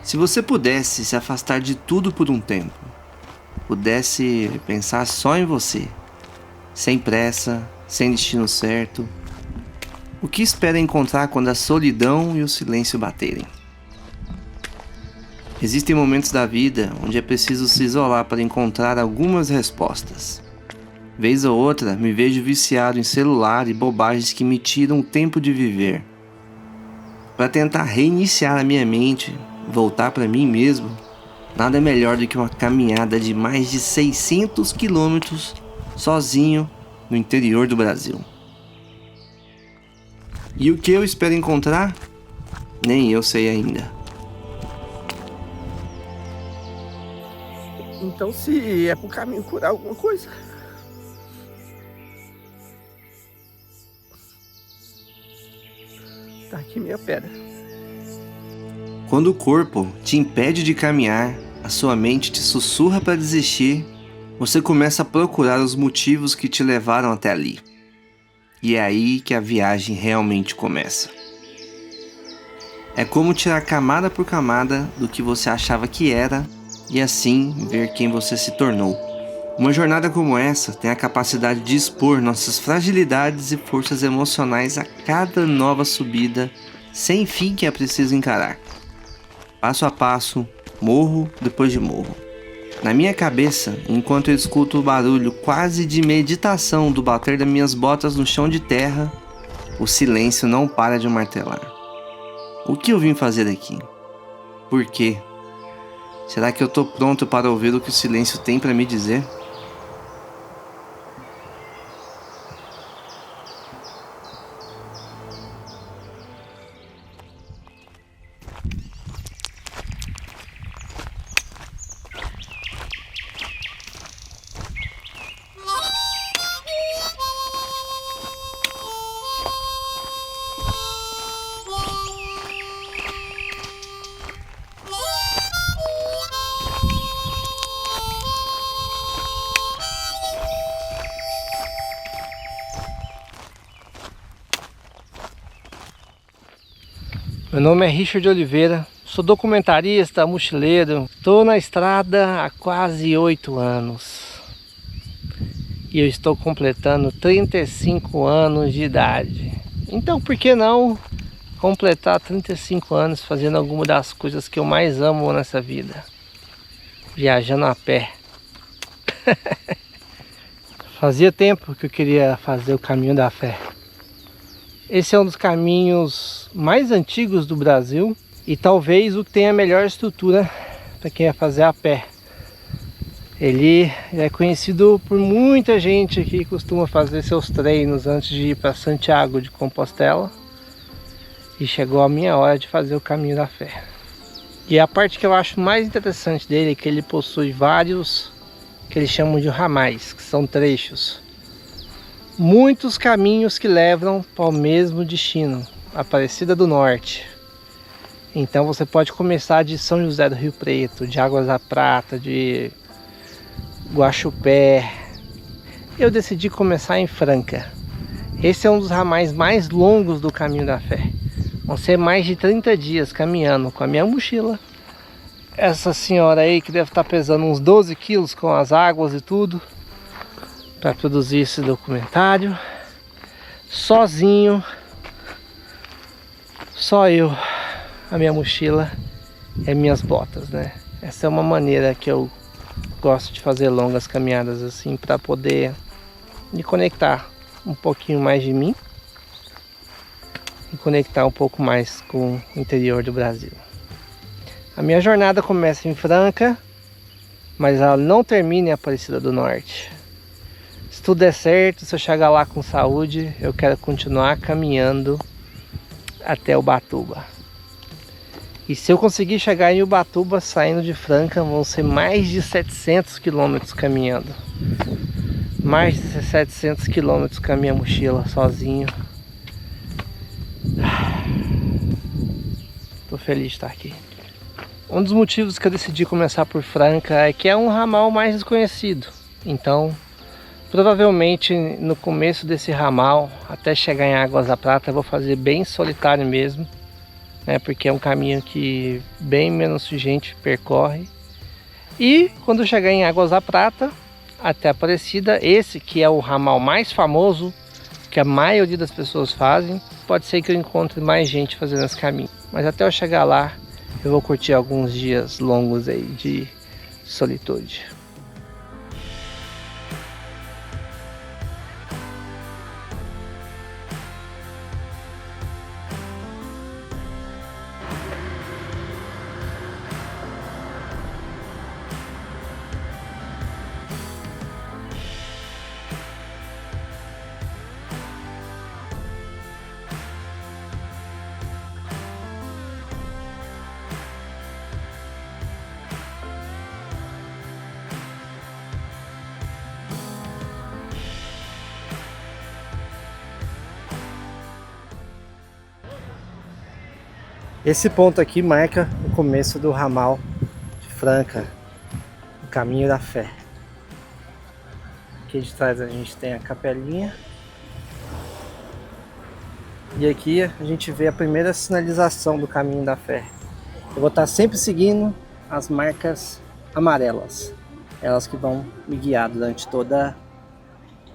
Se você pudesse se afastar de tudo por um tempo, pudesse pensar só em você, sem pressa, sem destino certo, o que espera encontrar quando a solidão e o silêncio baterem? Existem momentos da vida onde é preciso se isolar para encontrar algumas respostas. Vez ou outra, me vejo viciado em celular e bobagens que me tiram o tempo de viver. Para tentar reiniciar a minha mente, voltar para mim mesmo, nada melhor do que uma caminhada de mais de 600 quilômetros sozinho no interior do Brasil. E o que eu espero encontrar? Nem eu sei ainda. Então, se é pro caminho curar alguma coisa, tá aqui minha pedra. Quando o corpo te impede de caminhar, a sua mente te sussurra para desistir, você começa a procurar os motivos que te levaram até ali. E é aí que a viagem realmente começa. É como tirar camada por camada do que você achava que era e assim ver quem você se tornou. Uma jornada como essa tem a capacidade de expor nossas fragilidades e forças emocionais a cada nova subida sem fim que é preciso encarar. Passo a passo, morro depois de morro. Na minha cabeça, enquanto eu escuto o barulho quase de meditação do bater das minhas botas no chão de terra, o silêncio não para de martelar. O que eu vim fazer aqui? Por quê? Será que eu tô pronto para ouvir o que o silêncio tem para me dizer? Meu nome é Richard Oliveira, sou documentarista, mochileiro. Estou na estrada há quase 8 anos. E eu estou completando 35 anos de idade. Então por que não completar 35 anos fazendo alguma das coisas que eu mais amo nessa vida? Viajando a pé. Fazia tempo que eu queria fazer o caminho da fé. Esse é um dos caminhos mais antigos do Brasil e talvez o que tenha a melhor estrutura para quem vai fazer a pé. Ele é conhecido por muita gente que costuma fazer seus treinos antes de ir para Santiago de Compostela. E chegou a minha hora de fazer o caminho da fé. E a parte que eu acho mais interessante dele é que ele possui vários que eles chamam de ramais, que são trechos. Muitos caminhos que levam para o mesmo destino, Aparecida do Norte. Então você pode começar de São José do Rio Preto, de Águas da Prata, de Guaxupé. Eu decidi começar em Franca. Esse é um dos ramais mais longos do Caminho da Fé. Vão ser mais de 30 dias caminhando com a minha mochila. Essa senhora aí que deve estar pesando uns 12 quilos com as águas e tudo, para produzir esse documentário, sozinho, só eu, a minha mochila e minhas botas, né? Essa é uma maneira que eu gosto de fazer longas caminhadas assim, para poder me conectar um pouquinho mais de mim e conectar um pouco mais com o interior do Brasil. A minha jornada começa em Franca, mas ela não termina em Aparecida do Norte. Se tudo der certo, se eu chegar lá com saúde, eu quero continuar caminhando até Ubatuba. E se eu conseguir chegar em Ubatuba saindo de Franca, vão ser mais de 700 quilômetros caminhando. Mais de 700 quilômetros com a minha mochila, sozinho. Tô feliz de estar aqui. Um dos motivos que eu decidi começar por Franca é que é um ramal mais desconhecido. Então, provavelmente no começo desse ramal, até chegar em Águas da Prata, eu vou fazer bem solitário mesmo. né? Porque é um caminho que bem menos gente percorre. E quando chegar em Águas da Prata, até Aparecida, esse que é o ramal mais famoso, que a maioria das pessoas fazem, pode ser que eu encontre mais gente fazendo esse caminho. Mas até eu chegar lá, eu vou curtir alguns dias longos aí de solitude. Esse ponto aqui marca o começo do ramal de Franca, o Caminho da Fé. Aqui de trás a gente tem a capelinha. E aqui a gente vê a primeira sinalização do Caminho da Fé. Eu vou estar sempre seguindo as marcas amarelas. Elas que vão me guiar durante toda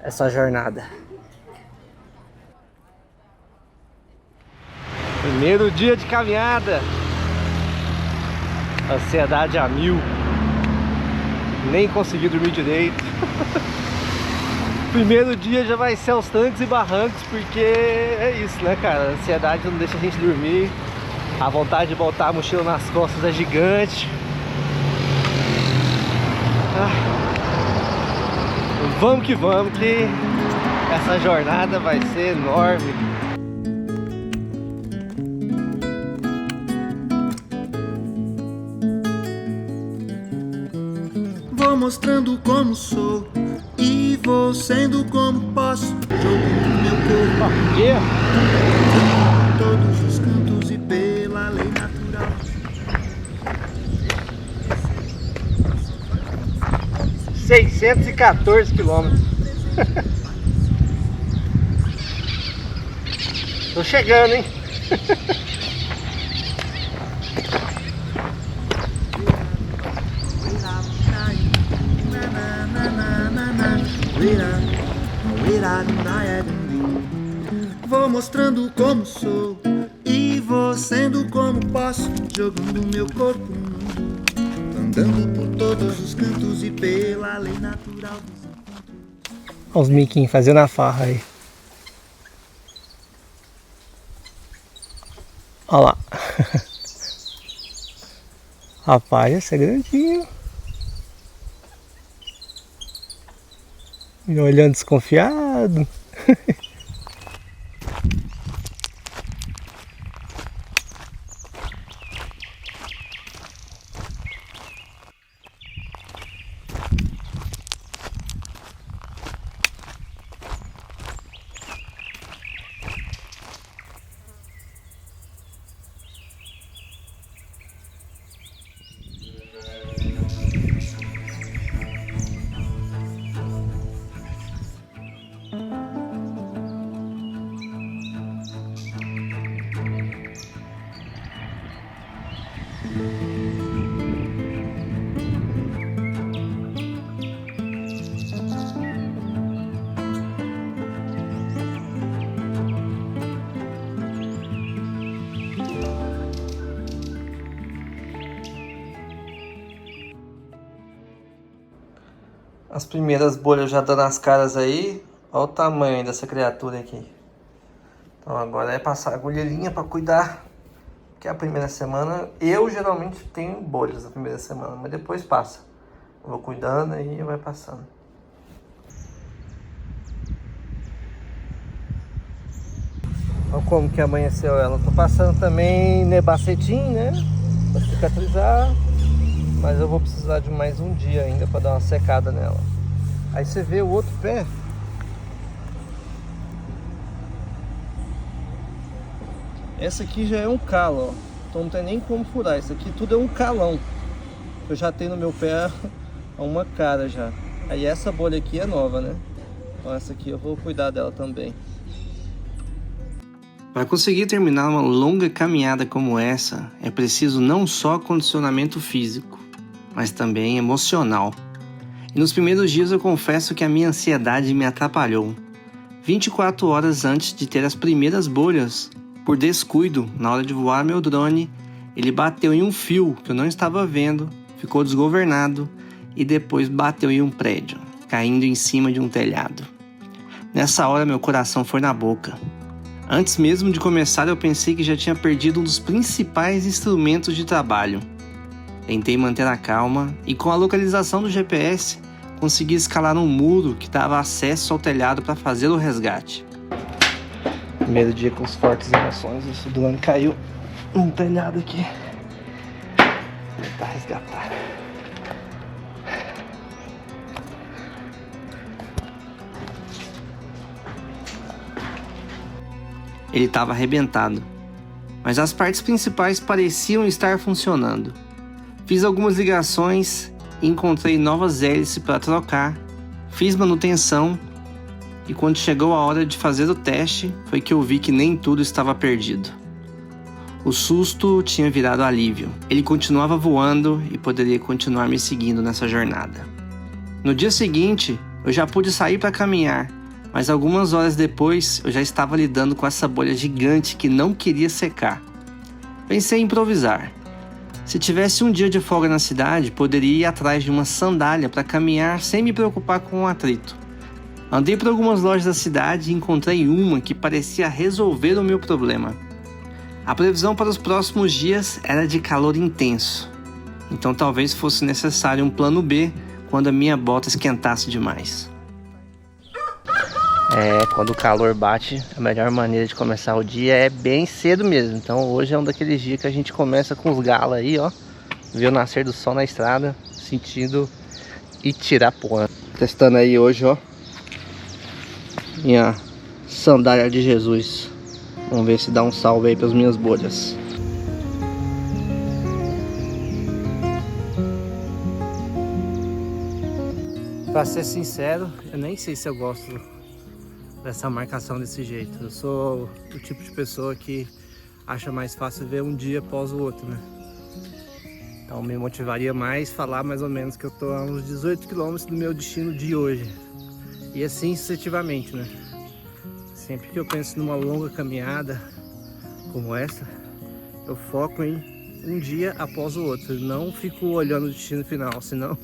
essa jornada. Primeiro dia de caminhada. Ansiedade a mil. Nem consegui dormir direito. Primeiro dia já vai ser aos trancos e barrancos, porque é isso, né, cara? A ansiedade não deixa a gente dormir. A vontade de botar a mochila nas costas é gigante. Vamos que essa jornada vai ser enorme. Vou mostrando como sou e vou sendo como posso. Jogando meu corpo por todos os cantos e pela lei natural. 614 quilômetros. Tô chegando, hein? Vou mostrando como sou e vou sendo como posso, jogando meu corpo no mundo, andando por todos os cantos e pela lei natural dos encontros. Olha os miquinhos fazendo a farra aí. Olha lá. Rapaz, esse é grandinho. Me olhando desconfiado. As primeiras bolhas já dando as caras aí. Olha o tamanho dessa criatura aqui. Então agora é passar a agulheirinha para cuidar. Que é a primeira semana. Eu geralmente tenho bolhas na primeira semana, mas depois passa. Eu vou cuidando e vai passando. Olha como que amanheceu ela. Tô passando também nebacetim, né? Pra cicatrizar. Mas eu vou precisar de mais um dia ainda para dar uma secada nela. Aí você vê o outro pé. Essa aqui já é um calo, ó. Então não tem nem como furar. Isso aqui tudo é um calão. Eu já tenho no meu pé há uma cara já. Aí essa bolha aqui é nova, né? Então essa aqui eu vou cuidar dela também. Para conseguir terminar uma longa caminhada como essa, é preciso não só condicionamento físico, mas também emocional. E nos primeiros dias eu confesso que a minha ansiedade me atrapalhou. 24 horas antes de ter as primeiras bolhas, por descuido, na hora de voar meu drone, ele bateu em um fio que eu não estava vendo, ficou desgovernado e depois bateu em um prédio, caindo em cima de um telhado. Nessa hora meu coração foi na boca. Antes mesmo de começar eu pensei que já tinha perdido um dos principais instrumentos de trabalho. Tentei manter a calma e com a localização do GPS consegui escalar um muro que dava acesso ao telhado para fazer o resgate. Primeiro dia com as fortes emoções, o drone caiu num telhado aqui. Vou tentar resgatar. Ele estava arrebentado, mas as partes principais pareciam estar funcionando. Fiz algumas ligações e encontrei novas hélices para trocar, fiz manutenção e quando chegou a hora de fazer o teste foi que eu vi que nem tudo estava perdido. O susto tinha virado alívio. Ele continuava voando e poderia continuar me seguindo nessa jornada. No dia seguinte, eu já pude sair para caminhar, mas algumas horas depois eu já estava lidando com essa bolha gigante que não queria secar. Pensei em improvisar. Se tivesse um dia de folga na cidade, poderia ir atrás de uma sandália para caminhar sem me preocupar com o atrito. Andei por algumas lojas da cidade e encontrei uma que parecia resolver o meu problema. A previsão para os próximos dias era de calor intenso, então talvez fosse necessário um plano B quando a minha bota esquentasse demais. Quando o calor bate, a melhor maneira de começar o dia é bem cedo mesmo. Então hoje é um daqueles dias que a gente começa com os galos aí, ó. Ver o nascer do sol na estrada, sentindo Itirapuã. Testando aí hoje, ó, minha sandália de Jesus. Vamos ver se dá um salve aí para as minhas bolhas. Pra ser sincero, eu nem sei se eu gosto dessa marcação desse jeito. Eu sou o tipo de pessoa que acha mais fácil ver um dia após o outro, né? Então me motivaria mais falar mais ou menos que eu tô a uns 18 km do meu destino de hoje. E assim sucessivamente, né? Sempre que eu penso numa longa caminhada como essa, eu foco em um dia após o outro. Eu não fico olhando o destino final, senão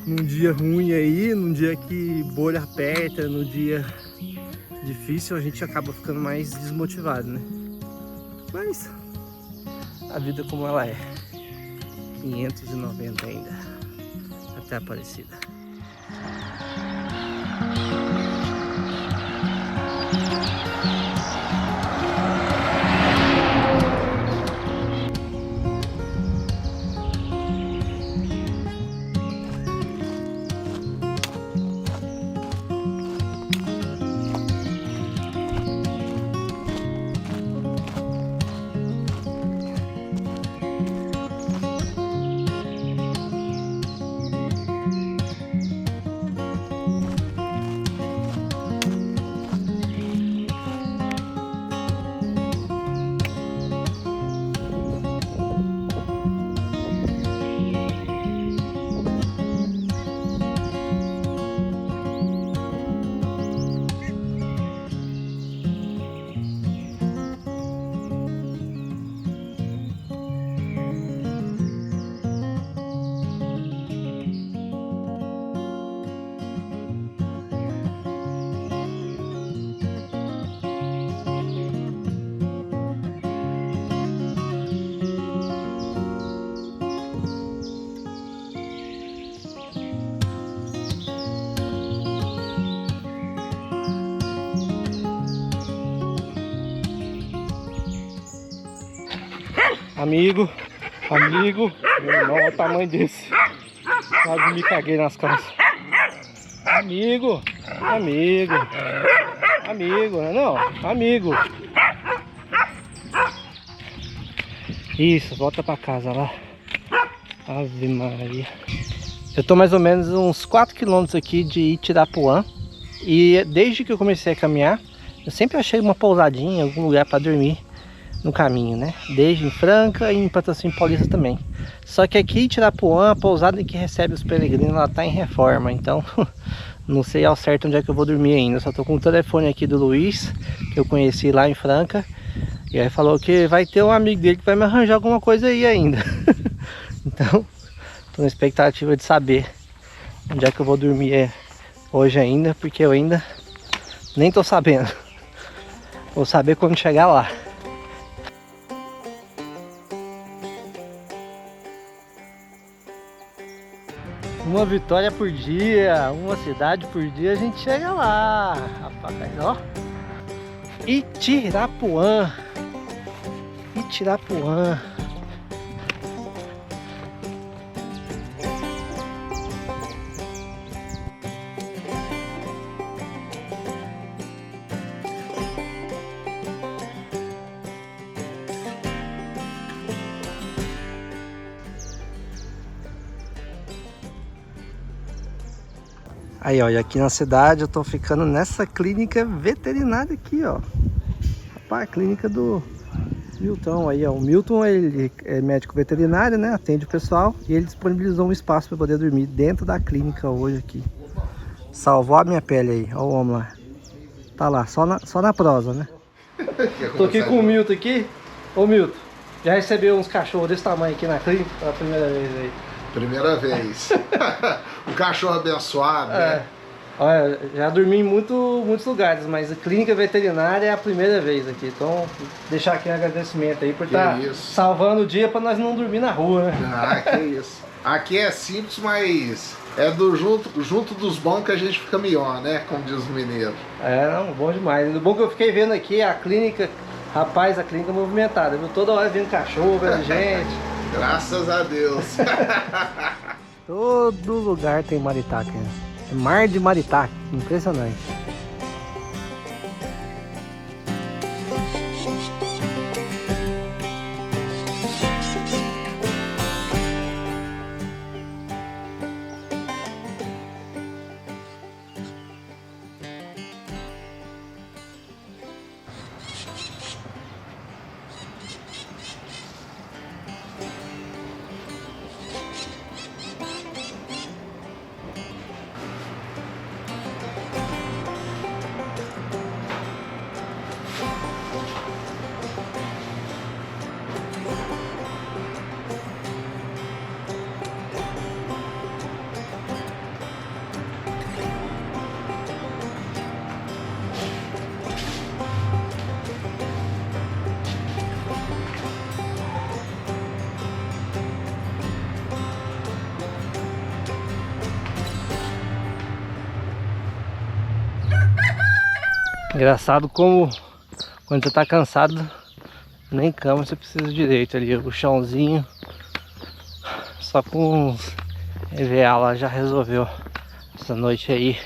num dia ruim aí, num dia que bolha aperta, no dia difícil, a gente acaba ficando mais desmotivado, né? Mas a vida como ela é. 590 ainda, até Aparecida. Amigo, meu irmão, olha o tamanho desse. Quase me caguei nas calças. Amigo, não, amigo. Isso, volta pra casa lá. Ave Maria. Eu tô mais ou menos uns 4 km aqui de Itirapuã. E desde que eu comecei a caminhar, Eu sempre achei uma pousadinha, algum lugar para dormir no caminho, né? Desde em Franca e em Patrocínio Paulista também. Só que aqui em Tirapuã, a pousada que recebe os peregrinos, ela tá em reforma, então não sei ao certo onde é que eu vou dormir ainda. Só tô com o telefone aqui do Luiz, que eu conheci lá em Franca. E aí falou que vai ter um amigo dele que vai me arranjar alguma coisa aí ainda. Então, tô na expectativa de saber onde é que eu vou dormir hoje ainda, porque eu ainda nem tô sabendo. Vou saber quando chegar lá. Uma vitória por dia, uma cidade por dia, a gente chega lá, rapaz, ó. Itirapuã. Itirapuã. Aí, ó, e aqui na cidade eu tô ficando nessa clínica veterinária aqui, ó. Rapaz, a clínica do Milton aí, ó. O Milton, ele é médico veterinário, né? Atende o pessoal e ele disponibilizou um espaço para poder dormir dentro da clínica hoje aqui. Salvou a minha pele aí, ó o homem lá. Tá lá, só na prosa, né? Tô aqui com o Milton aqui. Ô Milton, já recebeu uns cachorros desse tamanho aqui na clínica pela primeira vez aí? Primeira vez. Um cachorro abençoado, né? Olha, já dormi em muitos lugares, mas a clínica veterinária é a primeira vez aqui. Então, deixar aqui um agradecimento aí por estar salvando o dia para nós não dormir na rua, né? Ah, que isso. Aqui é simples, mas é junto dos bons que a gente fica melhor, né? Como diz o mineiro. É, não, bom demais. O bom que eu fiquei vendo aqui, a clínica, rapaz, a clínica movimentada, viu? Toda hora vendo cachorro, vendo gente. Graças a Deus. Todo lugar tem maritaca. É mar de maritaca. Impressionante. Engraçado como quando você tá cansado, nem cama você precisa direito ali. O chãozinho, só com uns EVA lá já resolveu essa noite aí.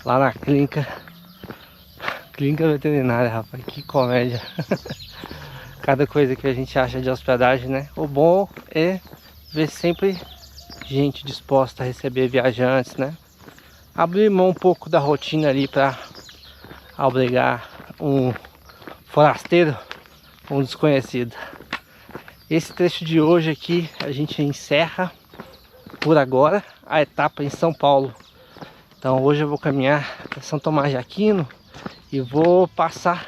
Lá na clínica veterinária, rapaz, que comédia. Cada coisa que a gente acha de hospedagem, né? O bom é ver sempre gente disposta a receber viajantes, né? Abrir mão um pouco da rotina ali para obrigar um forasteiro, um desconhecido. Esse trecho de hoje aqui a gente encerra por agora a etapa em São Paulo. Então hoje eu vou caminhar para São Tomás de Aquino e vou passar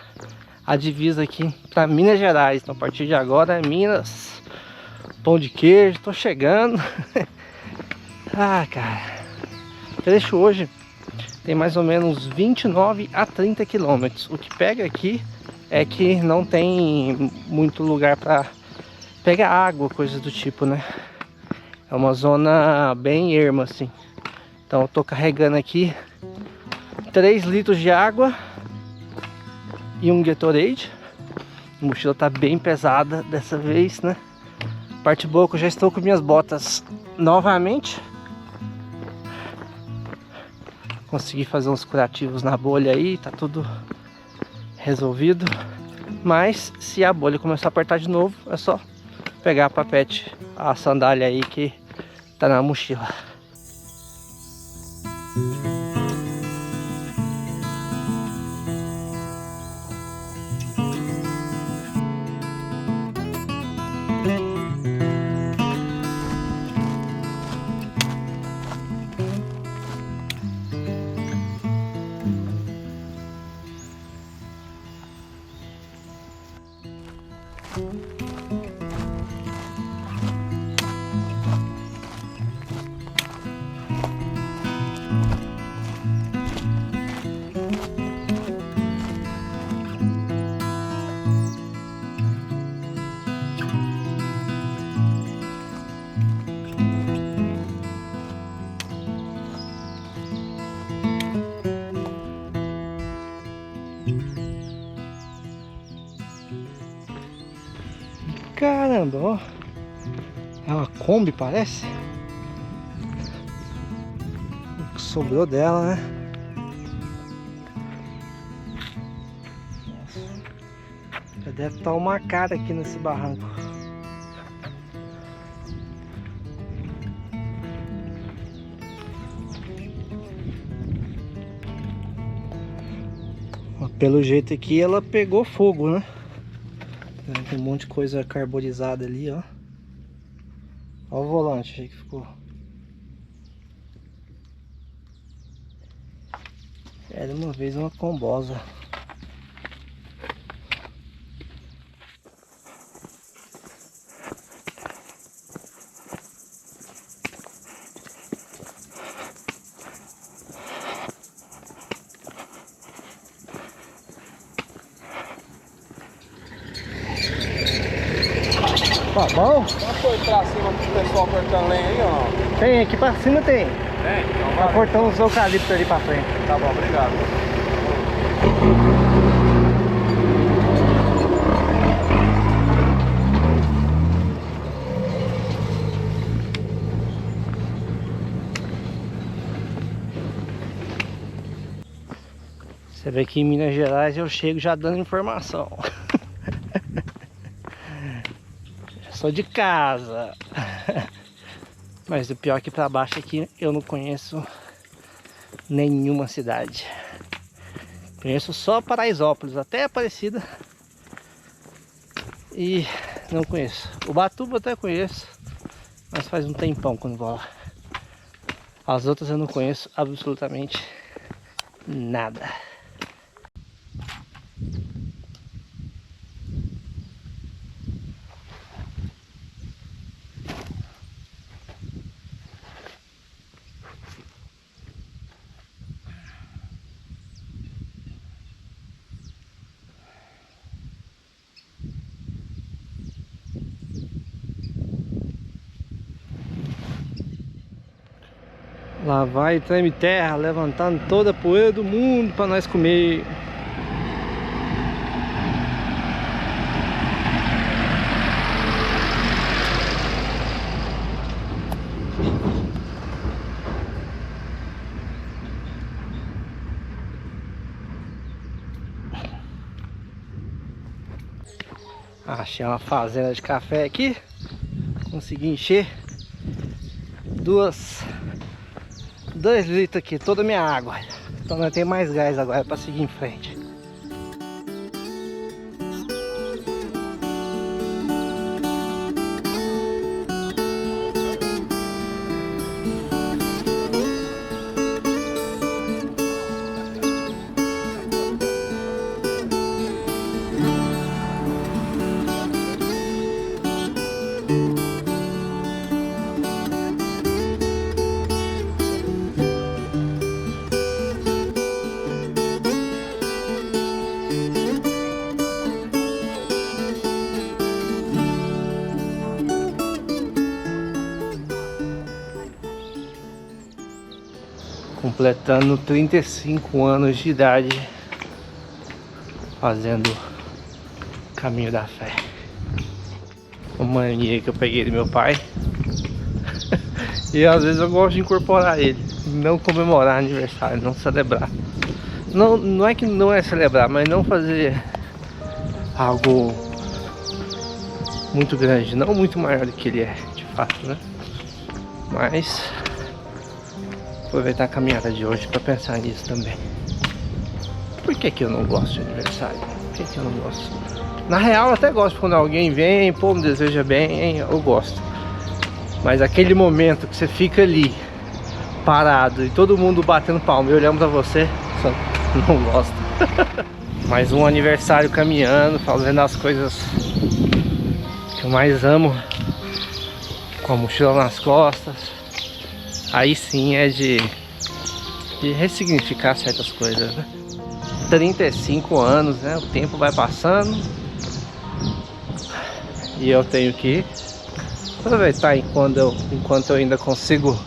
a divisa aqui para Minas Gerais. Então a partir de agora é Minas, pão de queijo, tô chegando. Ah, cara, o trecho hoje tem mais ou menos 29 a 30 quilômetros. O que pega aqui é que não tem muito lugar para pegar água, coisas do tipo, né? É uma zona bem erma, assim. Então eu tô carregando aqui 3 litros de água e um Gatorade. A mochila tá bem pesada dessa vez, né? Parte boa que eu já estou com minhas botas novamente. Consegui fazer uns curativos na bolha aí, tá tudo resolvido. Mas se a bolha começar a apertar de novo, é só pegar a papete, a sandália aí que tá na mochila. caramba, ó. É uma Kombi, parece. O que sobrou dela, né? Já deve estar uma cara aqui nesse barranco. Pelo jeito aqui ela pegou fogo, né? Tem um monte de coisa carbonizada ali, ó. Olha o volante, achei que ficou. Era uma vez uma combosa. Tá bom? Só foi pra cima pro pessoal cortando lenha aí, ó. Tem, aqui pra cima tem. Tem? Então Tá vai. cortando os eucaliptos ali pra frente. Tá bom, obrigado. Você vê que em Minas Gerais eu chego já dando informação. Sou de casa. Mas o pior é que pra baixo aqui eu não conheço nenhuma cidade. Conheço só Paraisópolis, até Aparecida. E não conheço. Ubatuba até conheço, mas faz um tempão quando vou lá. As outras eu não conheço absolutamente nada. Lá vai o Treme Terra levantando toda a poeira do mundo para nós comer. Achei uma fazenda de café aqui. Consegui encher 2 litros aqui, toda a minha água. Então nós temos mais gás agora para seguir em frente. Completando 35 anos de idade, fazendo o caminho da fé. Uma mania que eu peguei do meu pai. E às vezes eu gosto de incorporar ele, não comemorar aniversário, não celebrar. Não é que não é celebrar, mas não fazer algo muito grande, não muito maior do que ele é, de fato, né? Mas aproveitar a caminhada de hoje para pensar nisso também. Por que eu não gosto de aniversário? Por que eu não gosto? Na real eu até gosto quando alguém vem, pô, me deseja bem, eu gosto. Mas aquele momento que você fica ali parado e todo mundo batendo palma e olhando pra você, só não gosto. Mais um aniversário caminhando, fazendo as coisas que eu mais amo, com a mochila nas costas. Aí sim é de ressignificar certas coisas, né? 35 anos, né? O tempo vai passando e eu tenho que aproveitar enquanto eu ainda consigo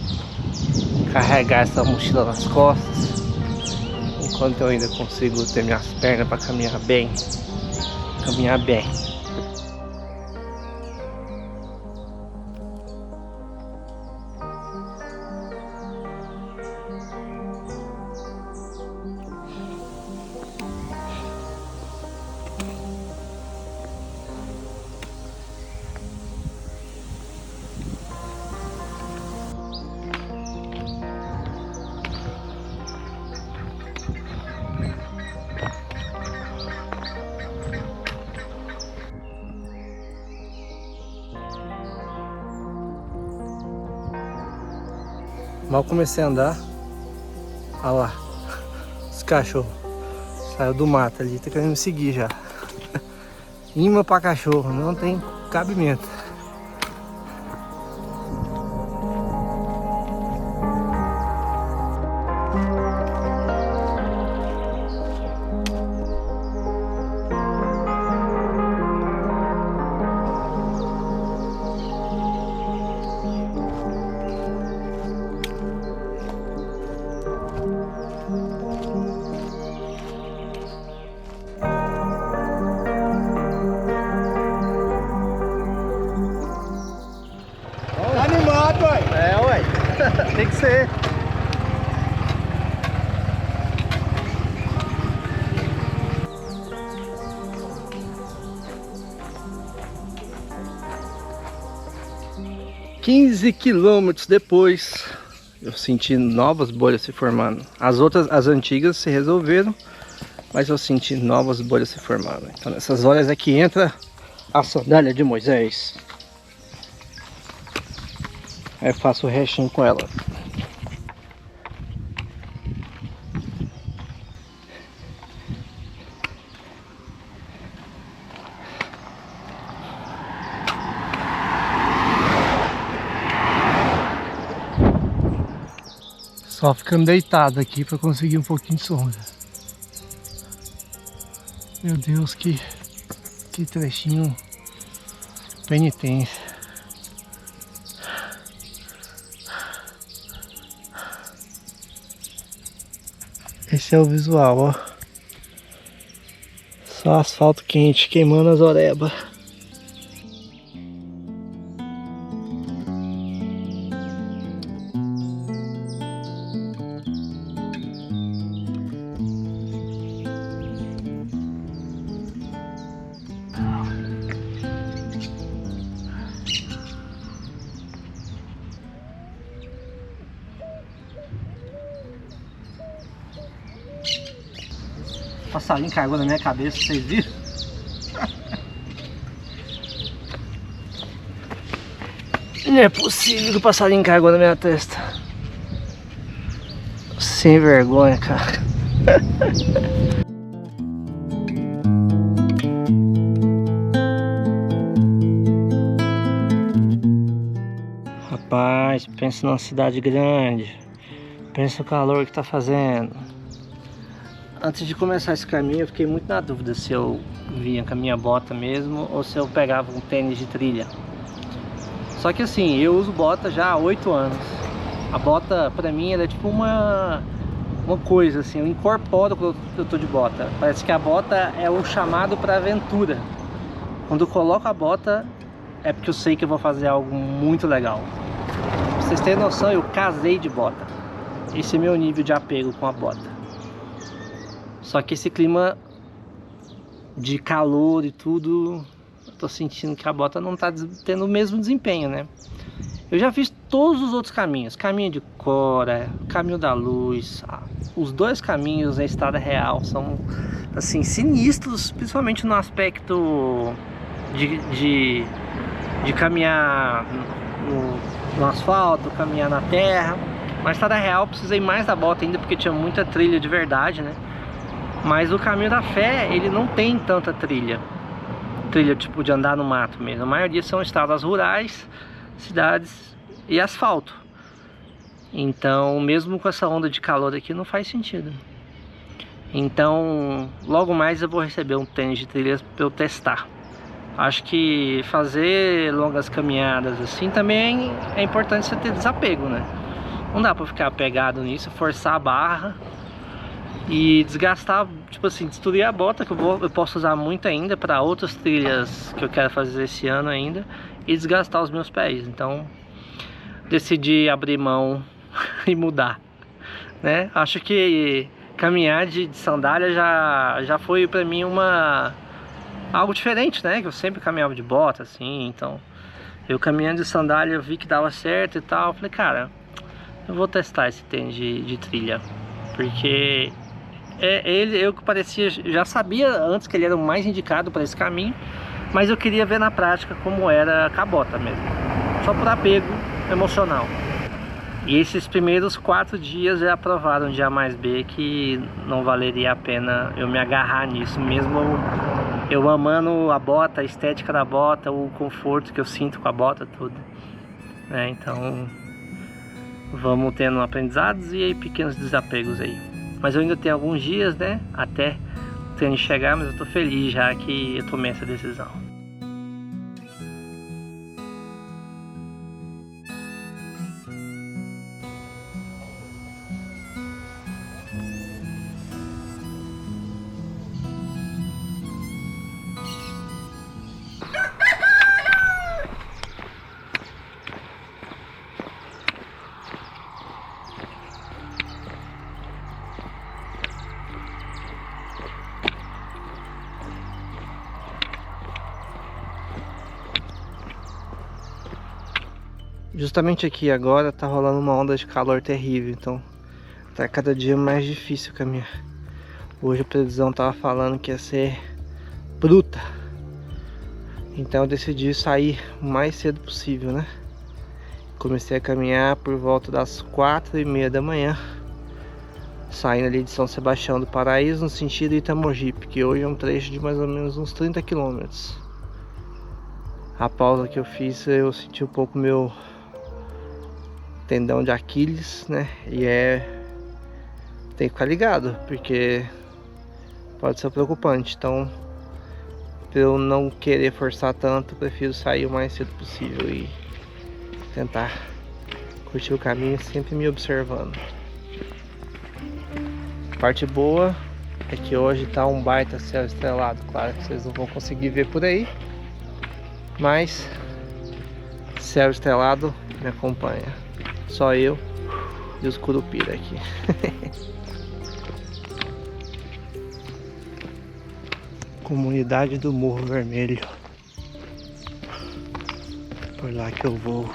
carregar essa mochila nas costas, enquanto eu ainda consigo ter minhas pernas para caminhar bem. Mal comecei a andar. Olha lá. Os cachorros. Saiu do mato ali, tá querendo me seguir já. Imã pra cachorro, não tem cabimento. Animado, ué. É, ué. Tem que ser. "15 quilômetros depois, eu senti novas bolhas se formando. As antigas se resolveram, mas eu senti novas bolhas se formando. Então nessas horas é que entra a sandália de Moisés. Aí eu faço o restinho com ela. Só ficando deitado aqui para conseguir um pouquinho de sombra. Meu Deus, que trechinho penitência. Esse é o visual, ó. Só asfalto quente queimando as orebas. O passarinho cagou na minha cabeça, vocês viram? Não é possível que o passarinho cagou na minha testa. Sem vergonha, cara. Rapaz, pensa numa cidade grande. Pensa no calor que tá fazendo. Antes de começar esse caminho eu fiquei muito na dúvida se eu vinha com a minha bota mesmo ou se eu pegava um tênis de trilha. Só que assim, eu uso bota já há 8 anos. A bota pra mim ela é tipo uma coisa assim, eu incorporo quando eu tô de bota. Parece que a bota é um chamado pra aventura. Quando eu coloco a bota é porque eu sei que eu vou fazer algo muito legal. Pra vocês terem noção, eu casei de bota. Esse é meu nível de apego com a bota. Só que esse clima de calor e tudo, eu tô sentindo que a bota não tá tendo o mesmo desempenho, né? Eu já fiz todos os outros caminhos, caminho de Cora, caminho da luz, os dois caminhos na estrada real são assim sinistros, principalmente no aspecto de caminhar no asfalto, caminhar na terra. Na estrada real eu precisei mais da bota ainda porque tinha muita trilha de verdade, né? Mas o caminho da fé, ele não tem tanta trilha tipo de andar no mato mesmo. A maioria são estradas rurais, cidades e asfalto. Então, mesmo com essa onda de calor aqui, não faz sentido. Então, logo mais eu vou receber um tênis de trilhas para eu testar. Acho que fazer longas caminhadas assim também é importante você ter desapego, né? Não dá para ficar apegado nisso, forçar a barra e desgastar, tipo assim, destruir a bota que eu posso usar muito ainda para outras trilhas que eu quero fazer esse ano ainda e desgastar os meus pés. Então decidi abrir mão e mudar, né? Acho que caminhar de sandália já foi para mim algo diferente, né? Que eu sempre caminhava de bota assim, então eu caminhando de sandália eu vi que dava certo e tal. Eu falei, cara, eu vou testar esse tênis de trilha, porque eu que parecia, já sabia antes que ele era o mais indicado para esse caminho, mas eu queria ver na prática como era com a bota mesmo, só por apego emocional. E esses primeiros 4 dias já provaram de A mais B que não valeria a pena eu me agarrar nisso, mesmo eu amando a bota, a estética da bota, o conforto que eu sinto com a bota, tudo. Então, vamos tendo aprendizados e aí pequenos desapegos aí. Mas eu ainda tenho alguns dias, né, até o treino chegar, mas eu tô feliz já que eu tomei essa decisão. Justamente aqui agora tá rolando uma onda de calor terrível, então tá cada dia mais difícil caminhar. Hoje a previsão tava falando que ia ser bruta, então eu decidi sair o mais cedo possível, né? Comecei a caminhar por volta das 4h30 da manhã, saindo ali de São Sebastião do Paraíso no sentido Itamogi, porque hoje é um trecho de mais ou menos uns 30 km. A pausa que eu fiz, eu senti um pouco meu tendão de Aquiles, né? E tem que ficar ligado, porque pode ser preocupante. Então, pra eu não querer forçar tanto, eu prefiro sair o mais cedo possível e tentar curtir o caminho, sempre me observando. A parte boa é que hoje tá um baita céu estrelado. Claro que vocês não vão conseguir ver por aí, mas céu estrelado me acompanha. Só eu e os curupira aqui. Comunidade do Morro Vermelho. Por lá que eu vou.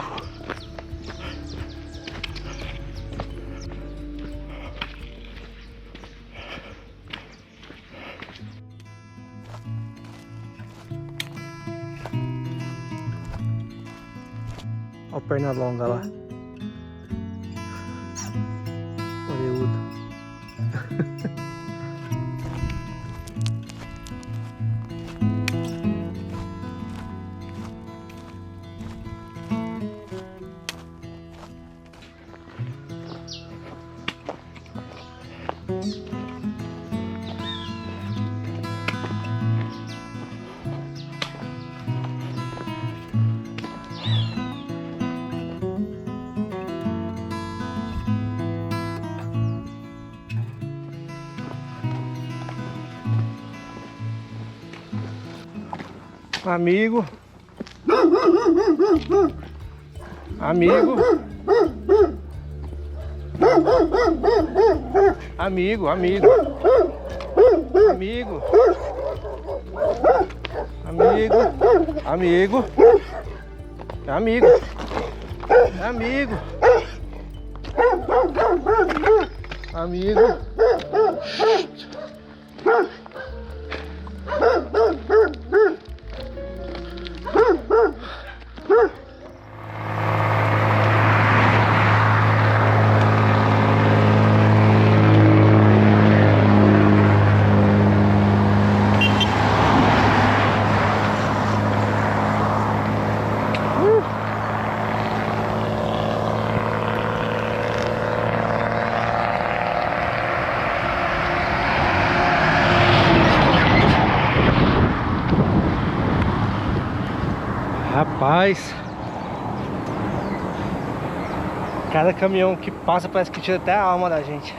Olha o perna longa lá. Oreudo. Amigo. Amigo. Amigo, amigo. Amigo. Amigo. Amigo. Amigo. Amigo. Amigo. Rapaz, cada caminhão que passa parece que tira até a alma da gente.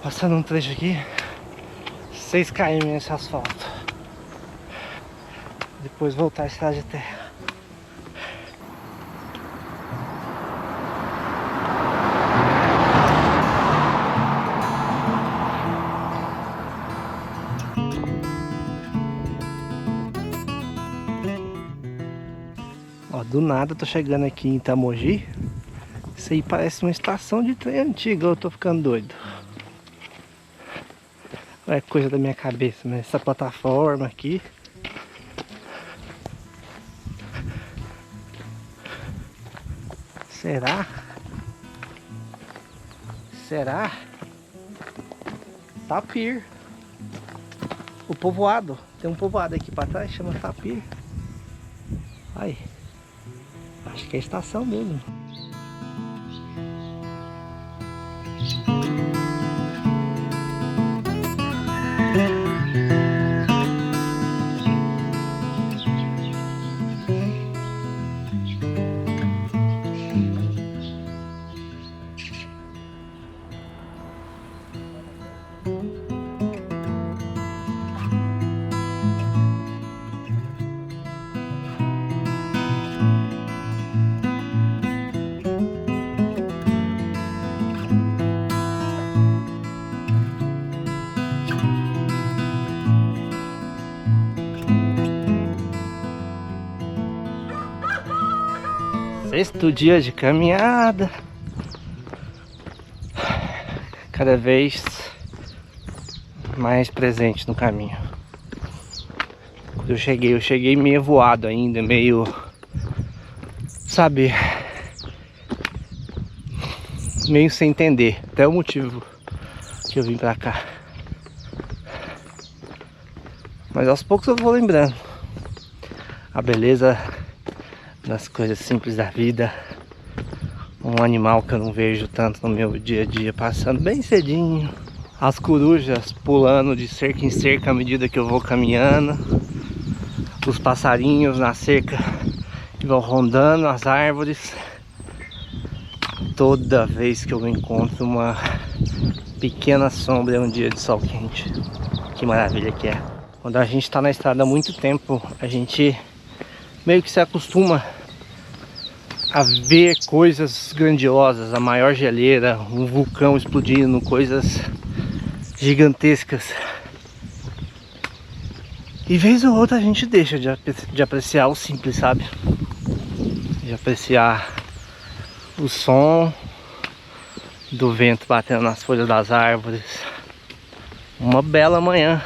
Passando um trecho aqui, 6 km nesse asfalto. Depois voltar a estrada de terra. Ó, do nada tô chegando aqui em Itamogi. Isso aí parece uma estação de trem antiga, eu tô ficando doido. É coisa da minha cabeça, mas essa plataforma aqui Será? Será? Tapir. O povoado. Tem um povoado aqui pra trás, chama Tapir. Aí. Acho que é a estação mesmo. Sexto dia de caminhada. Cada vez mais presente no caminho. Quando eu cheguei meio voado ainda, meio... sabe? Meio sem entender. Até o motivo que eu vim pra cá. Mas aos poucos eu vou lembrando a beleza das coisas simples da vida. Um animal que eu não vejo tanto no meu dia a dia, passando bem cedinho. As corujas pulando de cerca em cerca à medida que eu vou caminhando. Os passarinhos na cerca que vão rondando as árvores. Toda vez que eu encontro uma pequena sombra é um dia de sol quente. Que maravilha que é. Quando a gente está na estrada há muito tempo, a gente meio que se acostuma a ver coisas grandiosas, a maior geleira, um vulcão explodindo, coisas gigantescas. E vez ou outra a gente deixa de apreciar o simples, sabe? De apreciar o som do vento batendo nas folhas das árvores. Uma bela manhã,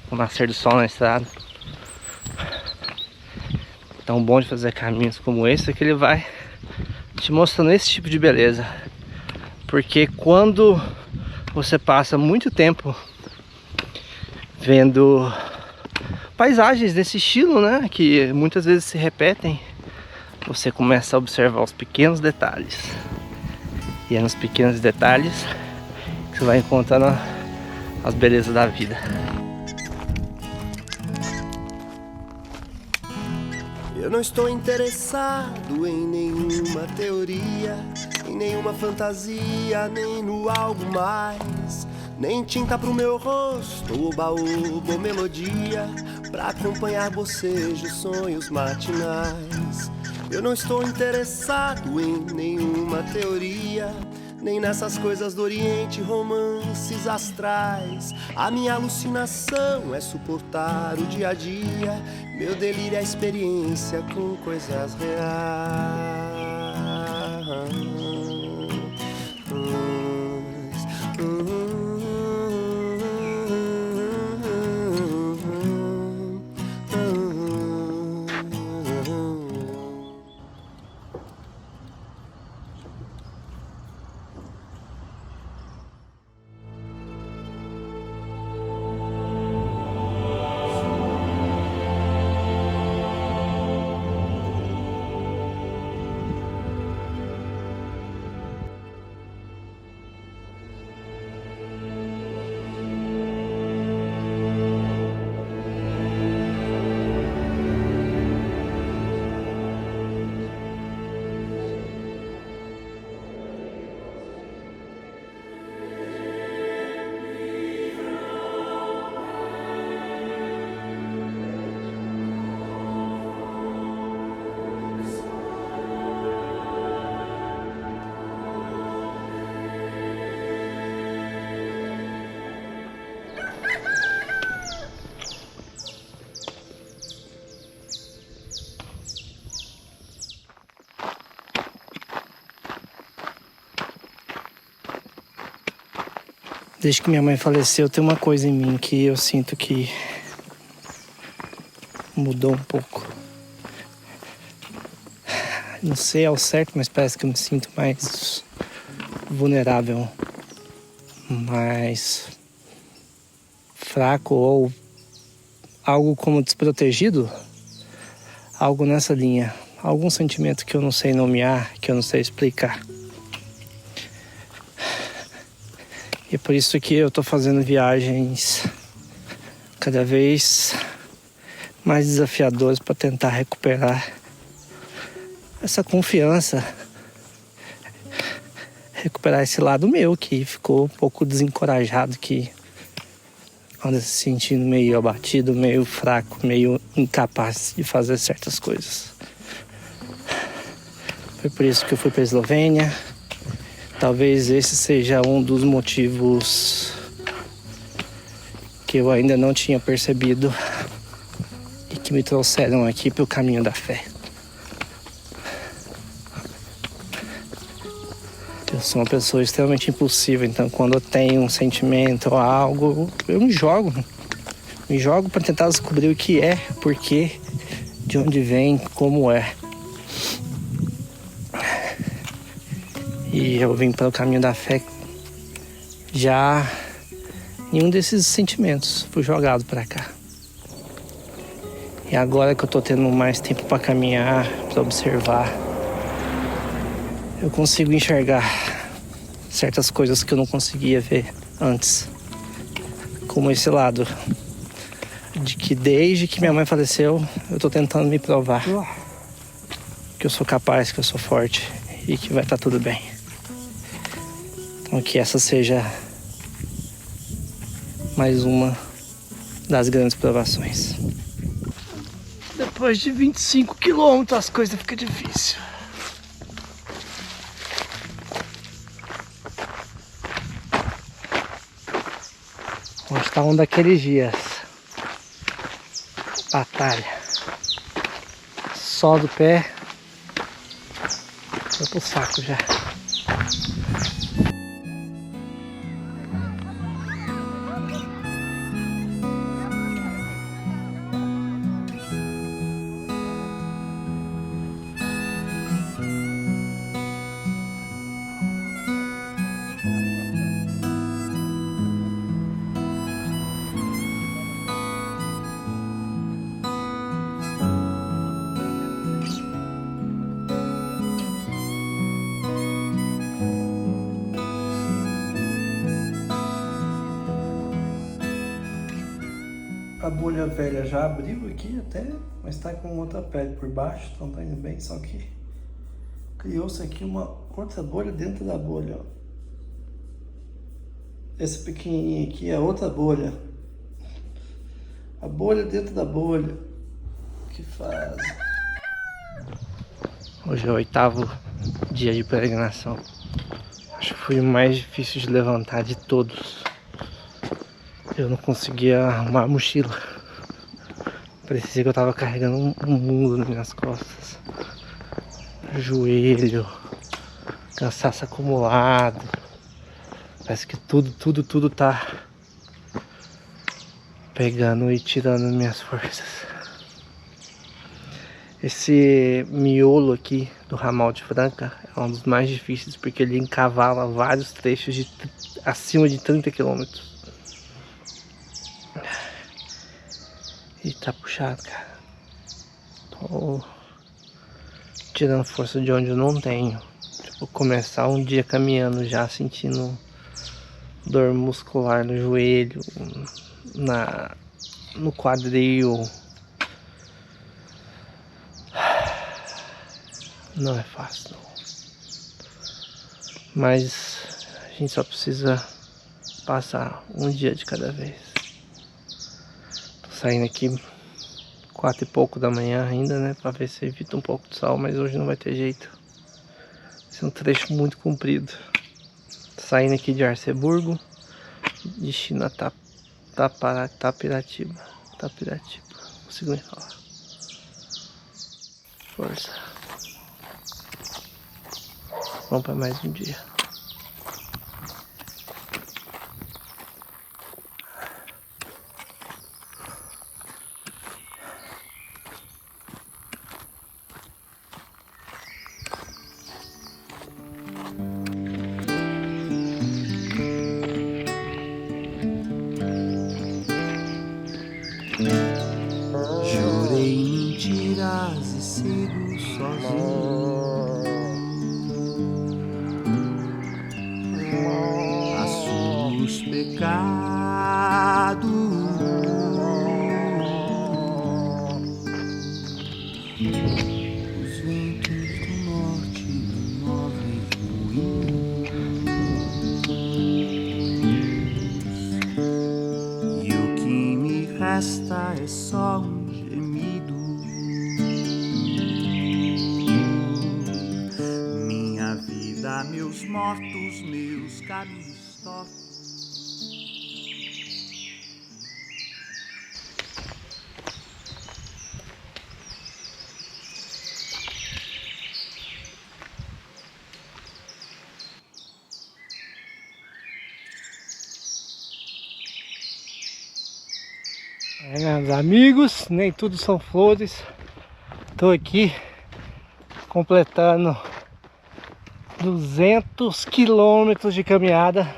o nascer do sol na estrada. Tão bom de fazer caminhos como esse é que ele vai te mostrando esse tipo de beleza. Porque quando você passa muito tempo vendo paisagens desse estilo, né, que muitas vezes se repetem, você começa a observar os pequenos detalhes. E é nos pequenos detalhes que você vai encontrando as belezas da vida. Eu não estou interessado em nenhuma teoria, em nenhuma fantasia, nem no algo mais. Nem tinta pro meu rosto, baú ou melodia, pra acompanhar bocejos, sonhos matinais. Eu não estou interessado em nenhuma teoria, nem nessas coisas do Oriente, romances astrais. A minha alucinação é suportar o dia a dia, meu delírio é a experiência com coisas reais. Desde que minha mãe faleceu, tem uma coisa em mim que eu sinto que mudou um pouco. Não sei ao certo, mas parece que eu me sinto mais vulnerável, mais fraco ou algo como desprotegido, algo nessa linha, algum sentimento que eu não sei nomear, que eu não sei explicar. E é por isso que eu tô fazendo viagens cada vez mais desafiadoras para tentar recuperar essa confiança, recuperar esse lado meu que ficou um pouco desencorajado, que anda se sentindo meio abatido, meio fraco, meio incapaz de fazer certas coisas. Foi por isso que eu fui para a Eslovênia. Talvez esse seja um dos motivos que eu ainda não tinha percebido e que me trouxeram aqui para o caminho da fé. Eu sou uma pessoa extremamente impulsiva, então quando eu tenho um sentimento ou algo, eu me jogo. Me jogo para tentar descobrir o que é, por quê, de onde vem, como é. E eu vim para o caminho da fé já em um desses sentimentos. Fui jogado para cá. E agora que eu tô tendo mais tempo para caminhar, para observar, eu consigo enxergar certas coisas que eu não conseguia ver antes. Como esse lado de que desde que minha mãe faleceu, eu tô tentando me provar que eu sou capaz, que eu sou forte e que vai estar tudo bem. Então que essa seja mais uma das grandes provações. Depois de 25 quilômetros as coisas ficam difíceis. Hoje tá um daqueles dias. Batalha. Só do pé. Foi pro saco já. A bolha velha já abriu aqui até, mas tá com outra pele por baixo, então tá indo bem, só que criou-se aqui uma outra bolha dentro da bolha, ó. Esse pequenininho aqui é outra bolha. A bolha dentro da bolha que faz. Hoje é o 8º dia de peregrinação. Acho que foi o mais difícil de levantar de todos. Eu não conseguia arrumar a mochila. Parecia que eu tava carregando um mundo nas minhas costas. Joelho, cansaço acumulado. Parece que tudo tá pegando e tirando minhas forças. Esse miolo aqui do ramal de Franca é um dos mais difíceis porque ele encavala vários trechos de acima de 30 quilômetros. E tá puxado, cara. Tô tirando força de onde eu não tenho. Tipo, começar um dia caminhando já sentindo dor muscular no joelho, no quadril. Não é fácil, não. Mas a gente só precisa passar um dia de cada vez. Tô saindo aqui 4 e pouco da manhã ainda, né? Pra ver se evita um pouco de sol, mas hoje não vai ter jeito. Esse é um trecho muito comprido. Tô saindo aqui de Arceburgo, destino a Tapiratiba. Consigo me falar. Força. Vamos para mais um dia. Assumo os pecados, os ventos do norte me movem ruins, e o que me resta é só um gemido. Minha vida, meus mortos, meus caminhos tortos. Meus amigos, nem tudo são flores. Tô aqui completando 200 quilômetros de caminhada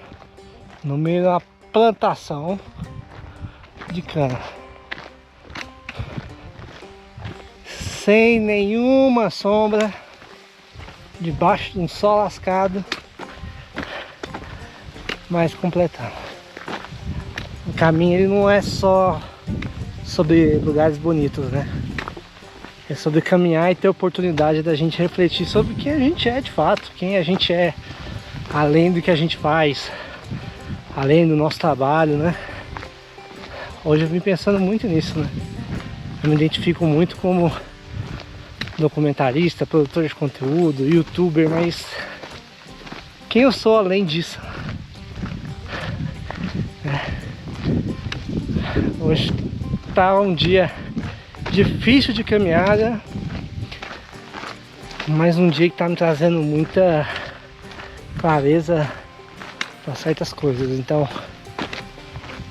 no meio da plantação de cana, sem nenhuma sombra, debaixo de um sol lascado, mas completando. O caminho ele não é só sobre lugares bonitos, né? É sobre caminhar e ter a oportunidade da gente refletir sobre o que a gente é de fato, quem a gente é, além do que a gente faz, além do nosso trabalho, né? Hoje eu vim pensando muito nisso, né? Eu me identifico muito como documentarista, produtor de conteúdo, youtuber, mas quem eu sou além disso? Hoje tá um dia difícil de caminhada, mas um dia que tá me trazendo muita clareza para certas coisas. Então,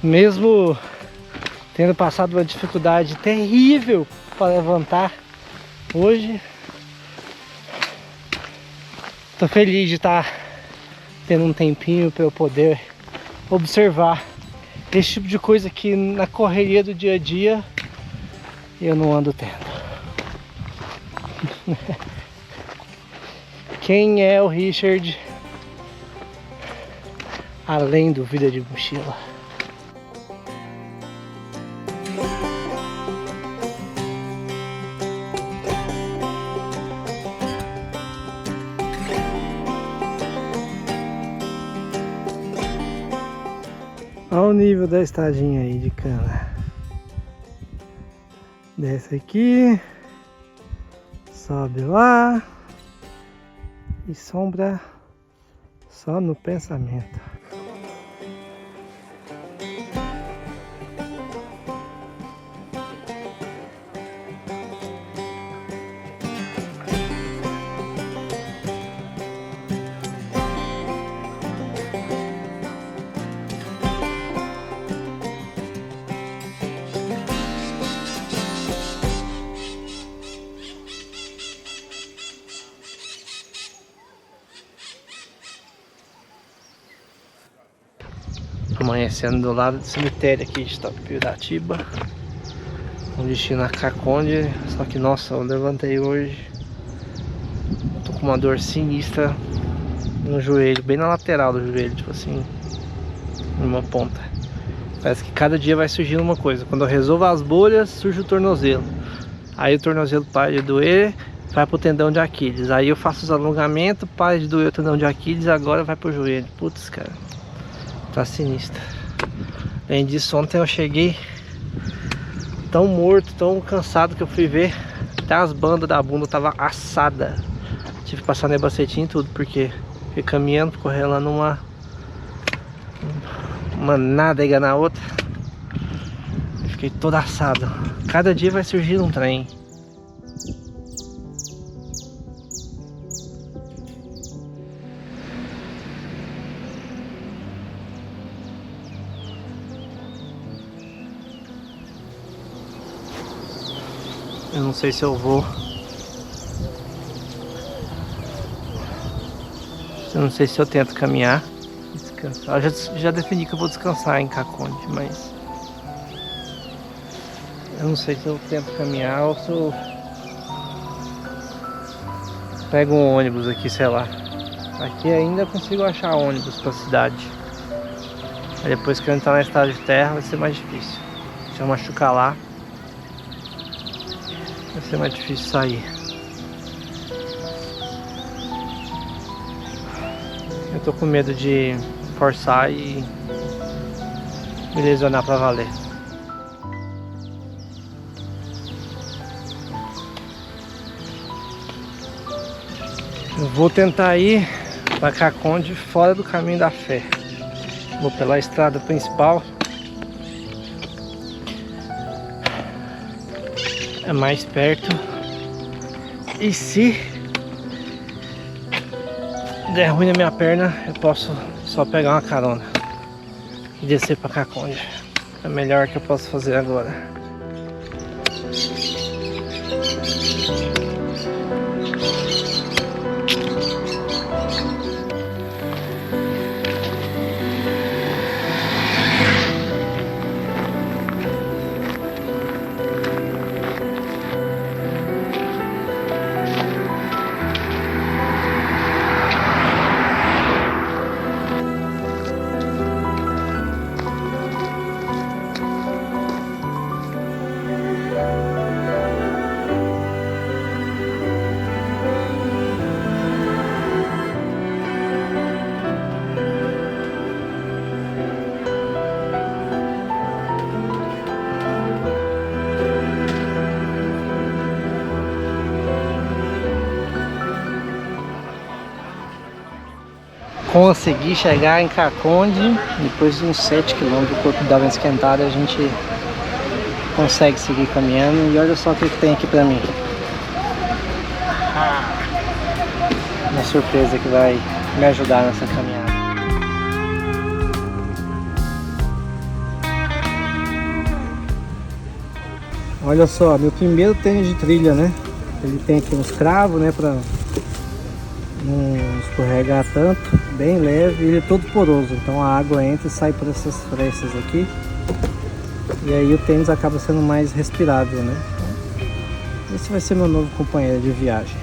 mesmo tendo passado uma dificuldade terrível para levantar hoje, tô feliz de estar tendo um tempinho para eu poder observar esse tipo de coisa que na correria do dia a dia eu não ando tendo. Quem é o Richard além do vida de mochila? Olha o nível da estradinha aí de cana. Desce aqui, sobe lá e sombra só no pensamento. Amanhecendo do lado do cemitério aqui de Piratiba, com destino a Caconde. Só que nossa, eu levantei hoje, tô com uma dor sinistra no joelho, bem na lateral do joelho, tipo assim, numa ponta. Parece que cada dia vai surgindo uma coisa. Quando eu resolvo as bolhas, surge o tornozelo. Aí o tornozelo para de doer, vai pro tendão de Aquiles. Aí eu faço os alongamentos, para de doer o tendão de Aquiles, agora vai pro joelho. Putz, cara, tá sinistro. Além disso, ontem eu cheguei tão morto, tão cansado que eu fui ver, até as bandas da bunda tava assada. Tive que passar nebacetinho e tudo, porque fiquei caminhando, correndo uma nádega na outra. Eu fiquei todo assado. Cada dia vai surgir um trem. Eu não sei se eu vou. Eu não sei se eu tento caminhar, descansar. Eu já defini que eu vou descansar em Caconde, mas eu não sei se eu tento caminhar ou se eu Pego um ônibus aqui, sei lá. Aqui ainda consigo achar ônibus pra cidade. Aí depois que eu entrar na estrada de terra vai ser mais difícil. Se eu machucar lá, vai ser mais difícil sair. Eu tô com medo de forçar e me lesionar pra valer. Eu vou tentar ir para Caconde fora do caminho da fé. Vou pela estrada principal. É mais perto. E se der ruim na minha perna, eu posso só pegar uma carona e descer para Caconde. É o melhor que eu posso fazer agora. Consegui chegar em Caconde. Depois de uns 7 km, o corpo dava uma esquentada, a gente consegue seguir caminhando. E olha só o que tem aqui pra mim. Uma surpresa que vai me ajudar nessa caminhada. Olha só, meu primeiro tênis de trilha, né? Ele tem aqui uns cravos, né? Pra não escorregar tanto, bem leve, ele é todo poroso, então a água entra e sai por essas frestas aqui, e aí o tênis acaba sendo mais respirável, né? Então, esse vai ser meu novo companheiro de viagem.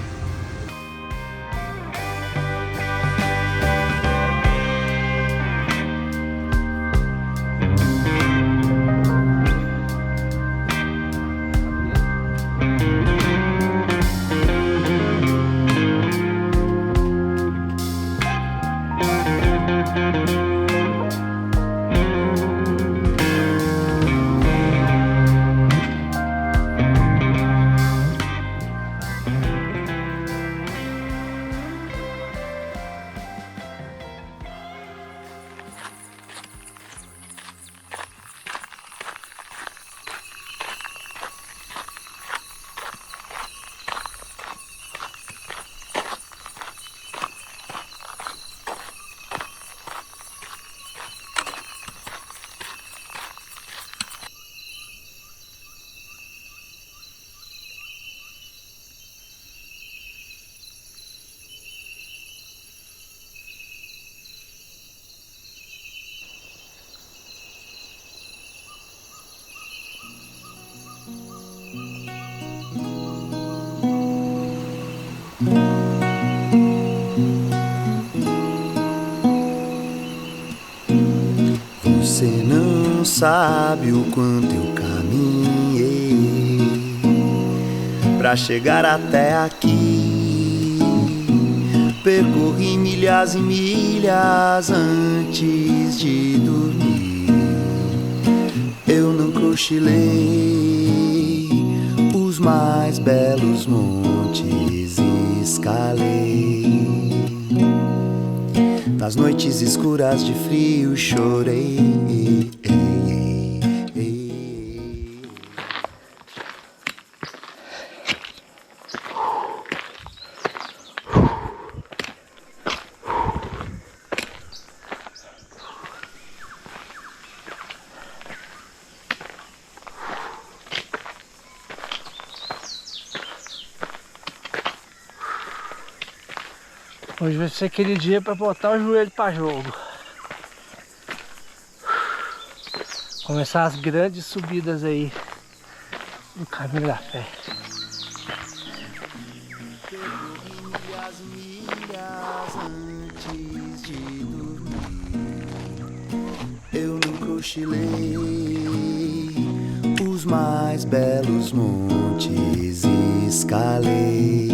Você não sabe o quanto eu caminhei pra chegar até aqui. Percorri milhas e milhas antes de dormir. Eu não cochilei, os mais belos montes escalei. Nas noites escuras de frio chorei. Hoje vai ser aquele dia para botar o joelho para jogo. Começar as grandes subidas aí no caminho da fé. cochilei, os mais belos montes escalei.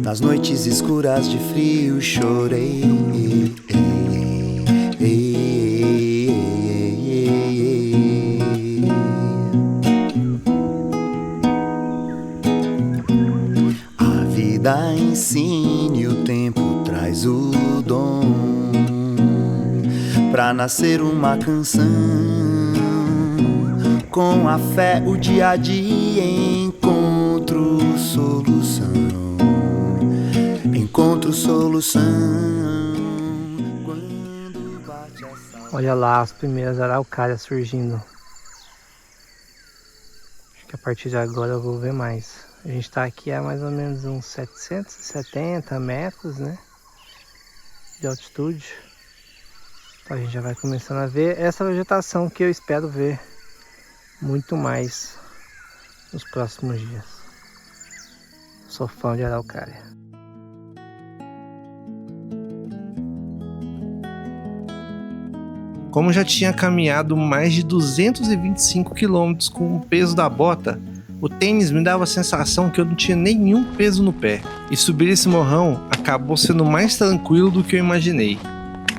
Nas noites escuras de frio chorei. A vida ensine, o tempo traz o dom pra nascer uma canção. Com a fé o dia a dia encontro solução. Encontro solução quando bate essa... Olha lá as primeiras araucárias surgindo. Acho que a partir de agora eu vou ver mais. A gente está aqui a mais ou menos uns 770 metros, né, de altitude. Então a gente já vai começando a ver essa vegetação que eu espero ver muito mais nos próximos dias. Sou fã de araucária. Como já tinha caminhado mais de 225 km com o peso da bota, o tênis me dava a sensação que eu não tinha nenhum peso no pé. E subir esse morrão acabou sendo mais tranquilo do que eu imaginei.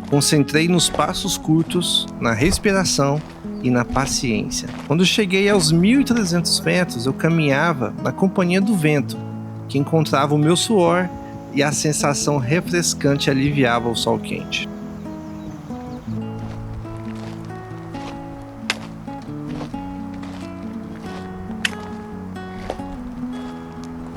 Concentrei nos passos curtos, na respiração e na paciência. Quando cheguei aos 1.300 metros, eu caminhava na companhia do vento, que encontrava o meu suor e a sensação refrescante aliviava o sol quente.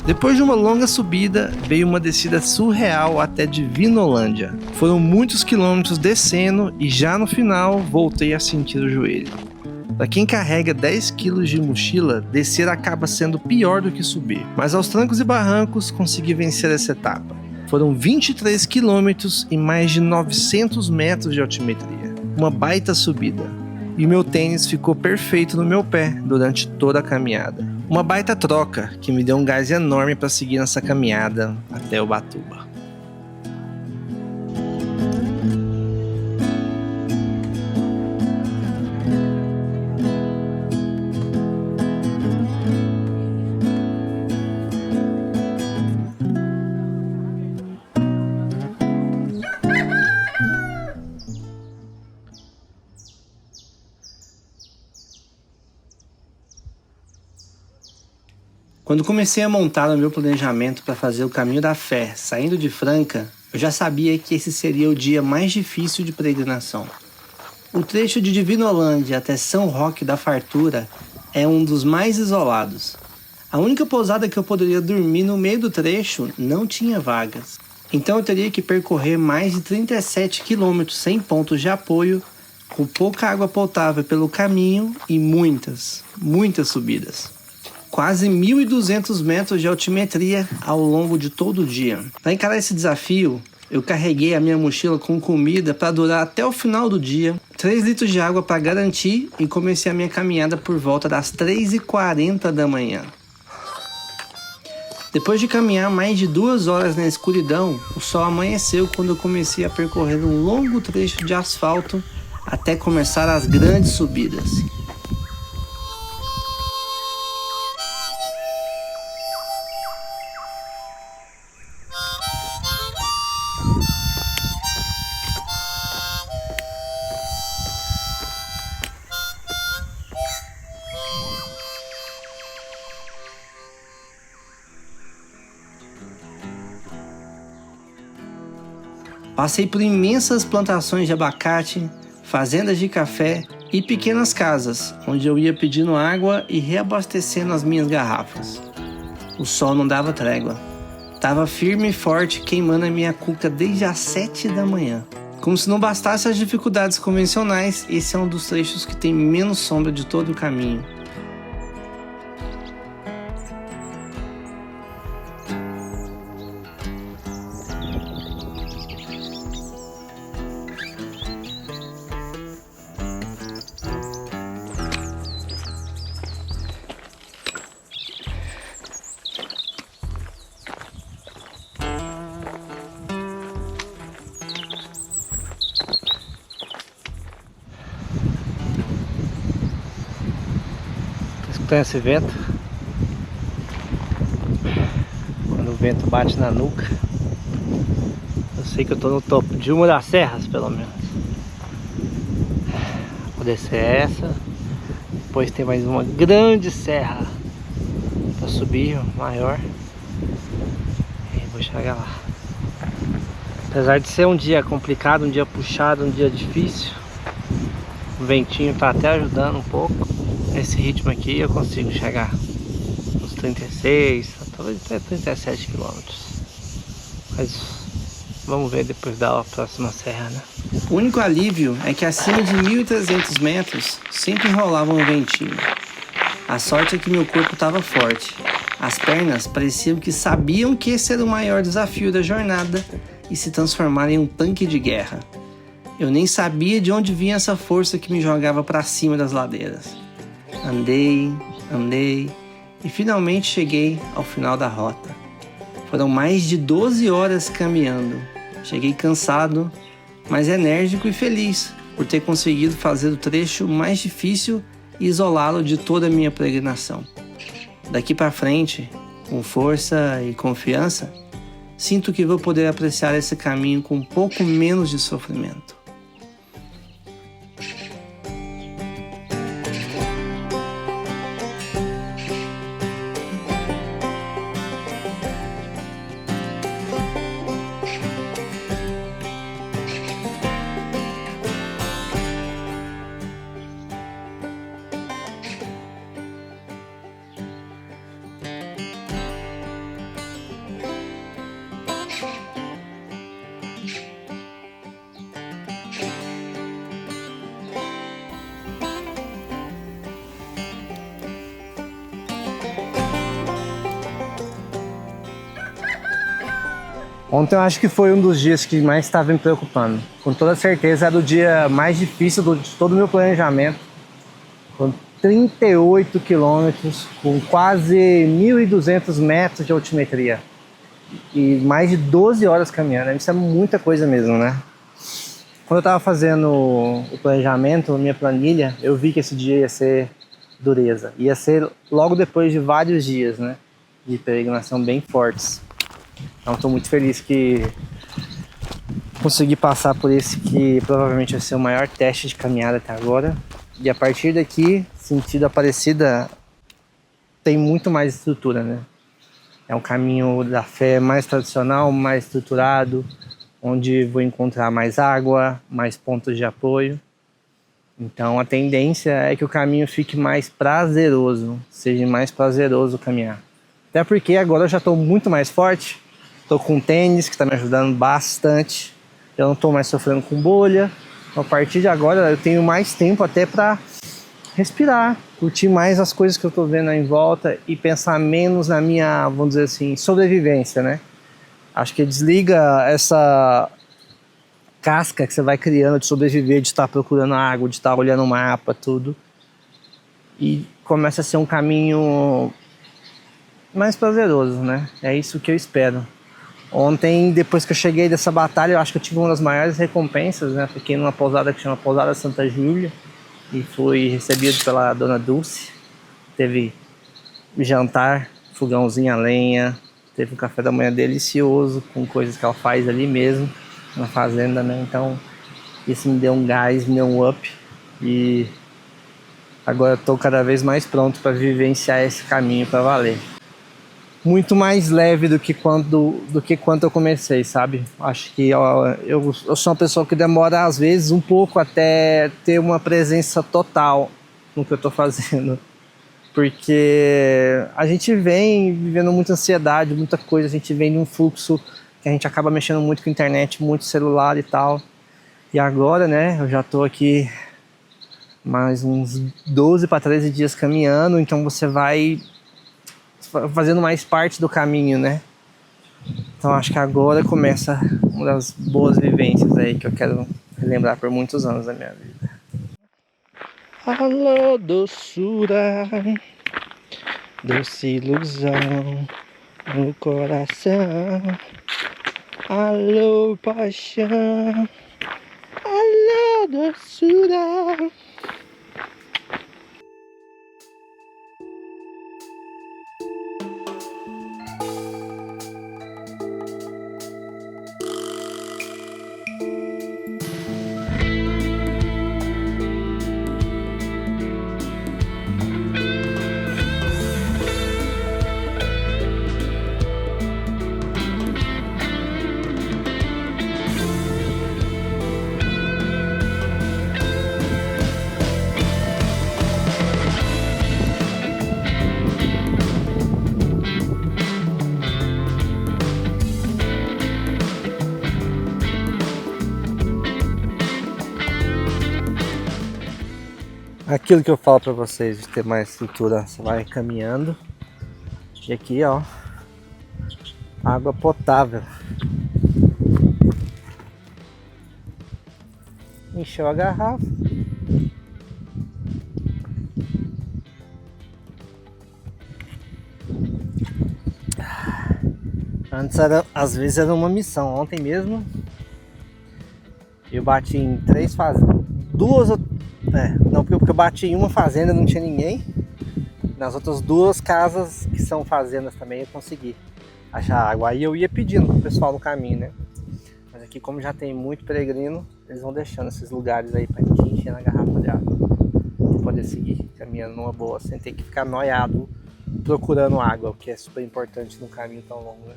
Depois de uma longa subida, veio uma descida surreal até Divinolândia. Foram muitos quilômetros descendo e já no final voltei a sentir o joelho. Para quem carrega 10 kg de mochila, descer acaba sendo pior do que subir. Mas aos trancos e barrancos consegui vencer essa etapa. Foram 23 quilômetros e mais de 900 metros de altimetria. Uma baita subida. E meu tênis ficou perfeito no meu pé durante toda a caminhada. Uma baita troca que me deu um gás enorme para seguir nessa caminhada até Ubatuba. Quando comecei a montar o meu planejamento para fazer o caminho da fé saindo de Franca, eu já sabia que esse seria o dia mais difícil de peregrinação. O trecho de Divinolândia até São Roque da Fartura é um dos mais isolados. A única pousada que eu poderia dormir no meio do trecho não tinha vagas. Então eu teria que percorrer mais de 37 quilômetros sem pontos de apoio, com pouca água potável pelo caminho e muitas subidas. Quase 1.200 metros de altimetria ao longo de todo o dia. Para encarar esse desafio, eu carreguei a minha mochila com comida para durar até o final do dia, 3 litros de água para garantir e comecei a minha caminhada por volta das 3h40 da manhã. Depois de caminhar mais de 2 horas na escuridão, o sol amanheceu quando eu comecei a percorrer um longo trecho de asfalto até começar as grandes subidas. Passei por imensas plantações de abacate, fazendas de café e pequenas casas, onde eu ia pedindo água e reabastecendo as minhas garrafas. O sol não dava trégua. Tava firme e forte, queimando a minha cuca desde as 7 da manhã. Como se não bastasse as dificuldades convencionais, esse é um dos trechos que tem menos sombra de todo o caminho. escutando esse vento. Quando o vento bate na nuca, eu sei que eu tô no topo de uma das serras, pelo menos. Vou descer essa. Depois tem mais uma grande serra para subir, maior. E vou chegar lá. Apesar de ser um dia complicado, um dia puxado, um dia difícil, o ventinho tá até ajudando um pouco. Nesse ritmo aqui eu consigo chegar uns 36, talvez até 37 quilômetros. Mas vamos ver depois da próxima serra, né? O único alívio é que acima de 1.300 metros sempre rolava um ventinho. A sorte é que meu corpo estava forte. As pernas pareciam que sabiam que esse era o maior desafio da jornada e se transformar em um tanque de guerra. Eu nem sabia de onde vinha essa força que me jogava para cima das ladeiras. Andei e finalmente cheguei ao final da rota. Foram mais de 12 horas caminhando. Cheguei cansado, mas enérgico e feliz por ter conseguido fazer o trecho mais difícil e isolá-lo de toda a minha peregrinação. Daqui para frente, com força e confiança, sinto que vou poder apreciar esse caminho com um pouco menos de sofrimento. Ontem eu acho que foi um dos dias que mais estava me preocupando. Com toda certeza era o dia mais difícil de todo o meu planejamento. Com 38 quilômetros, com quase 1.200 metros de altimetria. E mais de 12 horas caminhando. Isso é muita coisa mesmo, né? Quando eu estava fazendo o planejamento, a minha planilha, eu vi que esse dia ia ser dureza. Ia ser logo depois de vários dias, né? De peregrinação bem fortes. Então estou muito feliz que consegui passar por esse que provavelmente vai ser o maior teste de caminhada até agora. E a partir daqui, sentido Aparecida tem muito mais estrutura, né? É um caminho da fé mais tradicional, mais estruturado, onde vou encontrar mais água, mais pontos de apoio. Então a tendência é que o caminho fique mais prazeroso, seja mais prazeroso caminhar. Até porque agora eu já estou muito mais forte. Estou com tênis que está me ajudando bastante. Eu não estou mais sofrendo com bolha. Então, a partir de agora eu tenho mais tempo até para respirar, curtir mais as coisas que eu estou vendo aí em volta e pensar menos na minha, vamos dizer assim, sobrevivência, né? Acho que desliga essa casca que você vai criando de sobreviver, de estar procurando água, de estar olhando o mapa, tudo. E começa a ser um caminho mais prazeroso, né? É isso que eu espero. Ontem, depois que eu cheguei dessa batalha, eu acho que eu tive uma das maiores recompensas, né? Fiquei numa pousada que chama Pousada Santa Júlia e fui recebido pela Dona Dulce. Teve jantar, fogãozinho a lenha, teve um café da manhã delicioso, com coisas que ela faz ali mesmo, na fazenda, né? Então, isso me deu um gás, me deu um up e agora eu tô cada vez mais pronto para vivenciar esse caminho para valer. Muito mais leve do que quando eu comecei, sabe? Acho que eu sou uma pessoa que demora às vezes um pouco até ter uma presença total no que eu tô fazendo. Porque a gente vem vivendo muita ansiedade, muita coisa, a gente vem num fluxo que a gente acaba mexendo muito com a internet, muito celular e tal. E agora, né, eu já tô aqui mais uns 12 para 13 dias caminhando, então você vai fazendo mais parte do caminho, né? Então acho que agora começa uma das boas vivências aí que eu quero relembrar por muitos anos da minha vida. Alô, doçura, doce ilusão no coração. Alô, paixão, alô, doçura. Aquilo que eu falo pra vocês de ter mais estrutura, você vai caminhando. E aqui, ó, água potável. Encheu a garrafa. Antes às vezes era uma missão. Ontem mesmo eu bati em 3 fazendas. Não, porque eu bati em uma fazenda, não tinha ninguém. Nas outras 2 casas que são fazendas também eu consegui achar água. Aí eu ia pedindo pro pessoal no caminho, né? Mas aqui, como já tem muito peregrino, eles vão deixando esses lugares aí pra gente encher na garrafa de água, pra poder seguir caminhando numa boa, sem ter que ficar noiado procurando água, o que é super importante num caminho tão longo, né?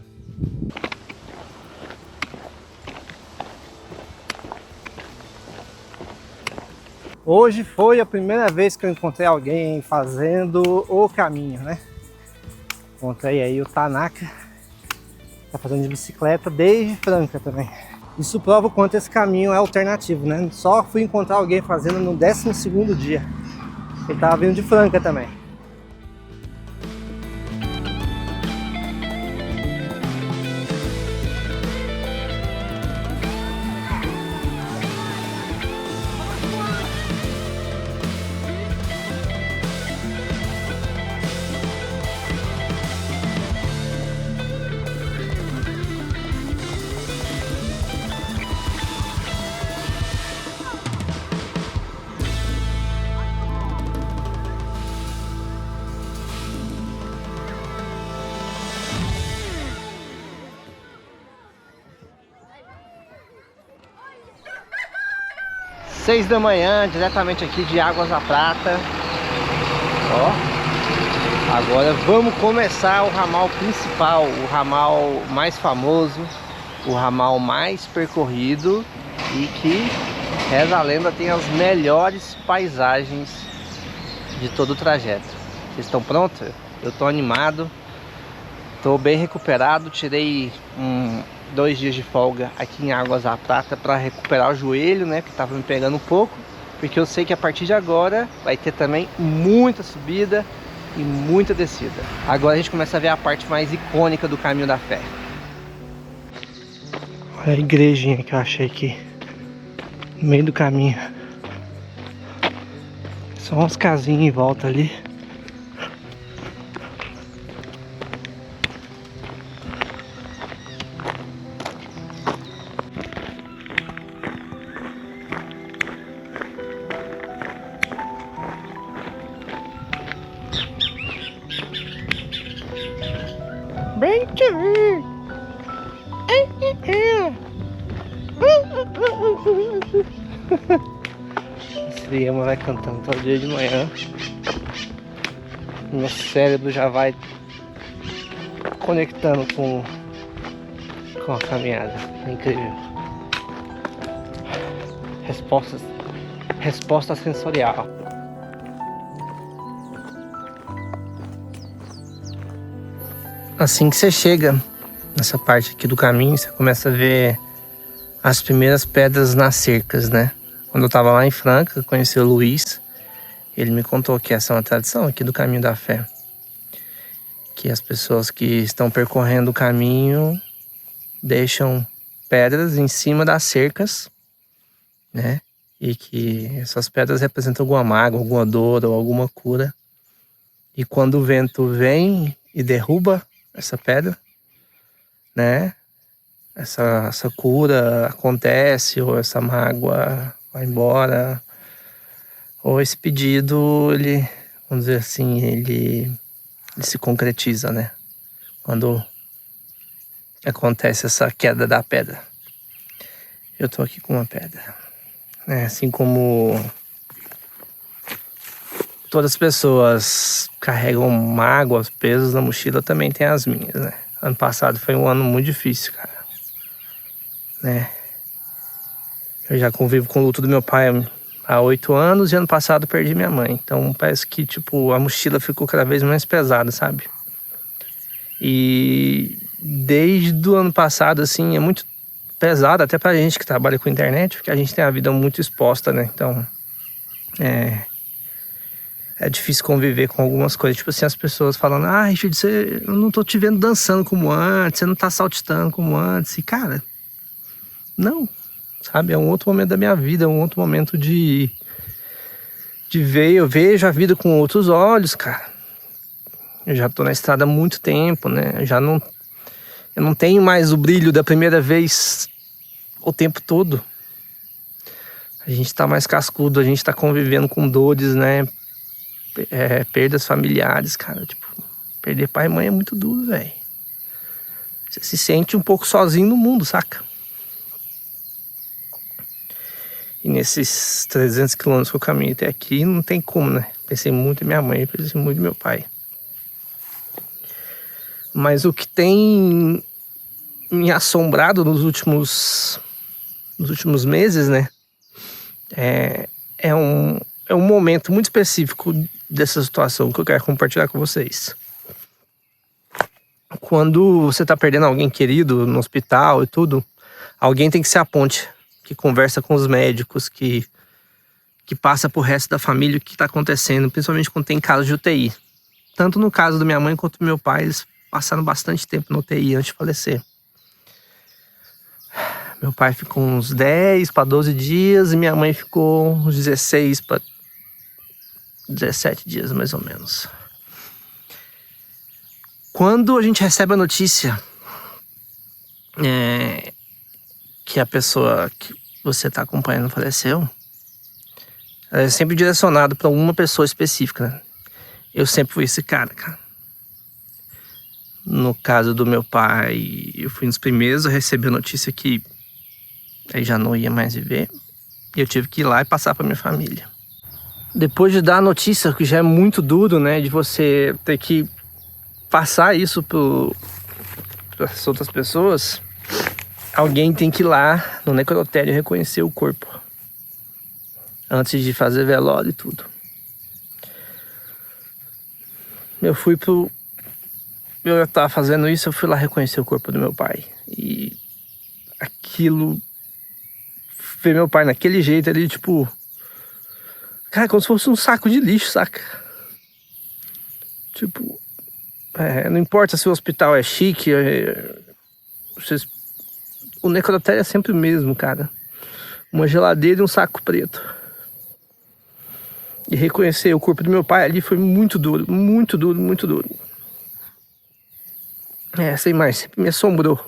Hoje foi a primeira vez que eu encontrei alguém fazendo o caminho, né? Encontrei aí o Tanaka, tá fazendo de bicicleta desde Franca também. Isso prova o quanto esse caminho é alternativo, né? Só fui encontrar alguém fazendo no 12º dia. Ele tava vindo de Franca também. Seis da manhã, diretamente aqui de Águas da Prata. Ó, agora vamos começar o ramal principal, o ramal mais famoso, o ramal mais percorrido e que, reza a lenda, tem as melhores paisagens de todo o trajeto. Vocês estão prontos? Eu tô animado, tô bem recuperado, tirei 2 dias de folga aqui em Águas da Prata para recuperar o joelho, né, que tava me pegando um pouco, porque eu sei que a partir de agora vai ter também muita subida e muita descida. Agora a gente começa a ver a parte mais icônica do Caminho da Fé. Olha a igrejinha que eu achei aqui no meio do caminho. Só uns casinhos em volta ali. Bem te vi. Esse Liama vai cantando todo dia de manhã. Meu cérebro já vai conectando com a caminhada. É incrível. Resposta sensorial. Assim que você chega nessa parte aqui do caminho, você começa a ver as primeiras pedras nas cercas, né? Quando eu tava lá em Franca, conheci o Luiz, ele me contou que essa é uma tradição aqui do Caminho da Fé. Que as pessoas que estão percorrendo o caminho deixam pedras em cima das cercas, né? E que essas pedras representam alguma mágoa, alguma dor ou alguma cura. E quando o vento vem e derruba essa pedra, né? Essa cura acontece, ou essa mágoa vai embora, ou esse pedido, ele, vamos dizer assim, ele se concretiza, né? Quando acontece essa queda da pedra. Eu tô aqui com uma pedra, né? Assim como todas as pessoas carregam mágoas, pesos na mochila, também tem as minhas, né? Ano passado foi um ano muito difícil, cara, né? Eu já convivo com o luto do meu pai há 8 anos e ano passado perdi minha mãe. Então parece que, tipo, a mochila ficou cada vez mais pesada, sabe? E desde o ano passado, assim, é muito pesado até pra gente que trabalha com internet, porque a gente tem a vida muito exposta, né? Então, é difícil conviver com algumas coisas. Tipo assim, as pessoas falando, Richard, eu não tô te vendo dançando como antes, você não tá saltitando como antes. E, cara, não, sabe? É um outro momento da minha vida, é um outro momento de ver. Eu vejo a vida com outros olhos, cara. Eu já tô na estrada há muito tempo, né? Eu não tenho mais o brilho da primeira vez o tempo todo. A gente tá mais cascudo, a gente tá convivendo com dores, né? Perdas familiares, cara. Tipo, perder pai e mãe é muito duro, velho. Você se sente um pouco sozinho no mundo, saca? E nesses 300 quilômetros que eu caminhei até aqui, não tem como, né? Pensei muito em minha mãe, pensei muito em meu pai. Mas o que tem me assombrado nos últimos meses, né? É um momento muito específico dessa situação que eu quero compartilhar com vocês. Quando você tá perdendo alguém querido no hospital e tudo, alguém tem que ser a ponte, que conversa com os médicos, que passa pro resto da família o que tá acontecendo, principalmente quando tem casos de UTI. Tanto no caso da minha mãe quanto do meu pai, eles passaram bastante tempo no UTI antes de falecer. Meu pai ficou uns 10 para 12 dias e minha mãe ficou uns 16 para 17 dias, mais ou menos. Quando a gente recebe a notícia que a pessoa que você está acompanhando faleceu, ela é sempre direcionado para uma pessoa específica, né? Eu sempre fui esse cara. No caso do meu pai, eu fui um dos primeiros a receber a notícia que ele já não ia mais viver. E eu tive que ir lá e passar para minha família. Depois de dar a notícia, que já é muito duro, né? De você ter que passar isso para as outras pessoas, alguém tem que ir lá no necrotério reconhecer o corpo. Antes de fazer velório e tudo. Eu tava fazendo isso, eu fui lá reconhecer o corpo do meu pai. E aquilo... ver meu pai naquele jeito ali, tipo... cara, como se fosse um saco de lixo, saca? Tipo... não importa se o hospital é chique... o necrotério é sempre o mesmo, cara. Uma geladeira e um saco preto. E reconhecer o corpo do meu pai ali foi muito duro. Muito duro, muito duro. Sem mais, sempre me assombrou.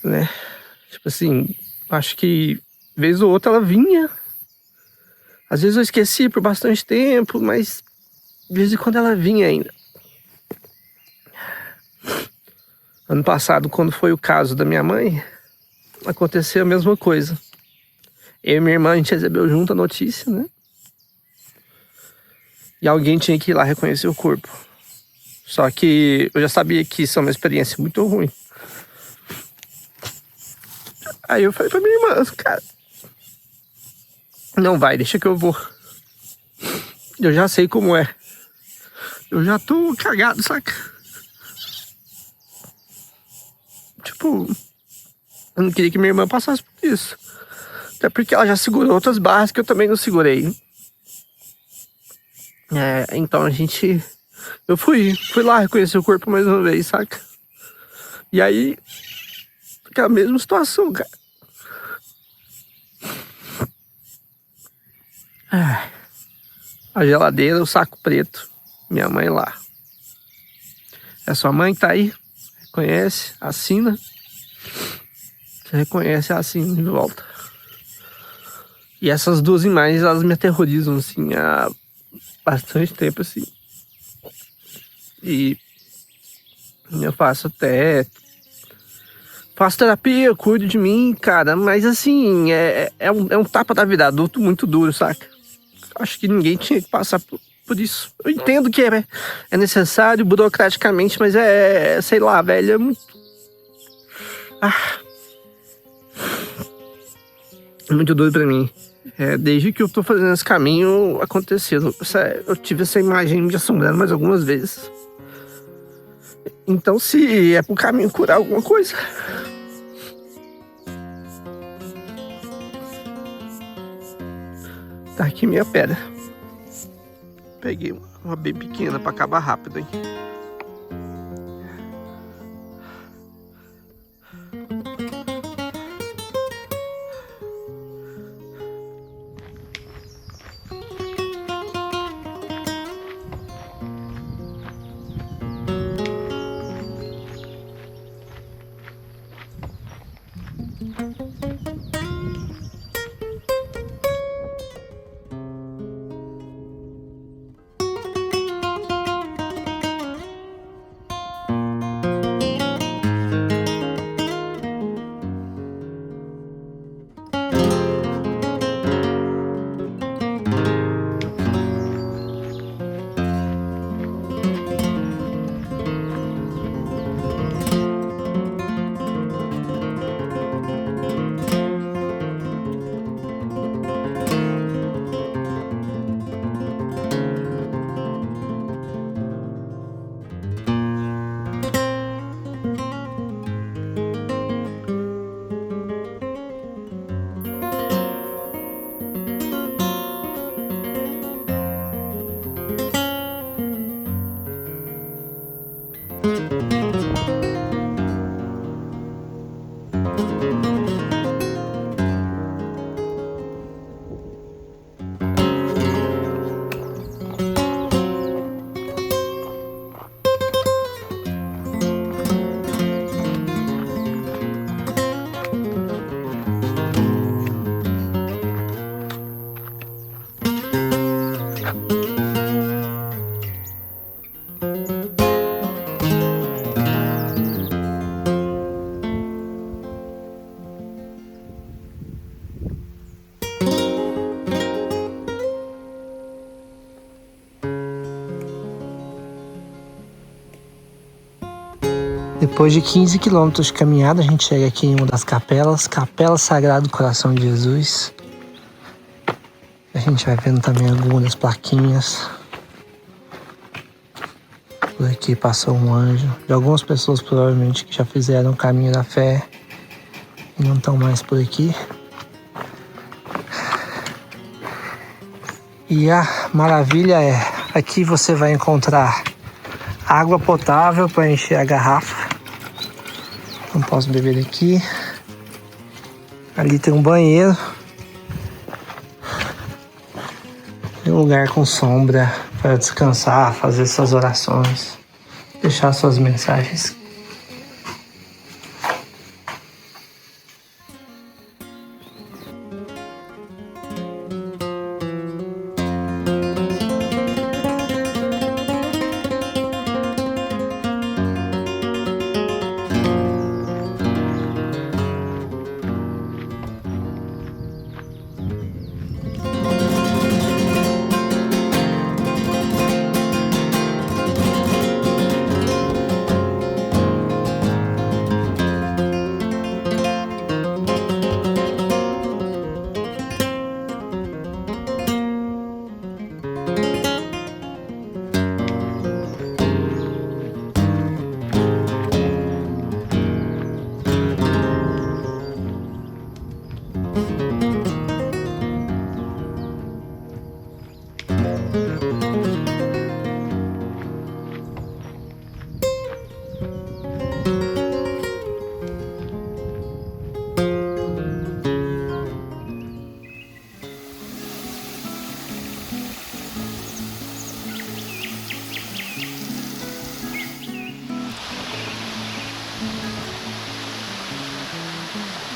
Né? Tipo assim... acho que vez ou outra ela vinha. Às vezes eu esqueci por bastante tempo, mas de vez em quando ela vinha ainda. Ano passado, quando foi o caso da minha mãe, aconteceu a mesma coisa. Eu e minha irmã, a gente recebeu junto a notícia, né? E alguém tinha que ir lá reconhecer o corpo. Só que eu já sabia que isso é uma experiência muito ruim. Aí eu falei pra minha irmã, cara, não vai, deixa que eu vou. Eu já sei como é. Eu já tô cagado, saca? Tipo, eu não queria que minha irmã passasse por isso. Até porque ela já segurou outras barras que eu também não segurei. Então eu fui lá reconhecer o corpo mais uma vez, saca? E aí, aquela mesma situação, cara. A geladeira, o saco preto. Minha mãe lá. É sua mãe que tá aí. Reconhece, assina. Você reconhece, assina de volta. E essas duas imagens, elas me aterrorizam, assim, há bastante tempo, assim. E eu faço terapia, cuido de mim, cara. Mas assim, é um tapa da vida adulto muito duro, saca? Acho que ninguém tinha que passar por isso. Eu entendo que é necessário burocraticamente, mas sei lá, velho, é muito... muito duro pra mim. Desde que eu tô fazendo esse caminho, aconteceu. Eu tive essa imagem me assombrando mais algumas vezes. Então, se é pro caminho curar alguma coisa... tá aqui minha pedra. Peguei uma bem pequena para acabar rápido, hein? Depois de 15 quilômetros de caminhada, a gente chega aqui em uma das capelas, Capela Sagrado Coração de Jesus. A gente vai vendo também algumas plaquinhas. Por aqui passou um anjo. De algumas pessoas provavelmente que já fizeram o caminho da fé e não estão mais por aqui. E a maravilha é, aqui você vai encontrar água potável para encher a garrafa. Não posso beber daqui. Ali tem um banheiro. E um lugar com sombra para descansar, fazer suas orações, deixar suas mensagens.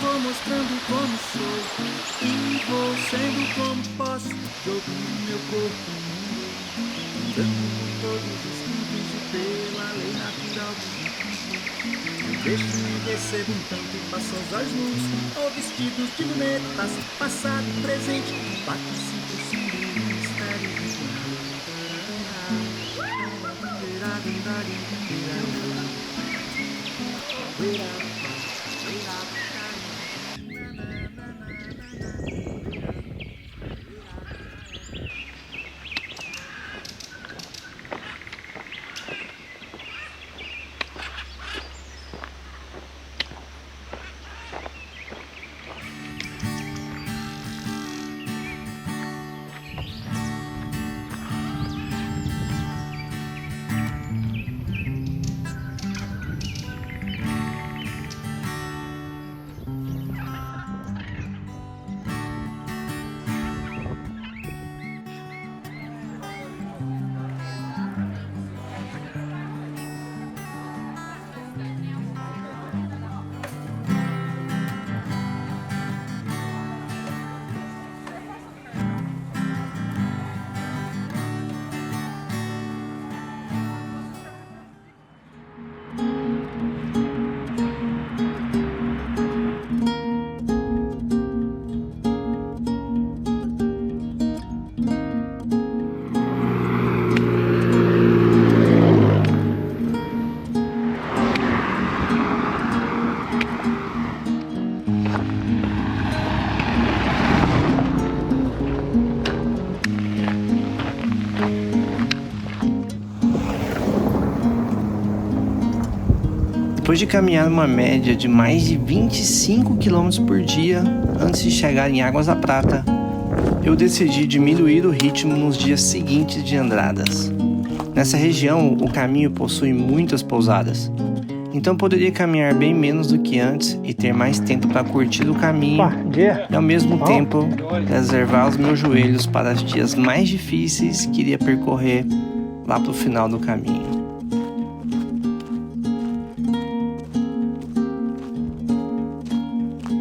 Vou mostrando como sou e vou sendo como posso, jogando meu corpo no mundo, andando por todos os cantos e pela lei natural do sentido. Eu deixo e recebo um tanto, passo aos olhos nus ou vestidos de lunetas, passado e presente, participo sim do mistério do Depois de caminhar uma média de mais de 25 km por dia antes de chegar em Águas da Prata, eu decidi diminuir o ritmo nos dias seguintes de andradas. Nessa região, o caminho possui muitas pousadas, então poderia caminhar bem menos do que antes e ter mais tempo para curtir o caminho e, ao mesmo tempo, preservar os meus joelhos para os dias mais difíceis que iria percorrer lá para o final do caminho.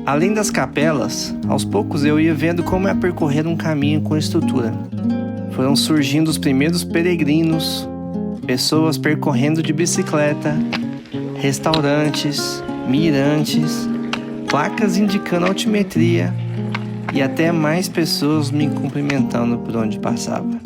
Além das capelas, aos poucos eu ia vendo como é percorrer um caminho com estrutura. Foram surgindo os primeiros peregrinos, pessoas percorrendo de bicicleta, restaurantes, mirantes, placas indicando altimetria e até mais pessoas me cumprimentando por onde passava.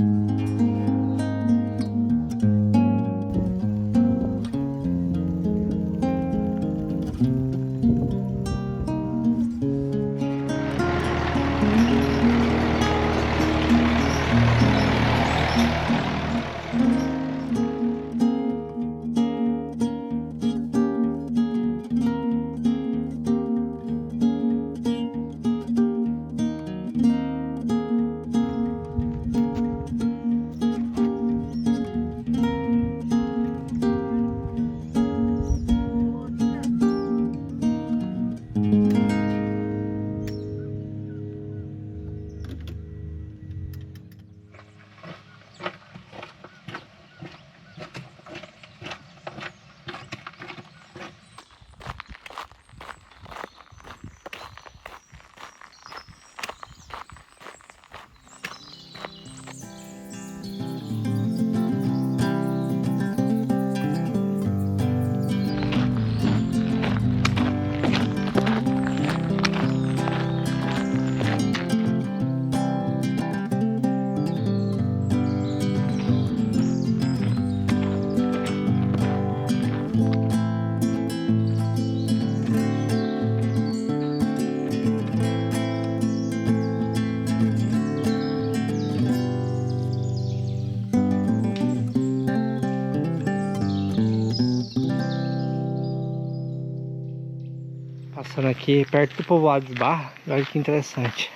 Passando aqui perto do povoado de Barra, olha que interessante.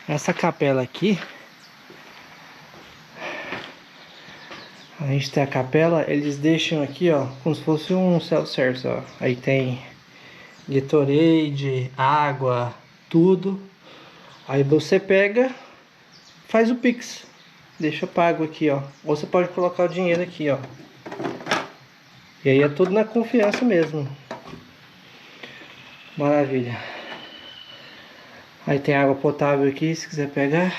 Essa capela aqui, a gente tem a capela, eles deixam aqui, ó, como se fosse um self-service, ó. Aí tem Gatorade, água, tudo. Aí você pega, faz o Pix, deixa pago aqui, ó. Ou você pode colocar o dinheiro aqui, ó. E aí é tudo na confiança mesmo. Maravilha. Aí tem água potável aqui, se quiser pegar.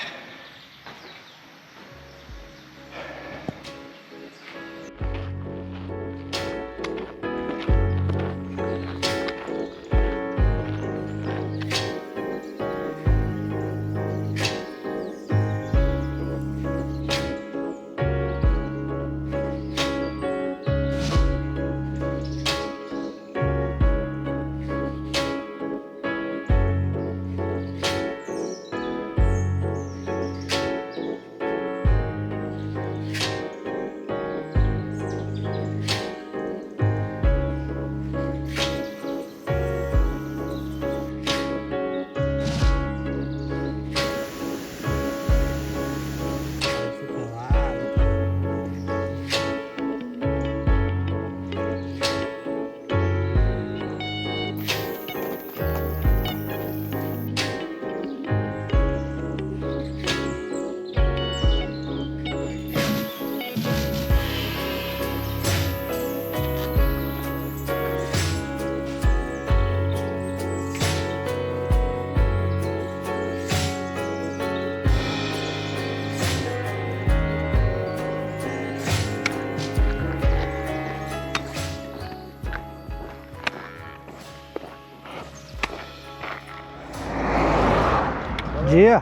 Dia.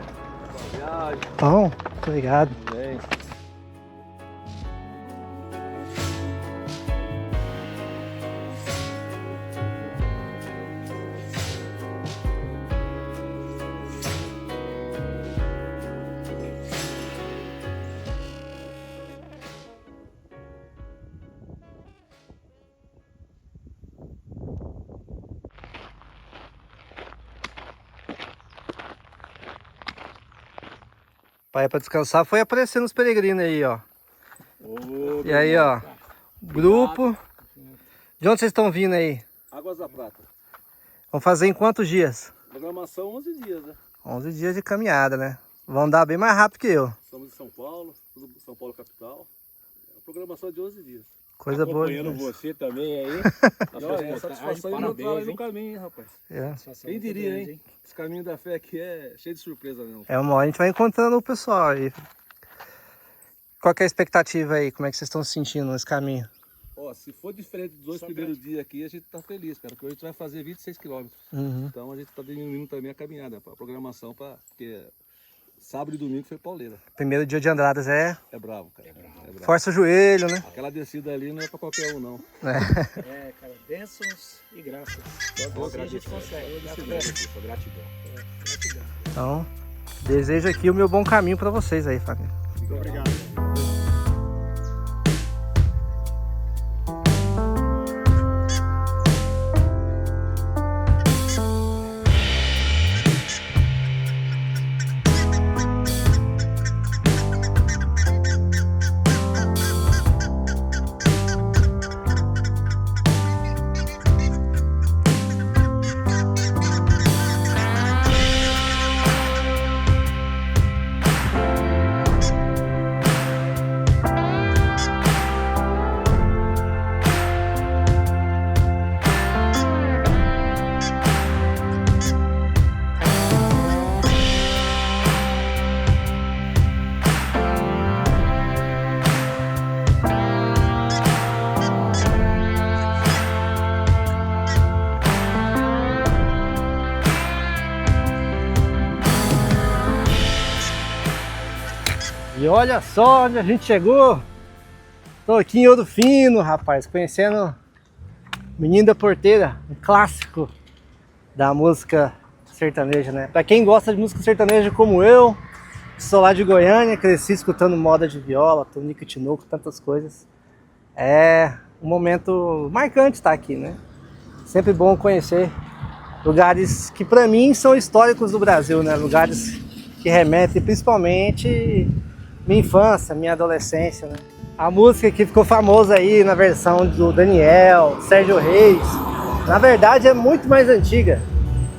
Bom, obrigado. Pai, pra descansar, foi aparecendo os peregrinos aí, ó. E aí, ó. Grupo. De onde vocês estão vindo aí? Águas da Prata. Vamos fazer em quantos dias? Programação 11 dias, né? 11 dias de caminhada, né? Vão dar bem mais rápido que eu. Estamos em São Paulo, São Paulo capital. É uma programação de 11 dias. Coisa boa. Acompanhando você também aí. Olha, satisfação de encontrar aí no caminho, hein, rapaz. É. Quem diria, hein? Esse caminho da fé aqui é cheio de surpresa mesmo. É uma hora a gente vai encontrando o pessoal aí. Qual que é a expectativa aí? Como é que vocês estão se sentindo nesse caminho? Ó, se for diferente dos 2 primeiros dias aqui, a gente tá feliz, cara. Porque hoje a gente vai fazer 26 km. Uhum. Então a gente tá diminuindo também a caminhada, a programação, porque sábado e domingo foi pauleira. Primeiro dia de Andradas é É bravo, cara. É bravo. força o joelho, né? Aquela descida ali não é pra qualquer um, não. É, cara, bênçãos e graças. Só Assim a gente consegue. Só gratidão. Então, desejo aqui o meu bom caminho pra vocês aí, família. Muito obrigado. E olha só onde a gente chegou. Tô aqui em Ouro Fino, rapaz, conhecendo Menino da Porteira, um clássico da música sertaneja, né? Pra quem gosta de música sertaneja como eu, sou lá de Goiânia, cresci escutando moda de viola, Tonico e Tinoco, tantas coisas. É um momento marcante estar aqui, né? Sempre bom conhecer lugares que pra mim são históricos do Brasil, né? Lugares que remetem principalmente minha infância, minha adolescência, né? A música que ficou famosa aí na versão do Daniel, Sérgio Reis, na verdade é muito mais antiga,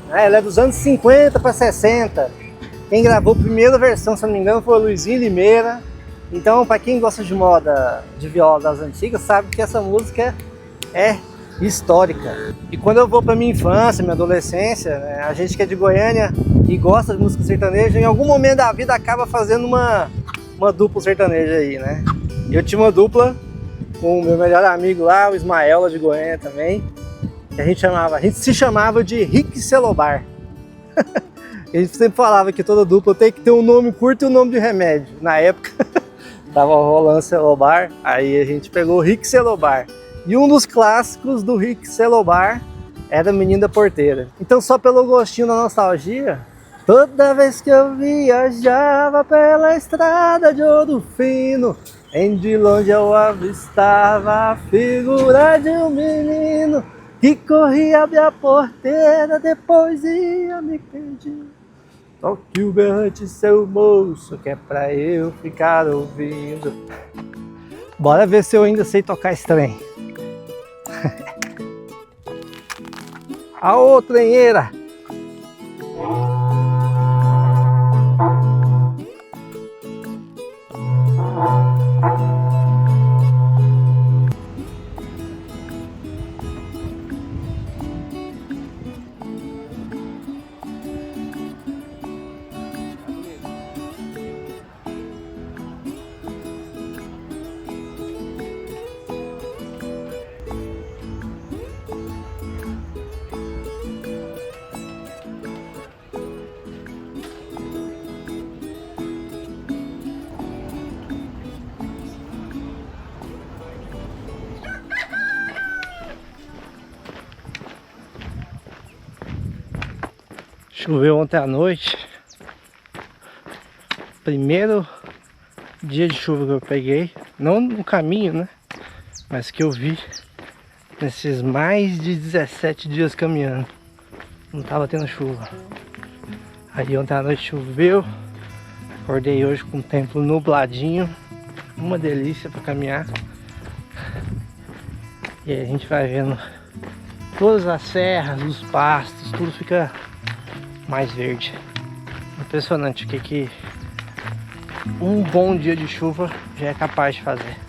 né? Ela é dos anos 50 para 60. Quem gravou a primeira versão, se não me engano, foi o Luizinho Limeira. Então, para quem gosta de moda de viola das antigas, sabe que essa música é histórica. E quando eu vou para minha infância, minha adolescência, né, a gente que é de Goiânia e gosta de música sertaneja, em algum momento da vida acaba fazendo uma dupla sertaneja aí, né? Eu tinha uma dupla com o meu melhor amigo lá, o Ismael, lá de Goiânia também, que a gente se chamava de Rick Celobar. A gente sempre falava que toda dupla tem que ter um nome curto e um nome de remédio. Na época, tava rolando Celobar, aí a gente pegou o Rick Celobar. E um dos clássicos do Rick Celobar era Menino da Porteira. Então, só pelo gostinho da nostalgia, toda vez que eu viajava pela estrada de Ouro Fino, em de longe eu avistava a figura de um menino que corria abrir a porteira, depois ia me pedir. Toque o berrante, seu moço, que é pra eu ficar ouvindo. Bora ver se eu ainda sei tocar esse trem. Aô, trenheira! Choveu ontem à noite. Primeiro dia de chuva que eu peguei. Não no caminho, né? Mas que eu vi nesses mais de 17 dias caminhando. Não tava tendo chuva. Aí ontem à noite choveu. Acordei hoje com o tempo nubladinho, uma delícia para caminhar. E aí a gente vai vendo todas as serras, os pastos, tudo fica mais verde. Impressionante o que um bom dia de chuva já é capaz de fazer.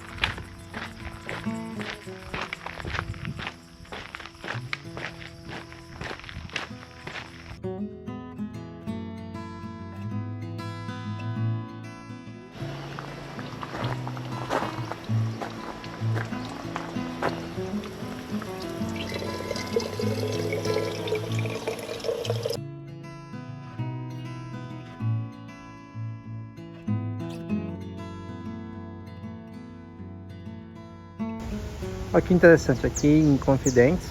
Olha que interessante, aqui em Confidentes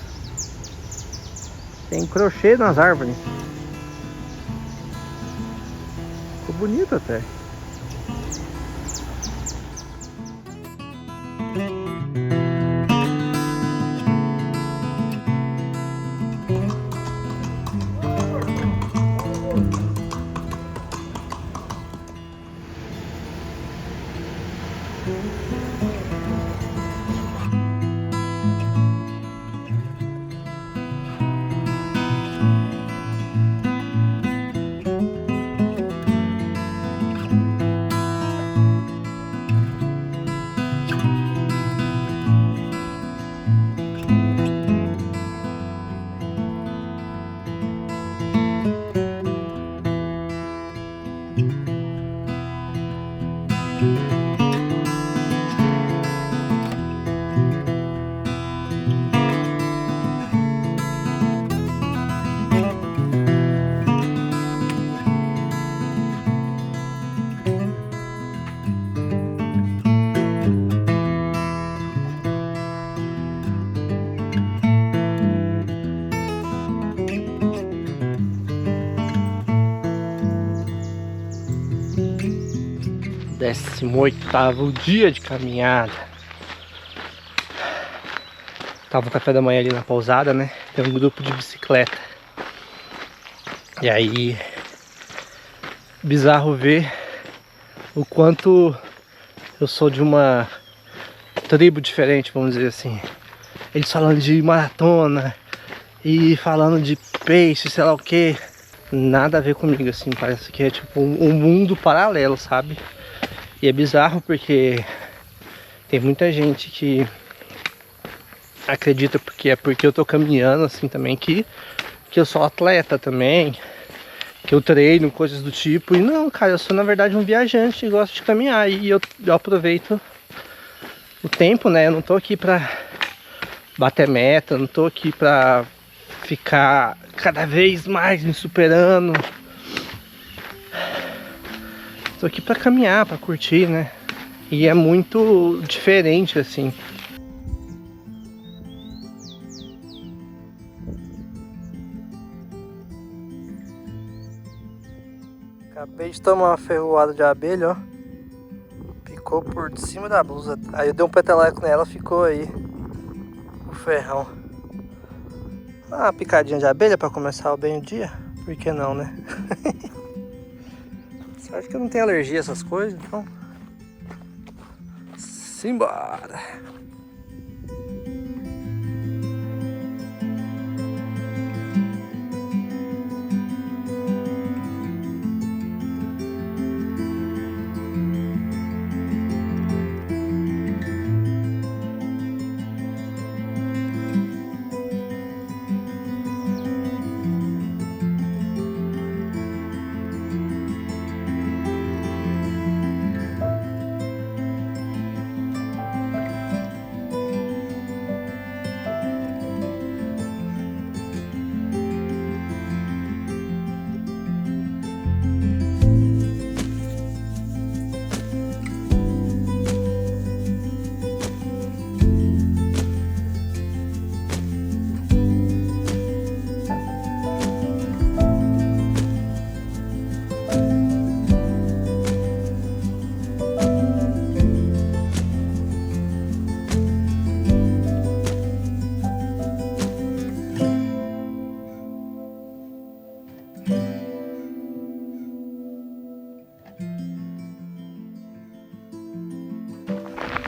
tem crochê nas árvores. Ficou bonito até. Décimo-oitavo dia de caminhada. Tava o café da manhã ali na pousada, né? Tem um grupo de bicicleta. E aí, bizarro ver o quanto eu sou de uma tribo diferente, vamos dizer assim. Eles falando de maratona e falando de pace, sei lá o que. Nada a ver comigo, assim. Parece que é tipo um mundo paralelo, sabe? E é bizarro porque tem muita gente que acredita porque eu tô caminhando assim também que eu sou atleta também, que eu treino, coisas do tipo. E não, cara, eu sou na verdade um viajante e gosto de caminhar. E eu aproveito o tempo, né? Eu não tô aqui pra bater meta, não tô aqui pra ficar cada vez mais me superando. Tô aqui pra caminhar, pra curtir, né? E é muito diferente, assim. Acabei de tomar uma ferroada de abelha, ó. Ficou por cima da blusa. Aí eu dei um peteleco nela, ficou aí o ferrão. Uma picadinha de abelha pra começar bem o dia. Por que não, né? Acho que eu não tenho alergia a essas coisas, então simbora!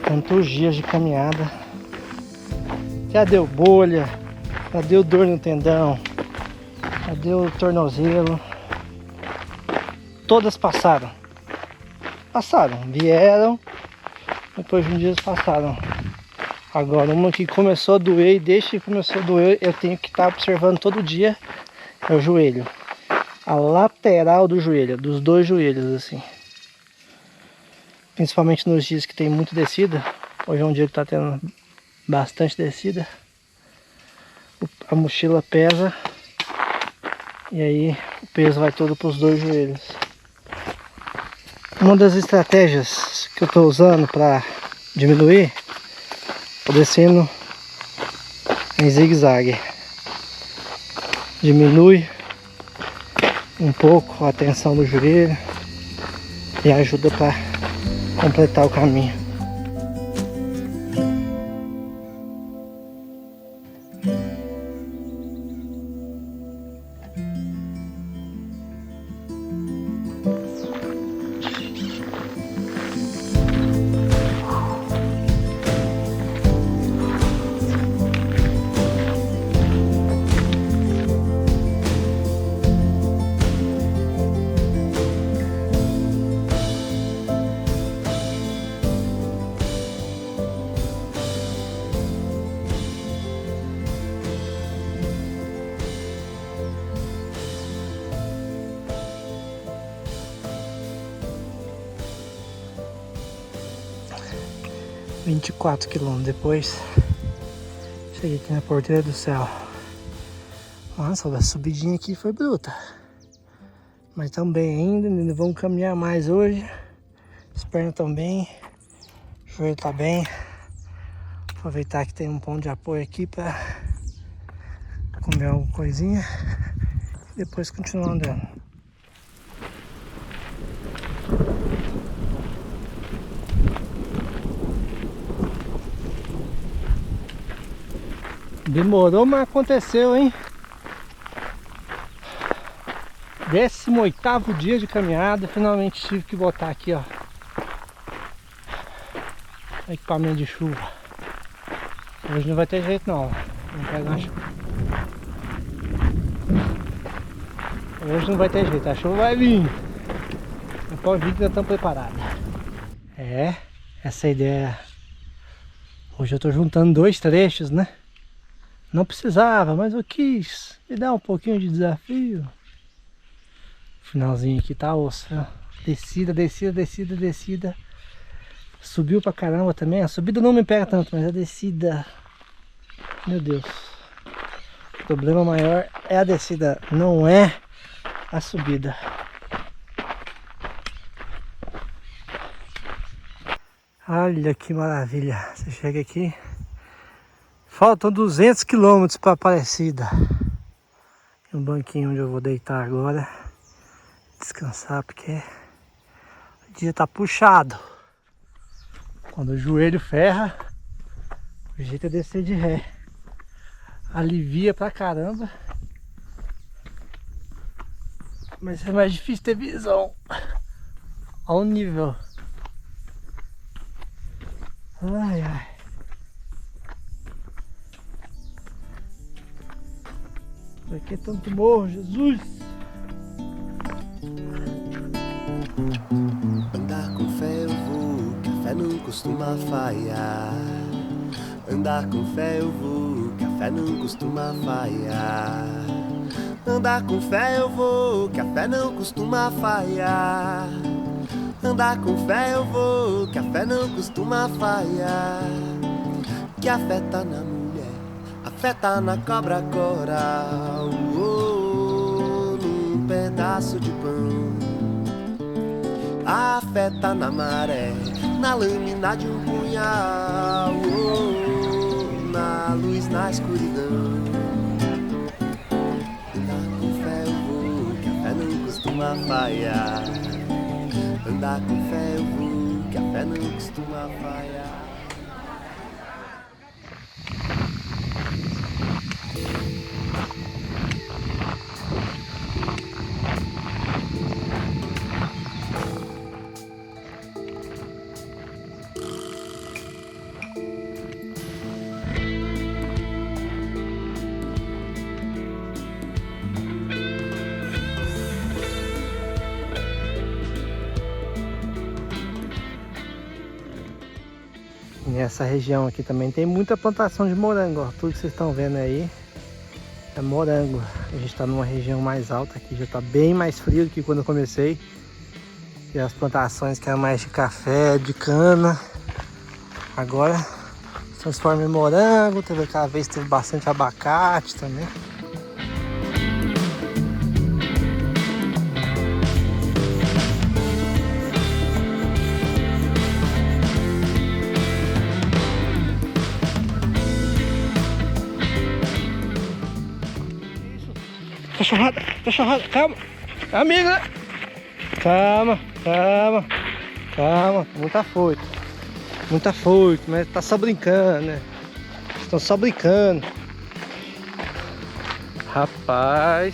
Tantos dias de caminhada. Já deu bolha, já deu dor no tendão, já deu tornozelo. Todas passaram. Vieram, depois de um dia passaram. Agora uma que começou a doer, e desde que começou a doer eu tenho que estar observando todo dia, é o joelho. A lateral do joelho, dos dois joelhos assim. Principalmente nos dias que tem muita descida. Hoje é um dia que está tendo bastante descida. A mochila pesa. E aí o peso vai todo para os dois joelhos. Uma das estratégias que eu estou usando para diminuir, estou descendo em zigue-zague. Diminui um pouco a tensão do joelho e ajuda para completar o caminho. — 24 km depois, cheguei aqui na Porteira do Céu. Nossa, a subidinha aqui foi bruta. Mas também ainda vamos caminhar mais hoje. As pernas estão bem, o joelho está bem. Aproveitar que tem um ponto de apoio aqui para comer alguma coisinha e depois continuar andando. Demorou, mas aconteceu, hein? 18º dia de caminhada, finalmente tive que botar aqui, ó, equipamento de chuva. Hoje não vai ter jeito não, vamos pegar uma chuva. Hoje não vai ter jeito, a chuva vai vir. Não pode vir que já estamos preparados. É, essa ideia. Hoje eu tô juntando 2 trechos, né? Não precisava, mas eu quis me dar um pouquinho de desafio. O finalzinho aqui tá osso, ó. Descida, descida, descida, descida. Subiu pra caramba também. A subida não me pega tanto, mas a descida, meu Deus. O problema maior é a descida, não é a subida. Olha que maravilha. Você chega aqui, faltam 200 km para Aparecida. Tem um banquinho onde eu vou deitar agora, descansar, porque o dia tá puxado. Quando o joelho ferra, o jeito é descer de ré. Alivia pra caramba, mas é mais difícil ter visão ao nível. Ai, ai. Pra que tanto morro, Jesus? Andar com fé eu vou, que a fé não costuma falhar. Andar com fé eu vou, que a fé não costuma falhar. Andar com fé eu vou, que a fé não costuma falhar. Andar com fé eu vou, que a fé não costuma falhar. Que a fé tá na mulher, a fé tá na cobra coral, num pedaço de pão. A fé tá na maré, na lâmina de um punhal, na luz, na escuridão. Andar com fé eu vou, que a fé não costuma falhar. Andar com fé eu vou, que a fé não costuma falhar. E nessa região aqui também tem muita plantação de morango, ó. Tudo que vocês estão vendo aí é morango. A gente está numa região mais alta aqui, já está bem mais frio do que quando eu comecei. E as plantações que eram mais de café, de cana, agora se transforma em morango. Teve aquela vez teve bastante abacate também. Cachorrada, calma. Amiga, calma. Muita foito, mas tá só brincando, né? Estão só brincando. Rapaz.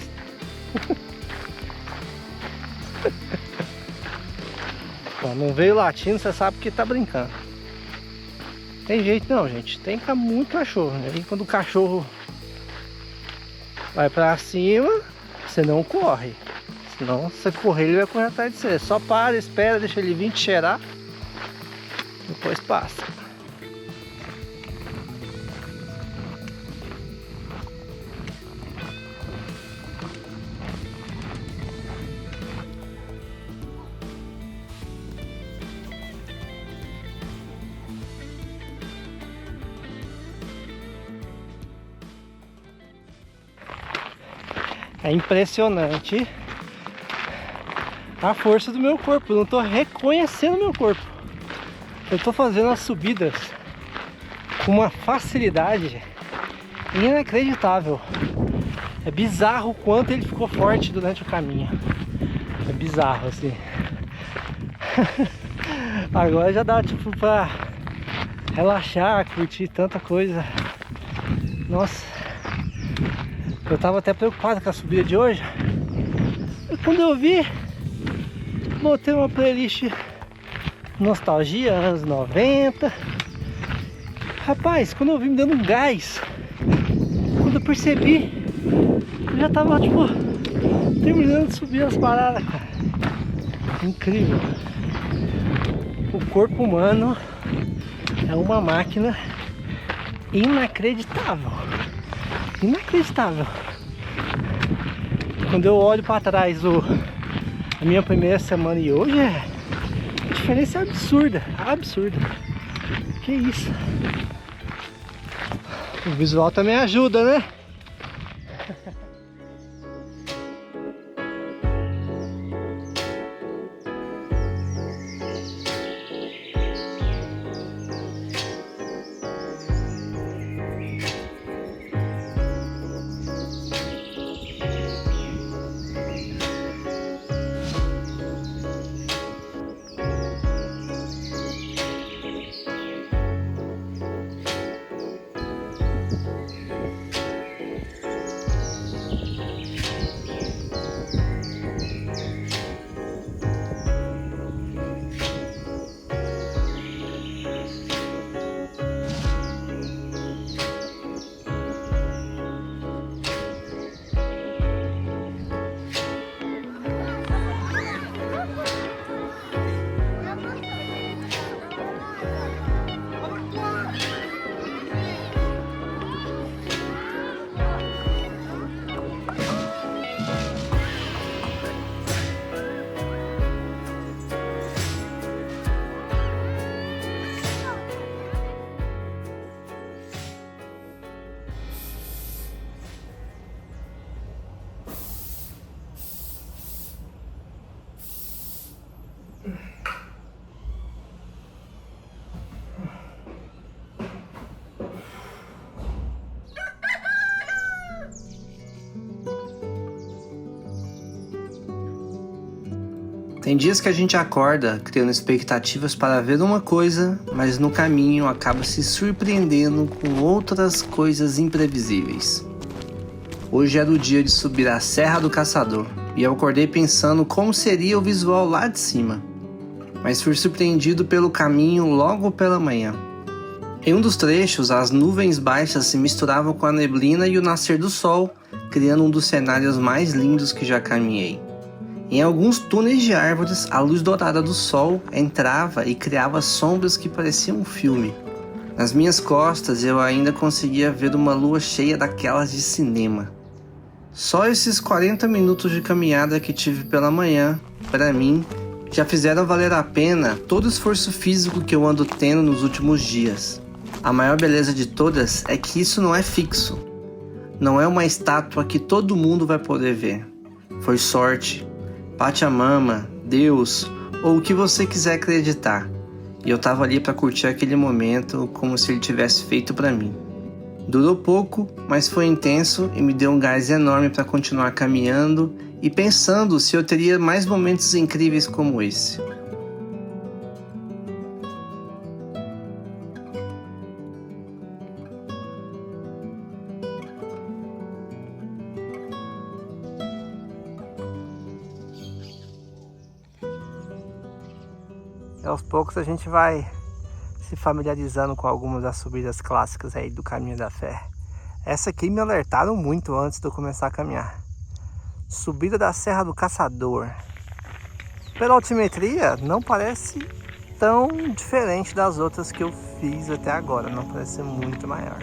Ó, não veio latindo, você sabe que tá brincando. Tem jeito não, gente. Tem muito cachorro, né? E quando o cachorro vai pra cima, você não corre. Senão, se você correr, ele vai correr atrás de você. Só para, espera, deixa ele vir te cheirar. Depois passa. É impressionante a força do meu corpo. Eu não estou reconhecendo meu corpo. Eu estou fazendo as subidas com uma facilidade inacreditável. É bizarro o quanto ele ficou forte durante o caminho. É bizarro assim. Agora já dá tipo pra relaxar, curtir tanta coisa. Nossa, eu tava até preocupado com a subida de hoje. E quando eu vi, botei uma playlist nostalgia, anos 90. Rapaz, quando eu vi me dando um gás, quando eu percebi, eu já tava tipo terminando de subir as paradas, cara. Incrível. O corpo humano é uma máquina inacreditável. Inacreditável. Quando eu olho para trás a minha primeira semana e hoje, a diferença é absurda. Absurda. Que isso. O visual também ajuda, né? Tem dias que a gente acorda criando expectativas para ver uma coisa, mas no caminho acaba se surpreendendo com outras coisas imprevisíveis. Hoje era o dia de subir a Serra do Caçador e eu acordei pensando como seria o visual lá de cima, mas fui surpreendido pelo caminho logo pela manhã. Em um dos trechos, as nuvens baixas se misturavam com a neblina e o nascer do sol, criando um dos cenários mais lindos que já caminhei. Em alguns túneis de árvores, a luz dourada do sol entrava e criava sombras que pareciam um filme. Nas minhas costas eu ainda conseguia ver uma lua cheia daquelas de cinema. Só esses 40 minutos de caminhada que tive pela manhã, para mim, já fizeram valer a pena todo o esforço físico que eu ando tendo nos últimos dias. A maior beleza de todas é que isso não é fixo. Não é uma estátua que todo mundo vai poder ver. Foi sorte, Pachamama, Deus ou o que você quiser acreditar. E eu tava ali para curtir aquele momento como se ele tivesse feito para mim. Durou pouco, mas foi intenso e me deu um gás enorme para continuar caminhando e pensando se eu teria mais momentos incríveis como esse. E aos poucos a gente vai se familiarizando com algumas das subidas clássicas aí do Caminho da Fé. Essa aqui me alertaram muito antes de eu começar a caminhar. Subida da Serra do Caçador. Pela altimetria, não parece tão diferente das outras que eu fiz até agora. Não parece ser muito maior.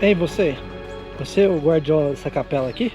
Ei, você é o guardião dessa capela aqui?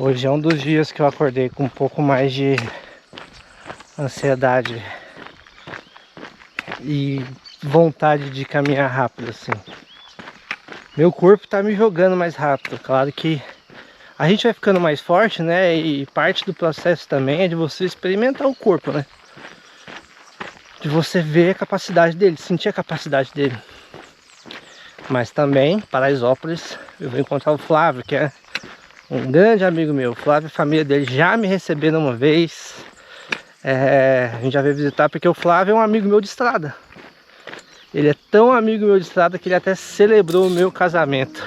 Hoje é um dos dias que eu acordei com um pouco mais de ansiedade e vontade de caminhar rápido assim. Meu corpo tá me jogando mais rápido. Claro que a gente vai ficando mais forte, né? E parte do processo também é de você experimentar o corpo, né? De você ver a capacidade dele, sentir a capacidade dele. Mas também, Paraisópolis, eu vou encontrar o Flávio, que é um grande amigo meu. O Flávio e a família dele já me receberam uma vez. A gente já veio visitar porque o Flávio é um amigo meu de estrada. Ele é tão amigo meu de estrada que ele até celebrou o meu casamento.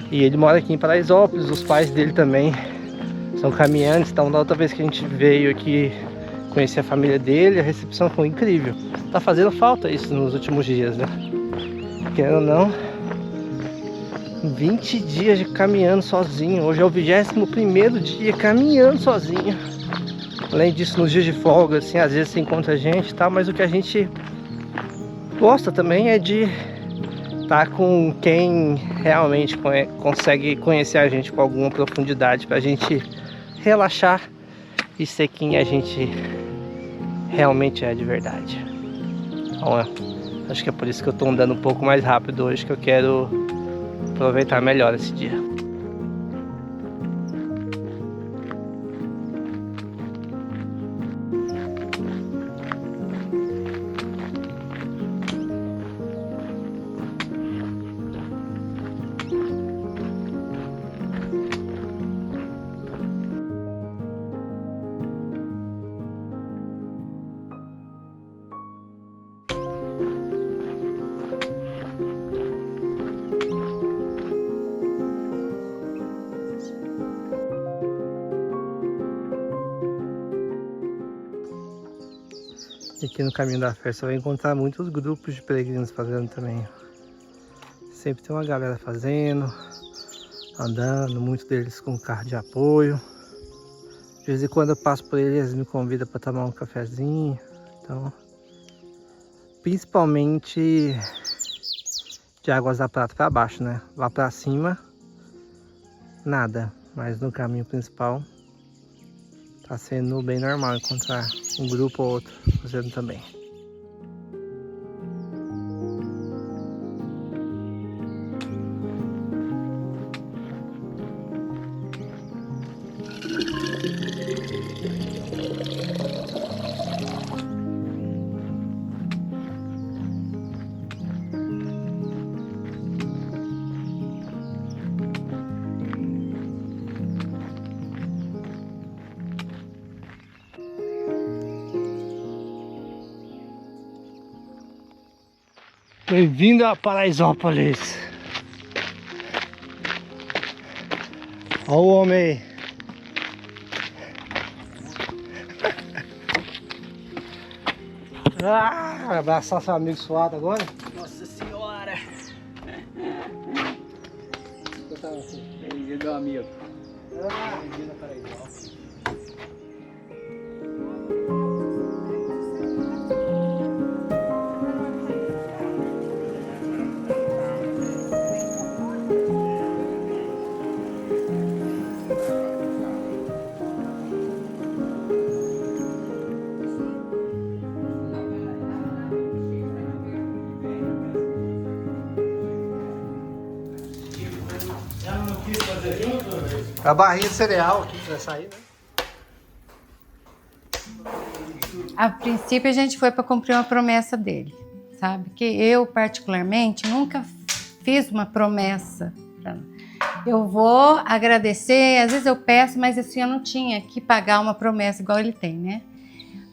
E ele mora aqui em Paraisópolis, os pais dele também são caminhantes. Então da outra vez que a gente veio aqui conhecer a família dele, a recepção foi incrível. Tá fazendo falta isso nos últimos dias, né? Querendo ou não, 20 dias de caminhando sozinho. Hoje é o 21º dia caminhando sozinho. Além disso, nos dias de folga, assim, às vezes você encontra gente e tal, mas o que a gente gosta também é de estar com quem realmente consegue conhecer a gente com alguma profundidade, pra gente relaxar e ser quem a gente realmente é de verdade. Então, acho que é por isso que eu tô andando um pouco mais rápido hoje, que eu quero aproveitar melhor esse dia. E aqui no Caminho da Fé você vai encontrar muitos grupos de peregrinos fazendo também. Sempre tem uma galera fazendo, andando, muitos deles com carro de apoio. De vez em quando eu passo por eles me convidam para tomar um cafezinho. Então, principalmente de Águas da Prata para baixo, né? Lá para cima, nada. Mas no caminho principal tá sendo bem normal encontrar um grupo ou outro fazendo também. Bem-vindo a Paraisópolis. Olha o homem aí. Abraçar seu amigo suado agora. Nossa senhora! Bem-vindo, meu amigo. Bem-vindo a Paraisópolis. A barrinha de cereal aqui que vai sair, né? A princípio a gente foi para cumprir uma promessa dele, sabe? Que eu particularmente nunca fiz uma promessa. Eu vou agradecer, às vezes eu peço, mas assim eu não tinha que pagar uma promessa igual ele tem, né?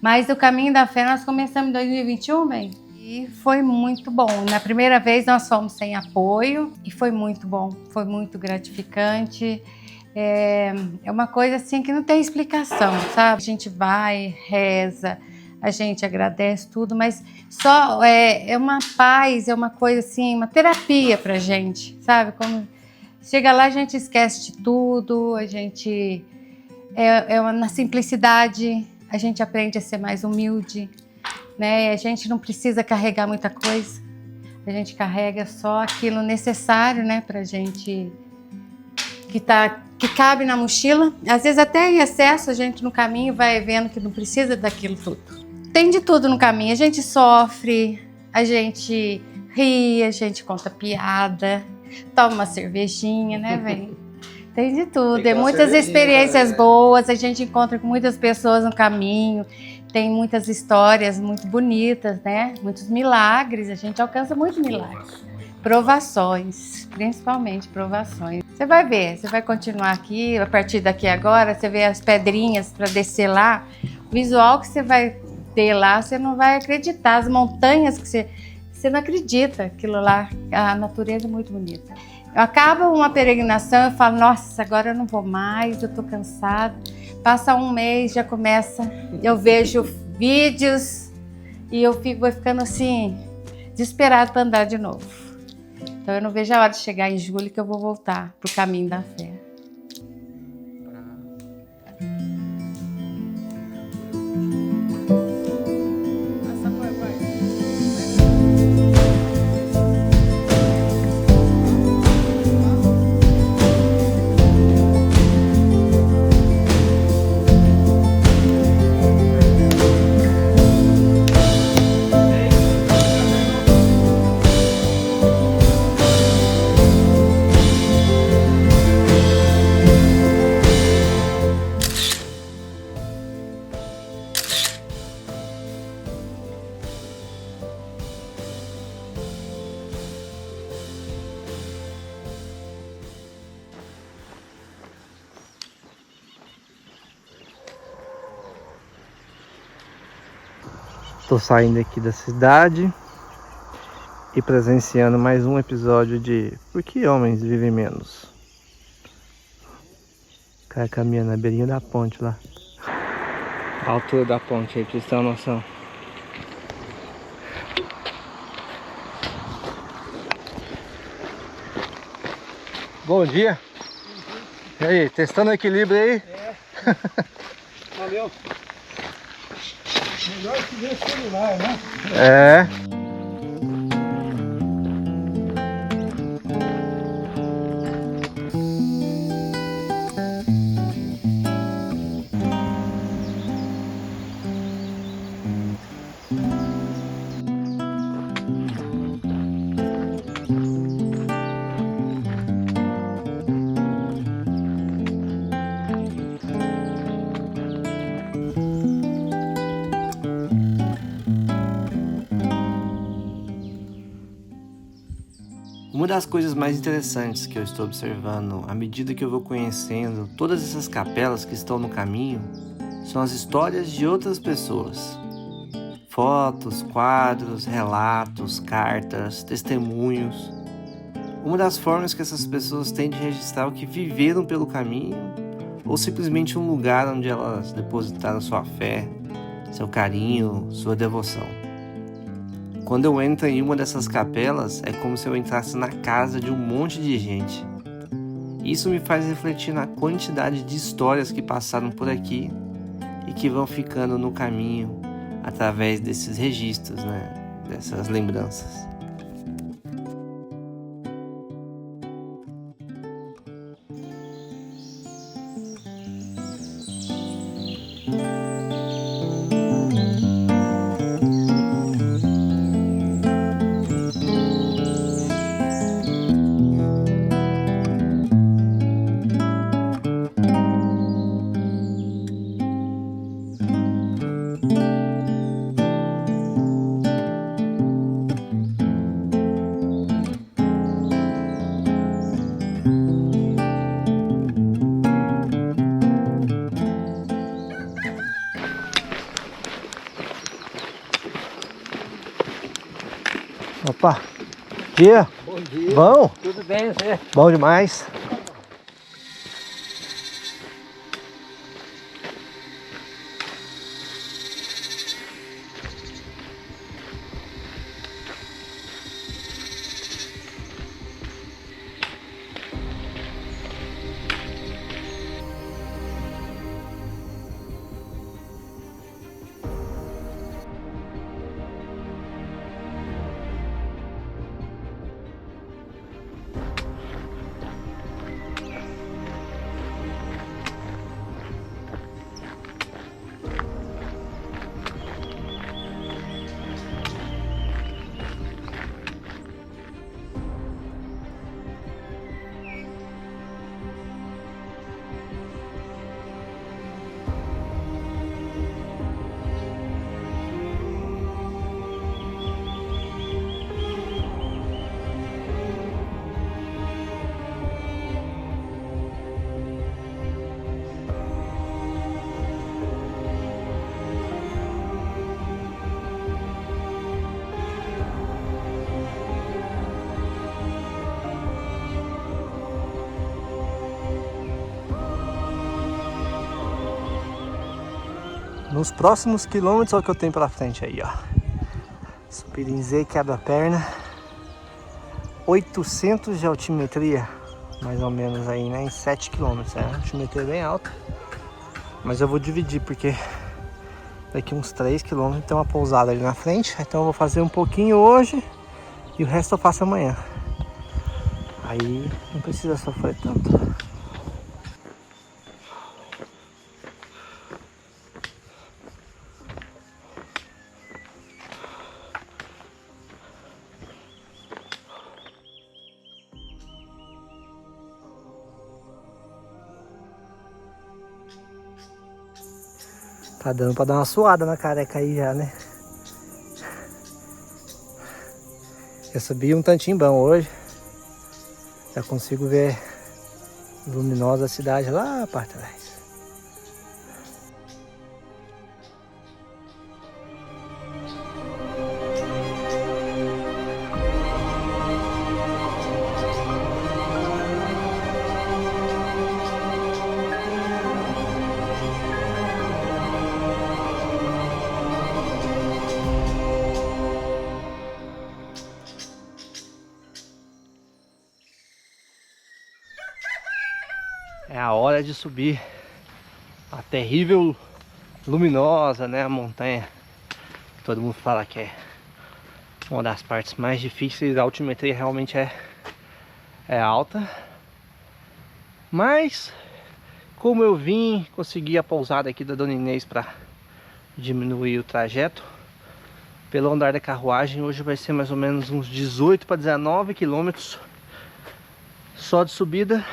Mas o Caminho da Fé nós começamos em 2021, bem, e foi muito bom. Na primeira vez nós fomos sem apoio e foi muito bom, foi muito gratificante. É uma coisa assim que não tem explicação, sabe? A gente vai, reza, a gente agradece tudo, mas só é uma paz, é uma coisa assim, uma terapia pra gente, sabe? Como chega lá a gente esquece de tudo, a gente na simplicidade a gente aprende a ser mais humilde, né? A gente não precisa carregar muita coisa, a gente carrega só aquilo necessário, né, pra gente que cabe na mochila. Às vezes até em excesso a gente no caminho vai vendo que não precisa daquilo tudo. Tem de tudo no caminho, a gente sofre, a gente ri, a gente conta piada, toma uma cervejinha, né, velho? Tem de tudo, tem muitas experiências boas, a gente encontra com muitas pessoas no caminho, tem muitas histórias muito bonitas, né? Muitos milagres, a gente alcança muitos milagres. Provações, principalmente provações. Você vai ver, você vai continuar aqui, a partir daqui agora, você vê as pedrinhas para descer lá, o visual que você vai ter lá, você não vai acreditar, as montanhas que você não acredita, aquilo lá, a natureza é muito bonita. Acaba uma peregrinação, eu falo, nossa, agora eu não vou mais, eu tô cansada. Passa um mês, já começa, eu vejo vídeos e eu vou ficando assim, desesperado para andar de novo. Então eu não vejo a hora de chegar em julho que eu vou voltar pro caminho da fé. Estou saindo aqui da cidade e presenciando mais um episódio de Por que Homens Vivem Menos? O cara caminhando na beirinha da ponte lá. A altura da ponte aí, pra vocês terem uma noção. Bom dia. E aí, testando o equilíbrio aí? Valeu. Melhor que ver celular, né? É. Uma das coisas mais interessantes que eu estou observando à medida que eu vou conhecendo todas essas capelas que estão no caminho são as histórias de outras pessoas. Fotos, quadros, relatos, cartas, testemunhos. Uma das formas que essas pessoas têm de registrar o que viveram pelo caminho ou simplesmente um lugar onde elas depositaram sua fé, seu carinho, sua devoção. Quando eu entro em uma dessas capelas, é como se eu entrasse na casa de um monte de gente. Isso me faz refletir na quantidade de histórias que passaram por aqui e que vão ficando no caminho através desses registros, né? Dessas lembranças. Opa, dia. Bom dia. Bom? Tudo bem, você? Bom demais. nos próximos quilômetros. Olha o que eu tenho pela frente aí, ó. Subida em Z, quebra a perna. 800 de altimetria, mais ou menos aí, né? Em 7 km. É uma altimetria bem alta. Mas eu vou dividir, porque daqui uns 3 km tem uma pousada ali na frente. Então eu vou fazer um pouquinho hoje e o resto eu faço amanhã. Aí não precisa sofrer tanto. Tá dando pra dar uma suada na careca aí já, né? Eu subi um tantinho bom hoje. Já consigo ver luminosa a cidade lá para trás. É a hora de subir a terrível luminosa, né? A montanha. Todo mundo fala que é uma das partes mais difíceis. A altimetria realmente é alta. Mas, como eu vim, consegui a pousada aqui da Dona Inês para diminuir o trajeto. Pelo andar da carruagem, hoje vai ser mais ou menos uns 18 para 19 quilômetros só de subida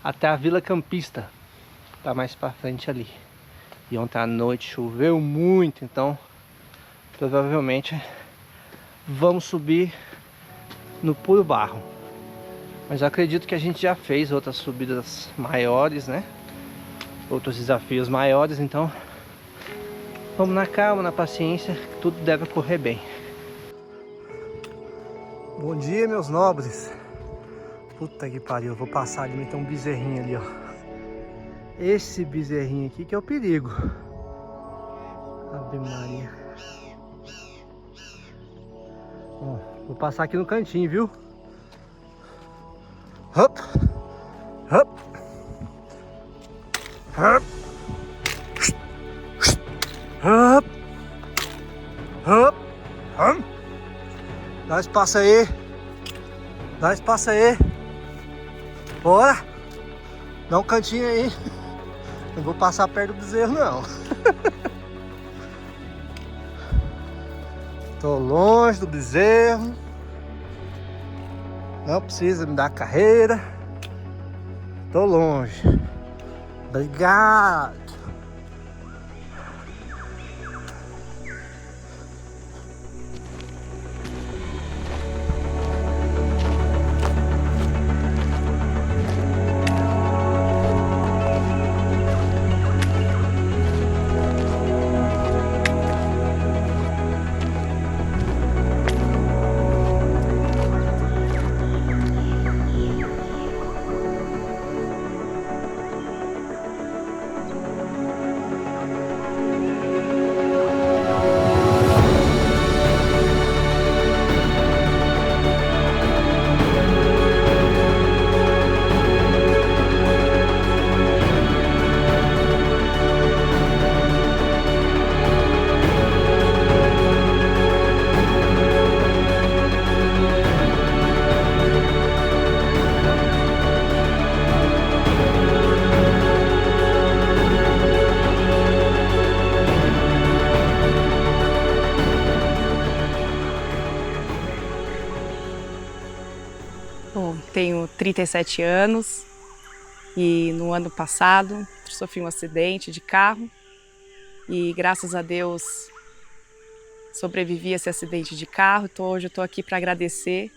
até a Vila Campista, tá mais pra frente ali. E ontem à noite choveu muito, então provavelmente vamos subir no puro barro. Mas eu acredito que a gente já fez outras subidas maiores, né? Outros desafios maiores, então vamos na calma, na paciência, que tudo deve correr bem. Bom dia, meus nobres. Puta que pariu, eu vou passar ali, tem um bezerrinho ali, ó. Esse bezerrinho aqui que é o perigo. Ave Maria. Bom, vou passar aqui no cantinho, viu? Hop, hop, hop, hop, hop, hop. Dá espaço aí. Dá espaço aí. Bora! Dá um cantinho aí. Não vou passar perto do bezerro, não. Tô longe do bezerro. Não precisa me dar carreira. Tô longe. Obrigado. Bom, tenho 37 anos e no ano passado sofri um acidente de carro e graças a Deus sobrevivi a esse acidente de carro. Então hoje eu estou aqui para agradecer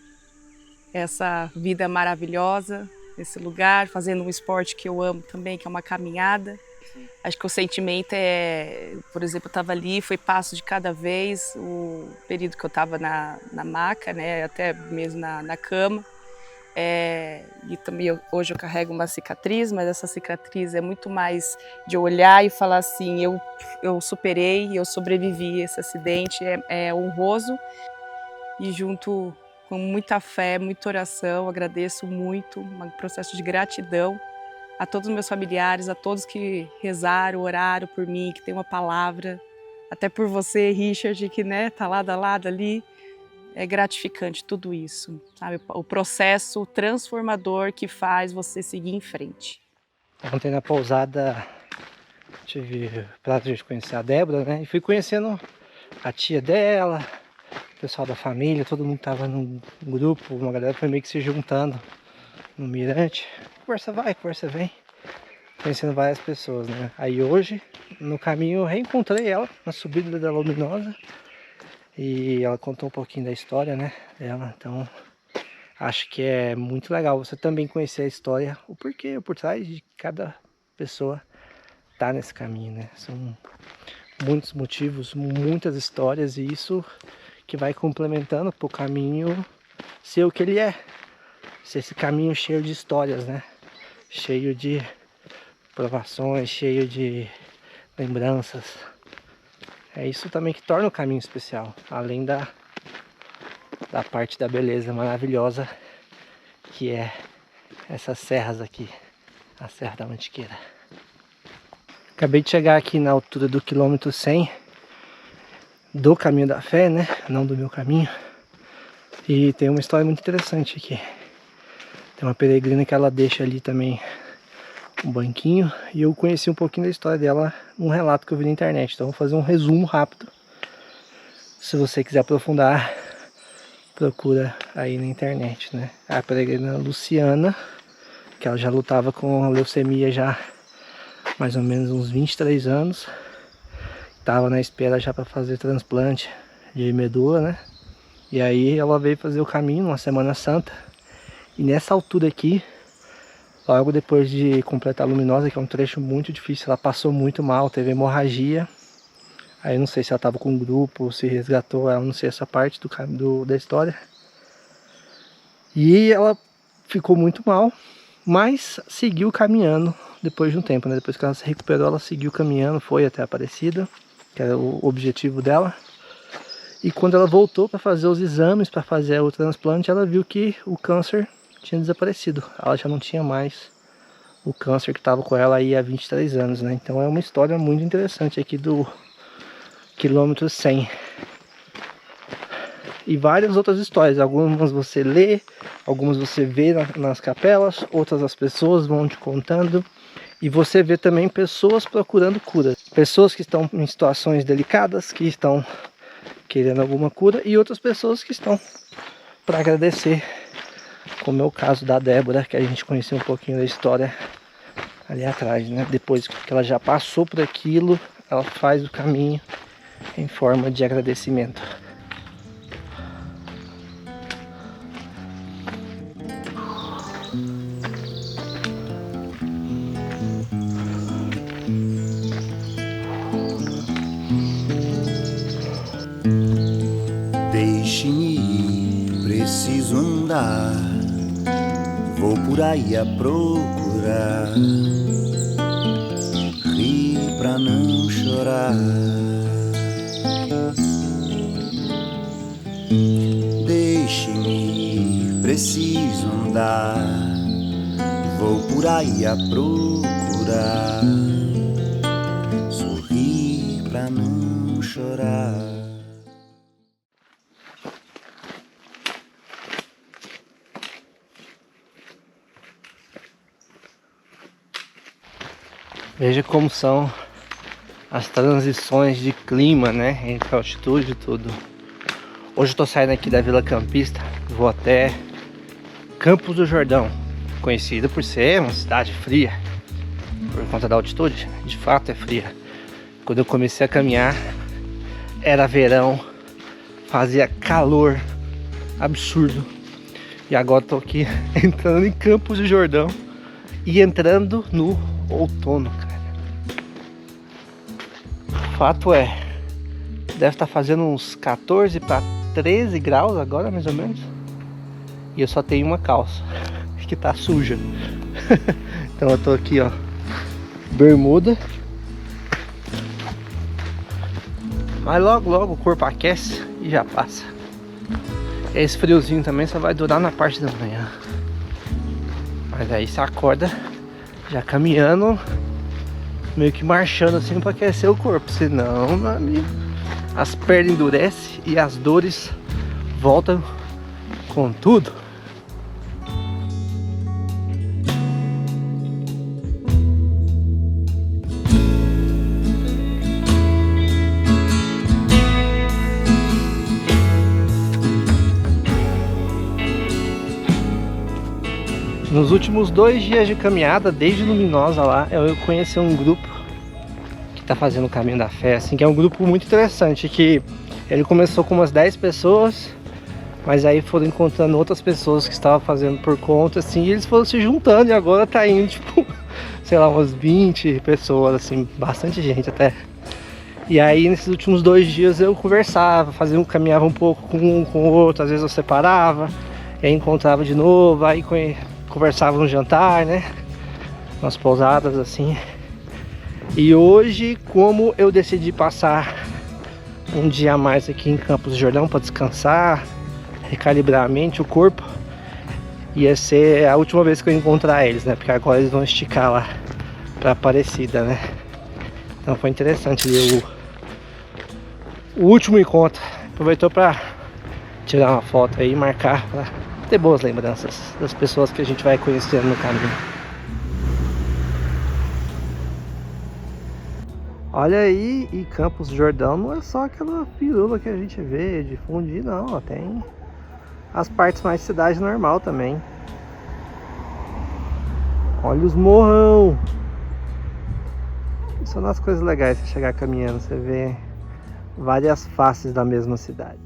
essa vida maravilhosa, esse lugar, fazendo um esporte que eu amo também, que é uma caminhada. Acho que o sentimento é, por exemplo, eu estava ali, foi passo de cada vez, o período que eu estava na maca, né, até mesmo na cama. E também hoje eu carrego uma cicatriz, mas essa cicatriz é muito mais de olhar e falar assim, eu superei, eu sobrevivi a esse acidente, é honroso. E junto com muita fé, muita oração, agradeço muito, um processo de gratidão a todos os meus familiares, a todos que rezaram, oraram por mim, que tem uma palavra, até por você, Richard, que tá lado a lado ali. É gratificante tudo isso, sabe? O processo transformador que faz você seguir em frente. Ontem na pousada tive o prazer de conhecer a Débora, né? E fui conhecendo a tia dela, o pessoal da família, todo mundo tava num grupo, uma galera foi meio que se juntando no mirante. Conversa vai, conversa vem. Conhecendo várias pessoas, né? Aí hoje, no caminho, eu reencontrei ela na subida da Luminosa. E ela contou um pouquinho da história, né, dela, então acho que é muito legal você também conhecer a história, o porquê, por trás de cada pessoa tá nesse caminho, né. São muitos motivos, muitas histórias, e isso que vai complementando pro caminho ser o que ele é. Ser esse caminho cheio de histórias, né, cheio de provações, cheio de lembranças. É isso também que torna o caminho especial, além da parte da beleza maravilhosa que é essas serras aqui, a Serra da Mantiqueira. Acabei de chegar aqui na altura do quilômetro 100 do Caminho da Fé, né? Não do meu caminho. E tem uma história muito interessante aqui. Tem uma peregrina que ela deixa ali também um banquinho, e eu conheci um pouquinho da história dela num relato que eu vi na internet, então vou fazer um resumo rápido. Se você quiser aprofundar, procura aí na internet, né? A peregrina Luciana, que ela já lutava com leucemia já mais ou menos uns 23 anos, estava na espera já para fazer transplante de medula, né? E aí ela veio fazer o caminho numa Semana Santa, e nessa altura aqui, logo depois de completar a Luminosa, que é um trecho muito difícil, ela passou muito mal, teve hemorragia. Aí não sei se ela estava com um grupo, se resgatou ela, não sei essa parte da história. E ela ficou muito mal, mas seguiu caminhando depois de um tempo, né? Depois que ela se recuperou, ela seguiu caminhando, foi até a Aparecida, que era o objetivo dela. E quando ela voltou para fazer os exames, para fazer o transplante, ela viu que o câncer tinha desaparecido. Ela já não tinha mais o câncer que estava com ela aí há 23 anos, né? Então é uma história muito interessante aqui do quilômetro 100. E várias outras histórias, algumas você lê, algumas você vê nas capelas, outras as pessoas vão te contando. E você vê também pessoas procurando cura. Pessoas que estão em situações delicadas, que estão querendo alguma cura, e outras pessoas que estão para agradecer, como é o caso da Débora, que a gente conheceu um pouquinho da história ali atrás, né? Depois que ela já passou por aquilo, ela faz o caminho em forma de agradecimento. Deixe-me ir, preciso andar, vou por aí a procurar, rir pra não chorar. Deixe-me ir, preciso andar, vou por aí a procurar, sorrir pra não chorar. Veja como são as transições de clima, né, entre a altitude e tudo. Hoje eu tô saindo aqui da Vila Campista, vou até Campos do Jordão, conhecida por ser uma cidade fria, por conta da altitude, de fato é fria. Quando eu comecei a caminhar, era verão, fazia calor absurdo. E agora tô aqui entrando em Campos do Jordão e entrando no outono, cara. O fato é, deve estar fazendo uns 14 para 13 graus agora, mais ou menos. E eu só tenho uma calça que tá suja. Então eu tô aqui, ó, bermuda. Mas logo logo o corpo aquece e já passa. Esse friozinho também só vai durar na parte da manhã. Mas aí você acorda já caminhando, meio que marchando assim pra aquecer o corpo. Senão, meu amigo, as pernas endurecem e as dores voltam com tudo. Nos últimos 2 dias de caminhada, desde Luminosa lá, eu conheci um grupo que tá fazendo o Caminho da Fé, assim, que é um grupo muito interessante, que ele começou com umas 10 pessoas, mas aí foram encontrando outras pessoas que estavam fazendo por conta, assim, e eles foram se juntando e agora tá indo, tipo, sei lá, umas 20 pessoas, assim, bastante gente até. E aí nesses últimos 2 dias eu conversava, caminhava um pouco com um, com o outro, às vezes eu separava, e aí encontrava de novo, aí conversava no jantar, né? Nas pousadas assim. E hoje, como eu decidi passar um dia a mais aqui em Campos do Jordão para descansar, recalibrar a mente, o corpo, ia ser a última vez que eu encontrar eles, né? Porque agora eles vão esticar lá para Aparecida, né? Então foi interessante ver o último encontro. Aproveitou para tirar uma foto aí e marcar para ter boas lembranças das pessoas que a gente vai conhecendo no caminho. Olha aí, e Campos do Jordão não é só aquela firula que a gente vê de fundir, não, ó, tem as partes mais de cidade normal também. Olha os morrão. Isso é uma das coisas legais de chegar caminhando, você vê várias faces da mesma cidade.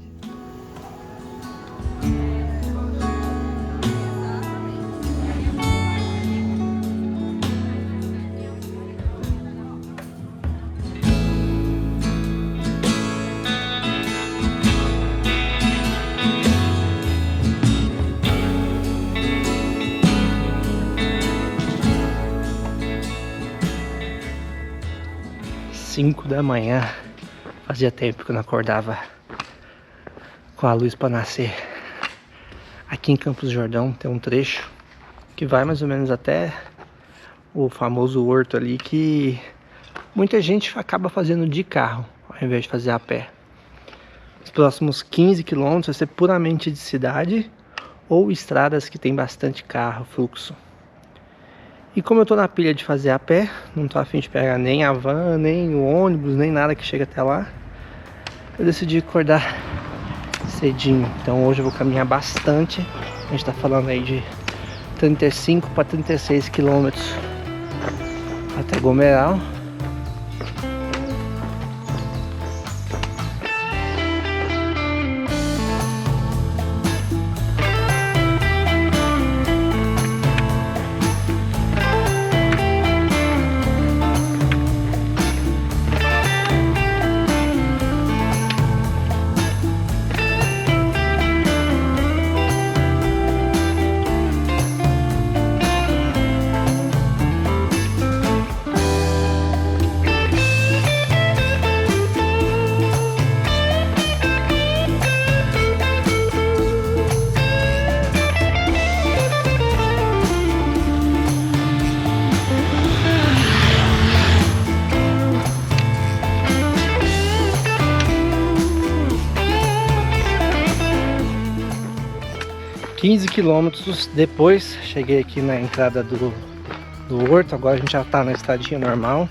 Cinco da manhã, fazia tempo que eu não acordava com a luz para nascer. Aqui em Campos do Jordão tem um trecho que vai mais ou menos até o famoso horto ali, que muita gente acaba fazendo de carro ao invés de fazer a pé. Os próximos 15 quilômetros vai ser puramente de cidade ou estradas que tem bastante carro, fluxo. E como eu tô na pilha de fazer a pé, não tô a fim de pegar nem a van, nem o ônibus, nem nada que chega até lá, eu decidi acordar cedinho. Então hoje eu vou caminhar bastante. A gente tá falando aí de 35 para 36 quilômetros até Gomeral. ...15 quilômetros depois, cheguei aqui na entrada do horto. Agora a gente já tá na estradinha normal.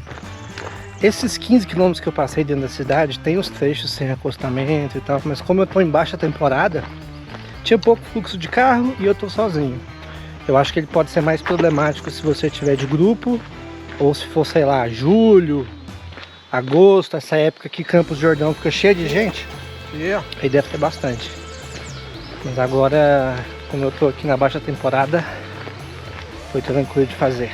Esses 15 quilômetros que eu passei dentro da cidade, tem os trechos sem acostamento e tal, mas como eu tô em baixa temporada, tinha pouco fluxo de carro e eu tô sozinho. Eu acho que ele pode ser mais problemático se você tiver de grupo, ou se for, sei lá, julho, agosto, essa época que Campos do Jordão fica cheio de gente, aí deve ter bastante. Mas agora, como eu tô aqui na baixa temporada, foi tranquilo de fazer.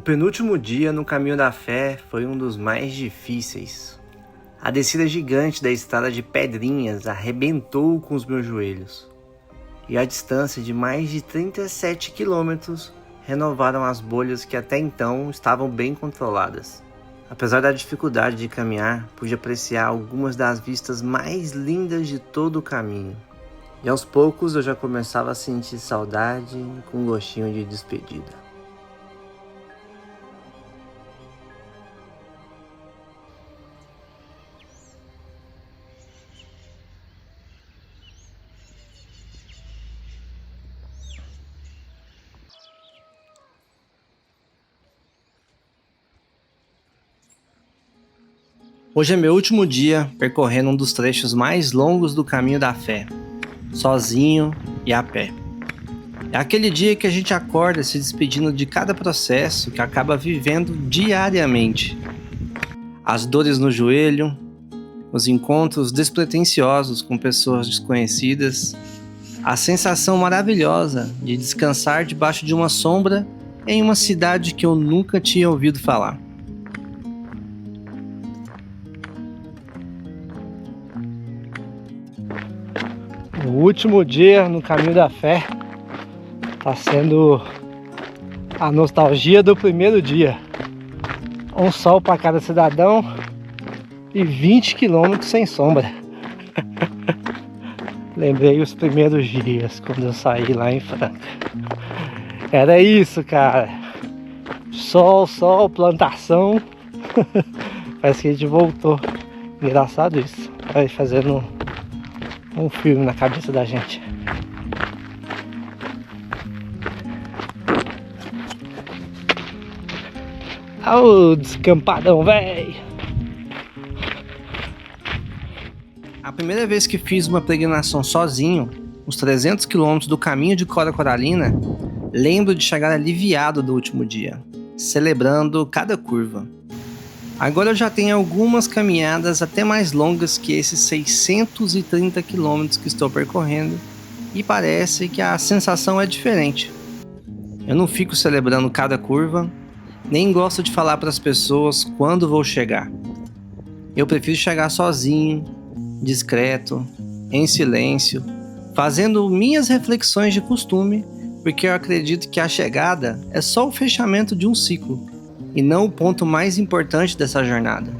penúltimo dia no Caminho da Fé foi um dos mais difíceis. A descida gigante da estrada de pedrinhas arrebentou com os meus joelhos. E a distância de mais de 37 quilômetros renovaram as bolhas que até então estavam bem controladas. Apesar da dificuldade de caminhar, pude apreciar algumas das vistas mais lindas de todo o caminho. E aos poucos eu já começava a sentir saudade com um gostinho de despedida. Hoje é meu último dia percorrendo um dos trechos mais longos do Caminho da Fé, sozinho e a pé. É aquele dia que a gente acorda se despedindo de cada processo que acaba vivendo diariamente. As dores no joelho, os encontros despretensiosos com pessoas desconhecidas, a sensação maravilhosa de descansar debaixo de uma sombra em uma cidade que eu nunca tinha ouvido falar. O último dia no Caminho da Fé está sendo a nostalgia do primeiro dia. Um sol para cada cidadão e 20 quilômetros sem sombra. Lembrei os primeiros dias quando eu saí lá em Franca. Era isso, cara. Sol, sol, plantação. Parece que a gente voltou. Engraçado isso. Vai fazendo um filme na cabeça da gente. Ô, descampadão, véi! A primeira vez que fiz uma peregrinação sozinho, uns 300 quilômetros do caminho de Cora Coralina, lembro de chegar aliviado do último dia, celebrando cada curva. Agora eu já tenho algumas caminhadas até mais longas que esses 630 quilômetros que estou percorrendo e parece que a sensação é diferente. Eu não fico celebrando cada curva, nem gosto de falar para as pessoas quando vou chegar. Eu prefiro chegar sozinho, discreto, em silêncio, fazendo minhas reflexões de costume, porque eu acredito que a chegada é só o fechamento de um ciclo e não o ponto mais importante dessa jornada.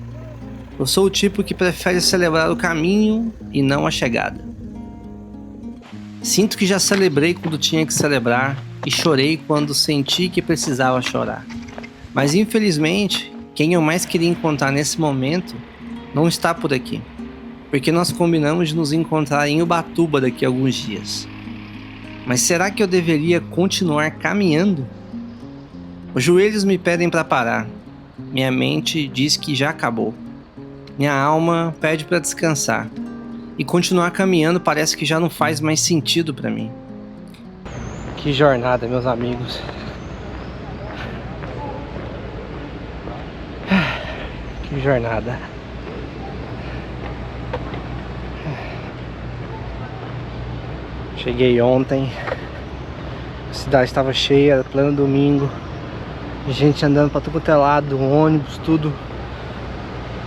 Eu sou o tipo que prefere celebrar o caminho e não a chegada. Sinto que já celebrei quando tinha que celebrar e chorei quando senti que precisava chorar. Mas infelizmente, quem eu mais queria encontrar nesse momento não está por aqui, porque nós combinamos de nos encontrar em Ubatuba daqui a alguns dias. Mas será que eu deveria continuar caminhando? Os joelhos me pedem para parar. Minha mente diz que já acabou. Minha alma pede para descansar. E continuar caminhando parece que já não faz mais sentido para mim. Que jornada, meus amigos. Que jornada. Cheguei ontem. A cidade estava cheia, era pleno domingo. Gente andando pra tudo quanto é lado, ônibus, tudo.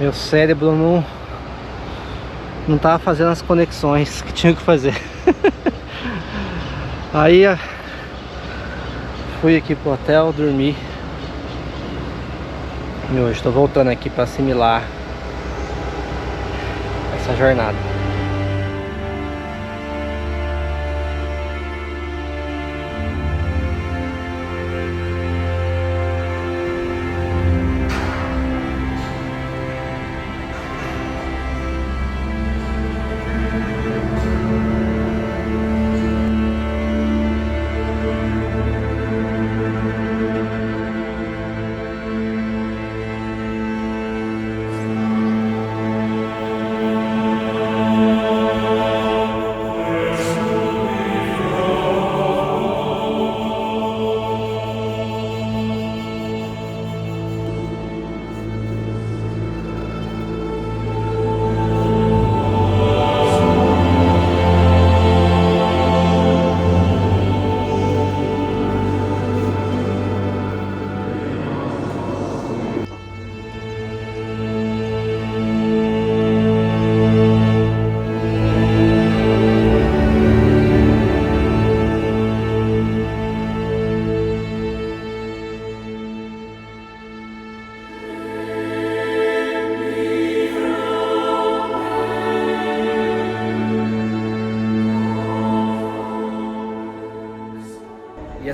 Meu cérebro não tava fazendo as conexões que tinha que fazer. Aí fui aqui pro hotel, dormi. E hoje tô voltando aqui pra assimilar essa jornada.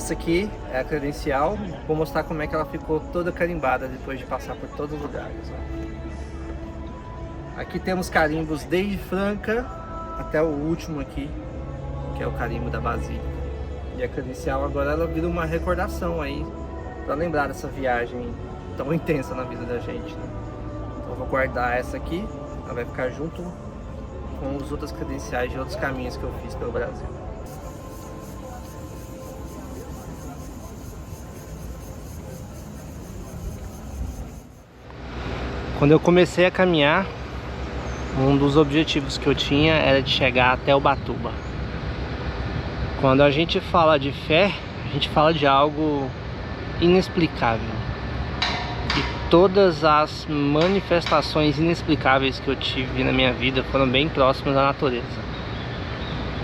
Essa aqui é a credencial. Vou mostrar como é que ela ficou toda carimbada depois de passar por todos os lugares. Ó. Aqui temos carimbos desde Franca até o último aqui, que é o carimbo da Basílica. E a credencial agora ela vira uma recordação aí, para lembrar dessa viagem tão intensa na vida da gente, né? Então eu vou guardar essa aqui, ela vai ficar junto com as outras credenciais de outros caminhos que eu fiz pelo Brasil. Quando eu comecei a caminhar, um dos objetivos que eu tinha era de chegar até Ubatuba. Quando a gente fala de fé, a gente fala de algo inexplicável. E todas as manifestações inexplicáveis que eu tive na minha vida foram bem próximas da natureza.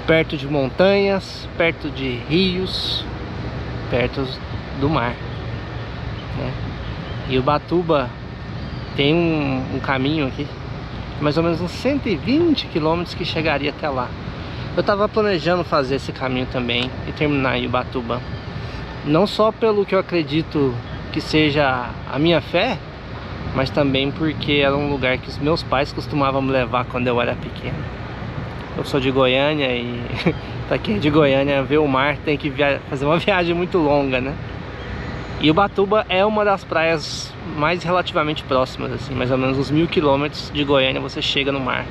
Perto de montanhas, perto de rios, perto do mar, né? E Ubatuba tem um caminho aqui, mais ou menos uns 120 quilômetros que chegaria até lá. Eu estava planejando fazer esse caminho também e terminar em Ubatuba. Não só pelo que eu acredito que seja a minha fé, mas também porque era um lugar que os meus pais costumavam me levar quando eu era pequeno. Eu sou de Goiânia e para quem é de Goiânia, ver o mar tem que fazer uma viagem muito longa, né? E Ubatuba é uma das praias mais relativamente próximas, assim, mais ou menos uns 1000 quilômetros de Goiânia você chega no mar.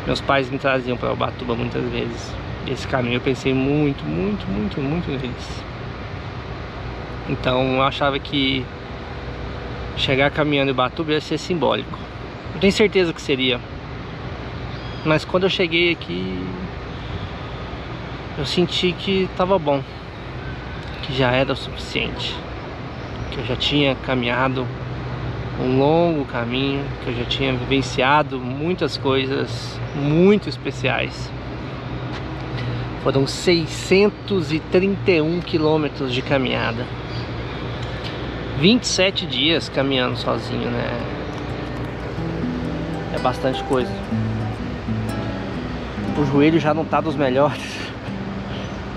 Meus pais me traziam para Ubatuba muitas vezes. Esse caminho eu pensei muito neles. Então eu achava que chegar caminhando em Ubatuba ia ser simbólico. Eu tenho certeza que seria. Mas quando eu cheguei aqui, eu senti que estava bom, que já era o suficiente, que eu já tinha caminhado um longo caminho, que eu já tinha vivenciado muitas coisas muito especiais. Foram 631 quilômetros de caminhada, 27 dias caminhando sozinho, né? É bastante coisa. O joelho já não tá dos melhores.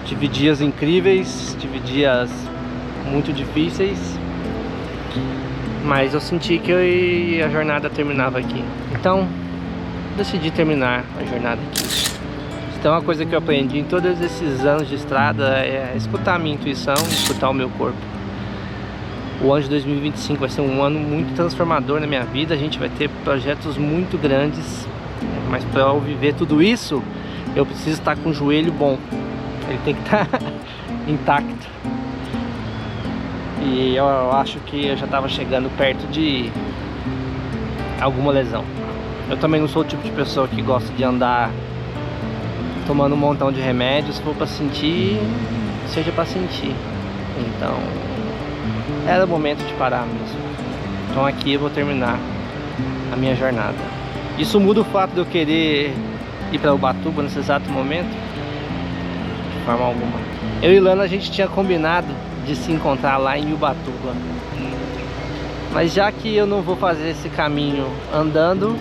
Tive dias incríveis, tive dias muito difíceis, mas eu senti que a jornada terminava aqui. Então, decidi terminar a jornada aqui. Então, uma coisa que eu aprendi em todos esses anos de estrada é escutar a minha intuição, escutar o meu corpo. O ano de 2025 vai ser um ano muito transformador na minha vida. A gente vai ter projetos muito grandes, mas para eu viver tudo isso, eu preciso estar com o joelho bom. Ele tem que estar intacto. E eu acho que eu já estava chegando perto de alguma lesão. Eu também não sou o tipo de pessoa que gosta de andar tomando um montão de remédios. Se for para sentir, seja para sentir. Então, era o momento de parar mesmo. Então aqui eu vou terminar a minha jornada. Isso muda o fato de eu querer ir para Ubatuba nesse exato momento? De forma alguma. Eu e Lana, a gente tinha combinado de se encontrar lá em Ubatuba. Mas já que eu não vou fazer esse caminho andando,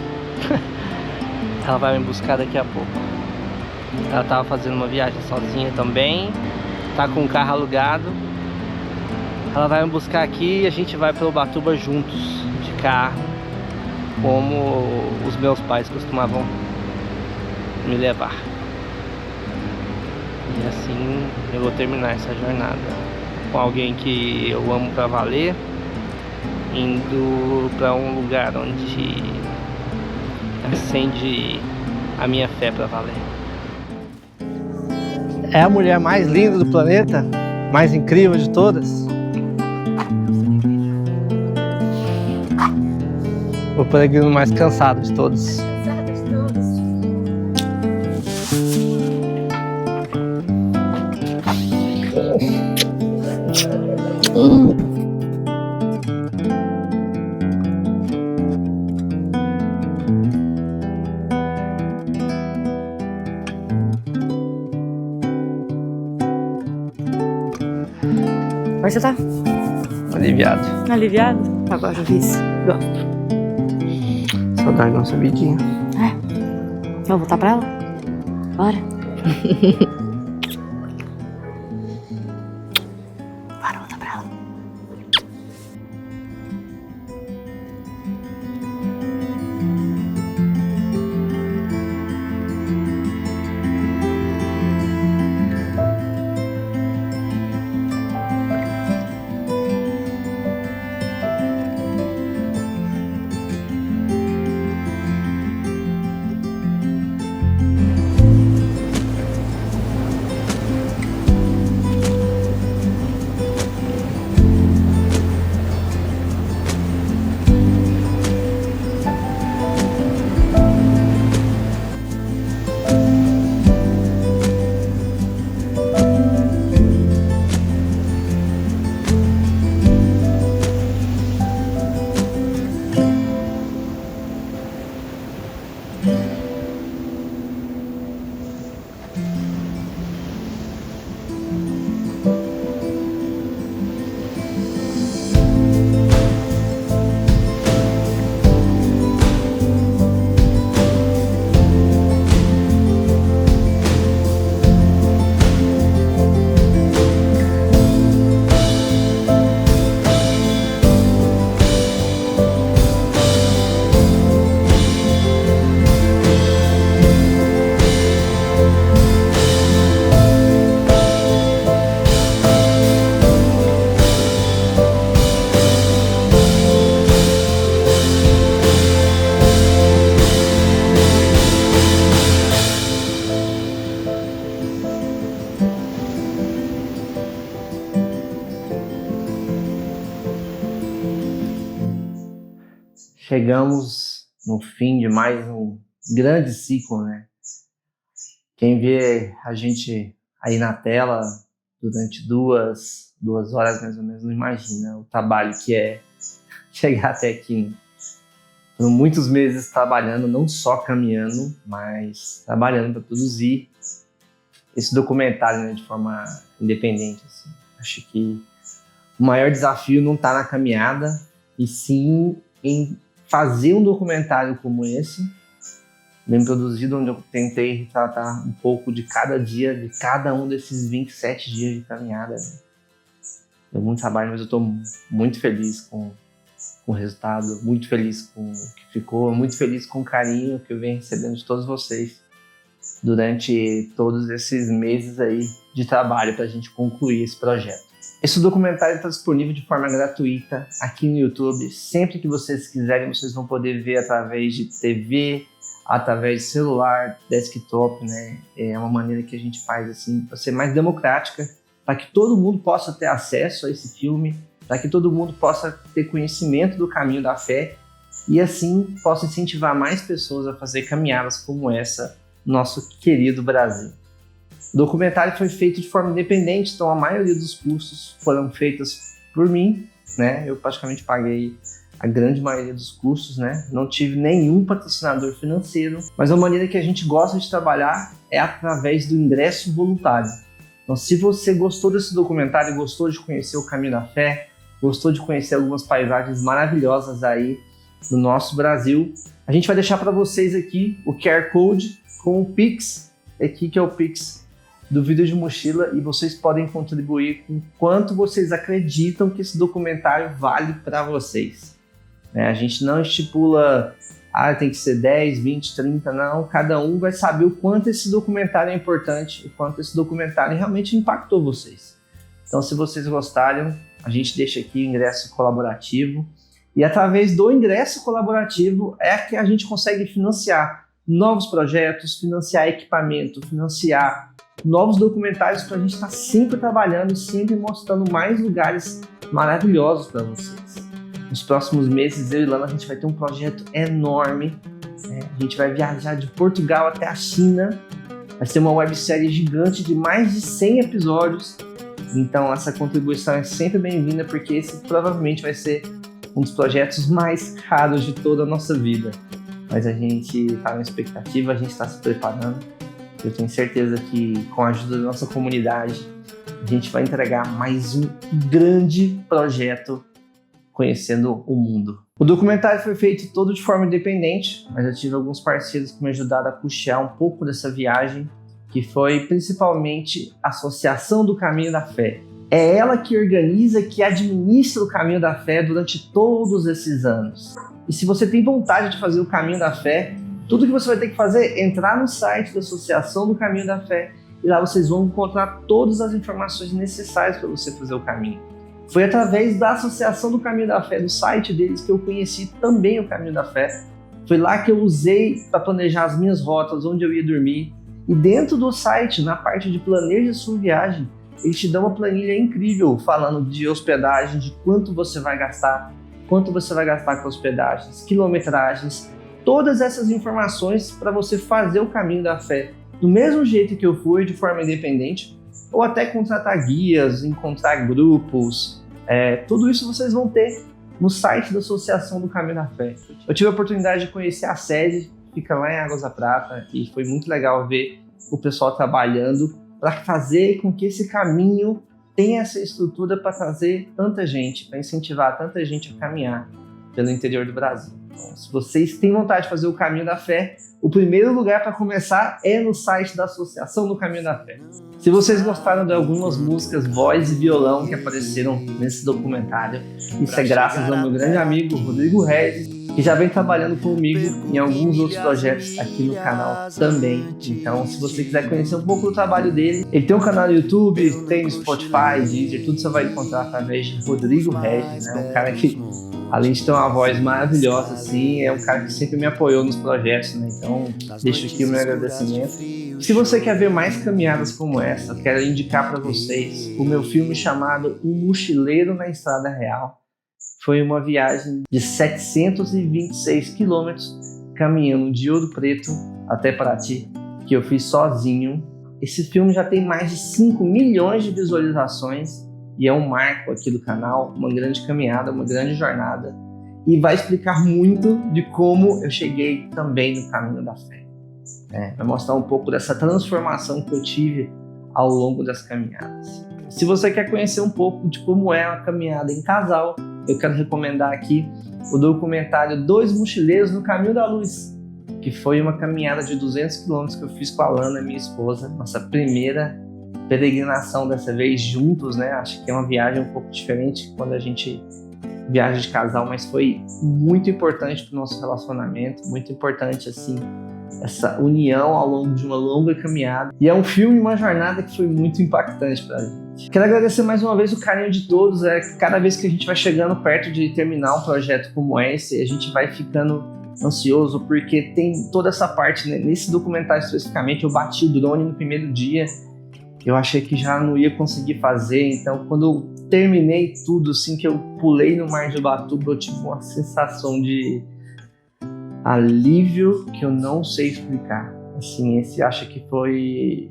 ela vai me buscar daqui a pouco. Ela estava fazendo uma viagem sozinha também, tá com um carro alugado. Ela vai me buscar aqui e a gente vai para Ubatuba juntos, de carro, como os meus pais costumavam me levar. E assim eu vou terminar essa jornada com alguém que eu amo pra valer, indo para um lugar onde acende a minha fé pra valer. É a mulher mais linda do planeta, mais incrível de todas. O peregrino mais cansado de todos. Como você tá? Aliviado. Aliviado? Agora eu vi isso. Gosto. Saudade da nossa vidinha. É. Vamos voltar pra ela? Bora. chegamos no fim de mais um grande ciclo, né? Quem vê a gente aí na tela durante duas horas mais ou menos não imagina o trabalho que é chegar até aqui, né? Foram muitos meses trabalhando, não só caminhando, mas trabalhando para produzir esse documentário, né, de forma independente, assim. Acho que o maior desafio não está na caminhada, e sim em fazer um documentário como esse, bem produzido, onde eu tentei retratar um pouco de cada dia, de cada um desses 27 dias de caminhada, né? Deu muito trabalho, mas eu estou muito feliz com o resultado, muito feliz com o que ficou, muito feliz com o carinho que eu venho recebendo de todos vocês durante todos esses meses aí de trabalho para a gente concluir esse projeto. Esse documentário está disponível de forma gratuita aqui no YouTube. Sempre que vocês quiserem, vocês vão poder ver através de TV, através de celular, desktop, né? É uma maneira que a gente faz assim para ser mais democrática, para que todo mundo possa ter acesso a esse filme, para que todo mundo possa ter conhecimento do caminho da fé e assim possa incentivar mais pessoas a fazer caminhadas como essa no nosso querido Brasil. O documentário foi feito de forma independente, então a maioria dos custos foram feitos por mim, né? Eu praticamente paguei a grande maioria dos custos, né? Não tive nenhum patrocinador financeiro, mas a maneira que a gente gosta de trabalhar é através do ingresso voluntário. Então, se você gostou desse documentário, gostou de conhecer o Caminho da Fé, gostou de conhecer algumas paisagens maravilhosas aí do nosso Brasil, a gente vai deixar para vocês aqui o QR Code com o Pix, aqui que é o Pix do Vida de Mochila, e vocês podem contribuir com quanto vocês acreditam que esse documentário vale para vocês. A gente não estipula, tem que ser 10, 20, 30, não. Cada um vai saber o quanto esse documentário é importante, o quanto esse documentário realmente impactou vocês. Então, se vocês gostaram, a gente deixa aqui o ingresso colaborativo, e através do ingresso colaborativo é que a gente consegue financiar novos projetos, financiar equipamento, financiar novos documentários para a gente estar sempre trabalhando, sempre mostrando mais lugares maravilhosos para vocês. Nos próximos meses, eu e Lana, a gente vai ter um projeto enorme. A gente vai viajar de Portugal até a China. Vai ser uma websérie gigante de mais de 100 episódios. Então essa contribuição é sempre bem-vinda, porque esse provavelmente vai ser um dos projetos mais caros de toda a nossa vida. Mas a gente está na expectativa, a gente está se preparando. Eu tenho certeza que com a ajuda da nossa comunidade, a gente vai entregar mais um grande projeto conhecendo o mundo. O documentário foi feito todo de forma independente, mas eu tive alguns parceiros que me ajudaram a custear um pouco dessa viagem, que foi principalmente a Associação do Caminho da Fé. É ela que organiza, que administra o Caminho da Fé durante todos esses anos. E se você tem vontade de fazer o Caminho da Fé, tudo que você vai ter que fazer é entrar no site da Associação do Caminho da Fé, e lá vocês vão encontrar todas as informações necessárias para você fazer o caminho. Foi através da Associação do Caminho da Fé, do site deles, que eu conheci também o Caminho da Fé. Foi lá que eu usei para planejar as minhas rotas, onde eu ia dormir. E dentro do site, na parte de planeja sua viagem, eles te dão uma planilha incrível falando de hospedagem, de quanto você vai gastar com hospedagens, quilometragens, todas essas informações para você fazer o Caminho da Fé do mesmo jeito que eu fui, de forma independente, ou até contratar guias, encontrar grupos. Tudo isso vocês vão ter no site da Associação do Caminho da Fé. Eu tive a oportunidade de conhecer a sede, fica lá em Águas da Prata, e foi muito legal ver o pessoal trabalhando para fazer com que esse caminho tenha essa estrutura para trazer tanta gente, para incentivar tanta gente a caminhar pelo interior do Brasil. Então, se vocês têm vontade de fazer o Caminho da Fé, o primeiro lugar para começar é no site da Associação do Caminho da Fé. Se vocês gostaram de algumas músicas, voz e violão que apareceram nesse documentário, isso é graças ao meu grande amigo Rodrigo Regis, que já vem trabalhando comigo em alguns outros projetos aqui no canal também. Então, se você quiser conhecer um pouco do trabalho dele, ele tem um canal no YouTube, tem no Spotify, Deezer, tudo você vai encontrar através de Rodrigo Regis, né? Um cara que, além de ter uma voz maravilhosa, assim, é um cara que sempre me apoiou nos projetos, né? Então, deixo aqui o meu agradecimento. Se você quer ver mais caminhadas como essa, eu quero indicar para vocês o meu filme chamado O Mochileiro na Estrada Real. foi uma viagem de 726 quilômetros caminhando de Ouro Preto até Paraty, que eu fiz sozinho. Esse filme já tem mais de 5 milhões de visualizações e é um marco aqui do canal, uma grande caminhada, uma grande jornada, e vai explicar muito de como eu cheguei também no caminho da fé. Vai mostrar um pouco dessa transformação que eu tive ao longo das caminhadas. Se você quer conhecer um pouco de como é uma caminhada em casal, eu quero recomendar aqui o documentário Dois Mochileiros no Caminho da Luz, que foi uma caminhada de 200 quilômetros que eu fiz com a Lana, minha esposa, nossa primeira peregrinação dessa vez juntos, né? Acho que é uma viagem um pouco diferente quando a gente viaja de casal, mas foi muito importante para o nosso relacionamento, muito importante, assim, essa união ao longo de uma longa caminhada. E é um filme e uma jornada que foi muito impactante para a gente. Quero agradecer mais uma vez o carinho de todos. Cada vez que a gente vai chegando perto de terminar um projeto como esse, a gente vai ficando ansioso, porque tem toda essa parte, né? Nesse documentário especificamente, eu bati o drone no primeiro dia. Eu achei que já não ia conseguir fazer, então quando eu terminei tudo, assim, que eu pulei no Mar de Ubatuba, eu tive uma sensação de alívio que eu não sei explicar. Assim, esse acho que foi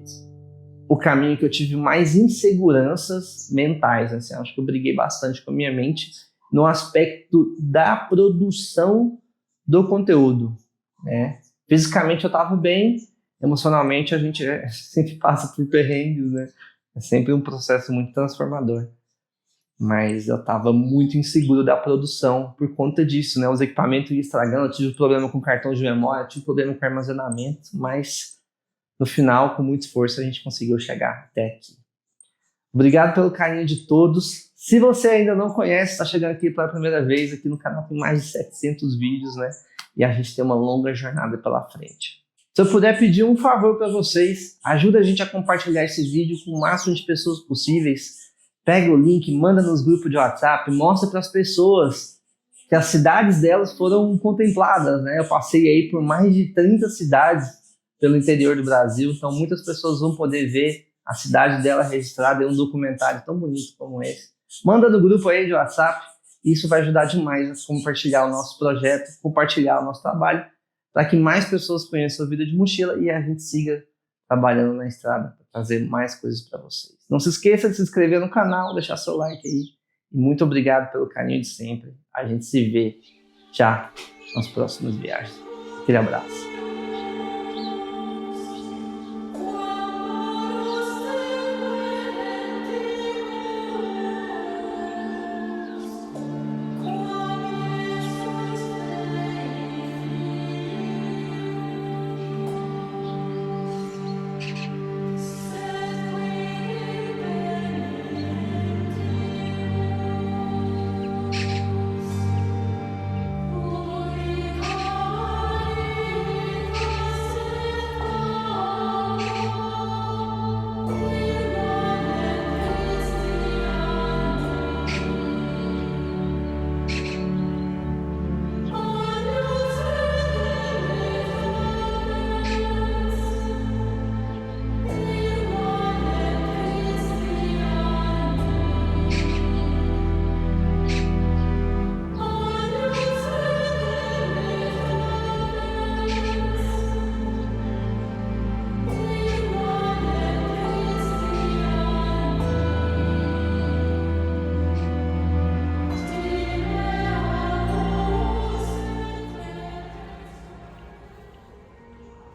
o caminho que eu tive mais inseguranças mentais, assim, acho que eu briguei bastante com a minha mente no aspecto da produção do conteúdo, né? Fisicamente eu estava bem, emocionalmente a gente sempre passa por perrengues, né? É sempre um processo muito transformador. Mas eu estava muito inseguro da produção por conta disso, né? Os equipamentos iam estragando, eu tive problema com cartão de memória, tive problema com armazenamento, mas no final, com muito esforço, a gente conseguiu chegar até aqui. Obrigado pelo carinho de todos. Se você ainda não conhece, está chegando aqui pela primeira vez, aqui no canal tem mais de 700 vídeos, né? E a gente tem uma longa jornada pela frente. Se eu puder pedir um favor para vocês, ajuda a gente a compartilhar esse vídeo com o máximo de pessoas possíveis. Pega o link, manda nos grupos de WhatsApp, mostra para as pessoas que as cidades delas foram contempladas, né? Eu passei aí por mais de 30 cidades pelo interior do Brasil, então muitas pessoas vão poder ver a cidade dela registrada em um documentário tão bonito como esse. Manda no grupo aí de WhatsApp, isso vai ajudar demais a compartilhar o nosso projeto, compartilhar o nosso trabalho, para que mais pessoas conheçam a Vida de Mochila e a gente siga trabalhando na estrada para trazer mais coisas para vocês. Não se esqueça de se inscrever no canal, deixar seu like aí. E muito obrigado pelo carinho de sempre. A gente se vê já nas próximas viagens. Aquele abraço.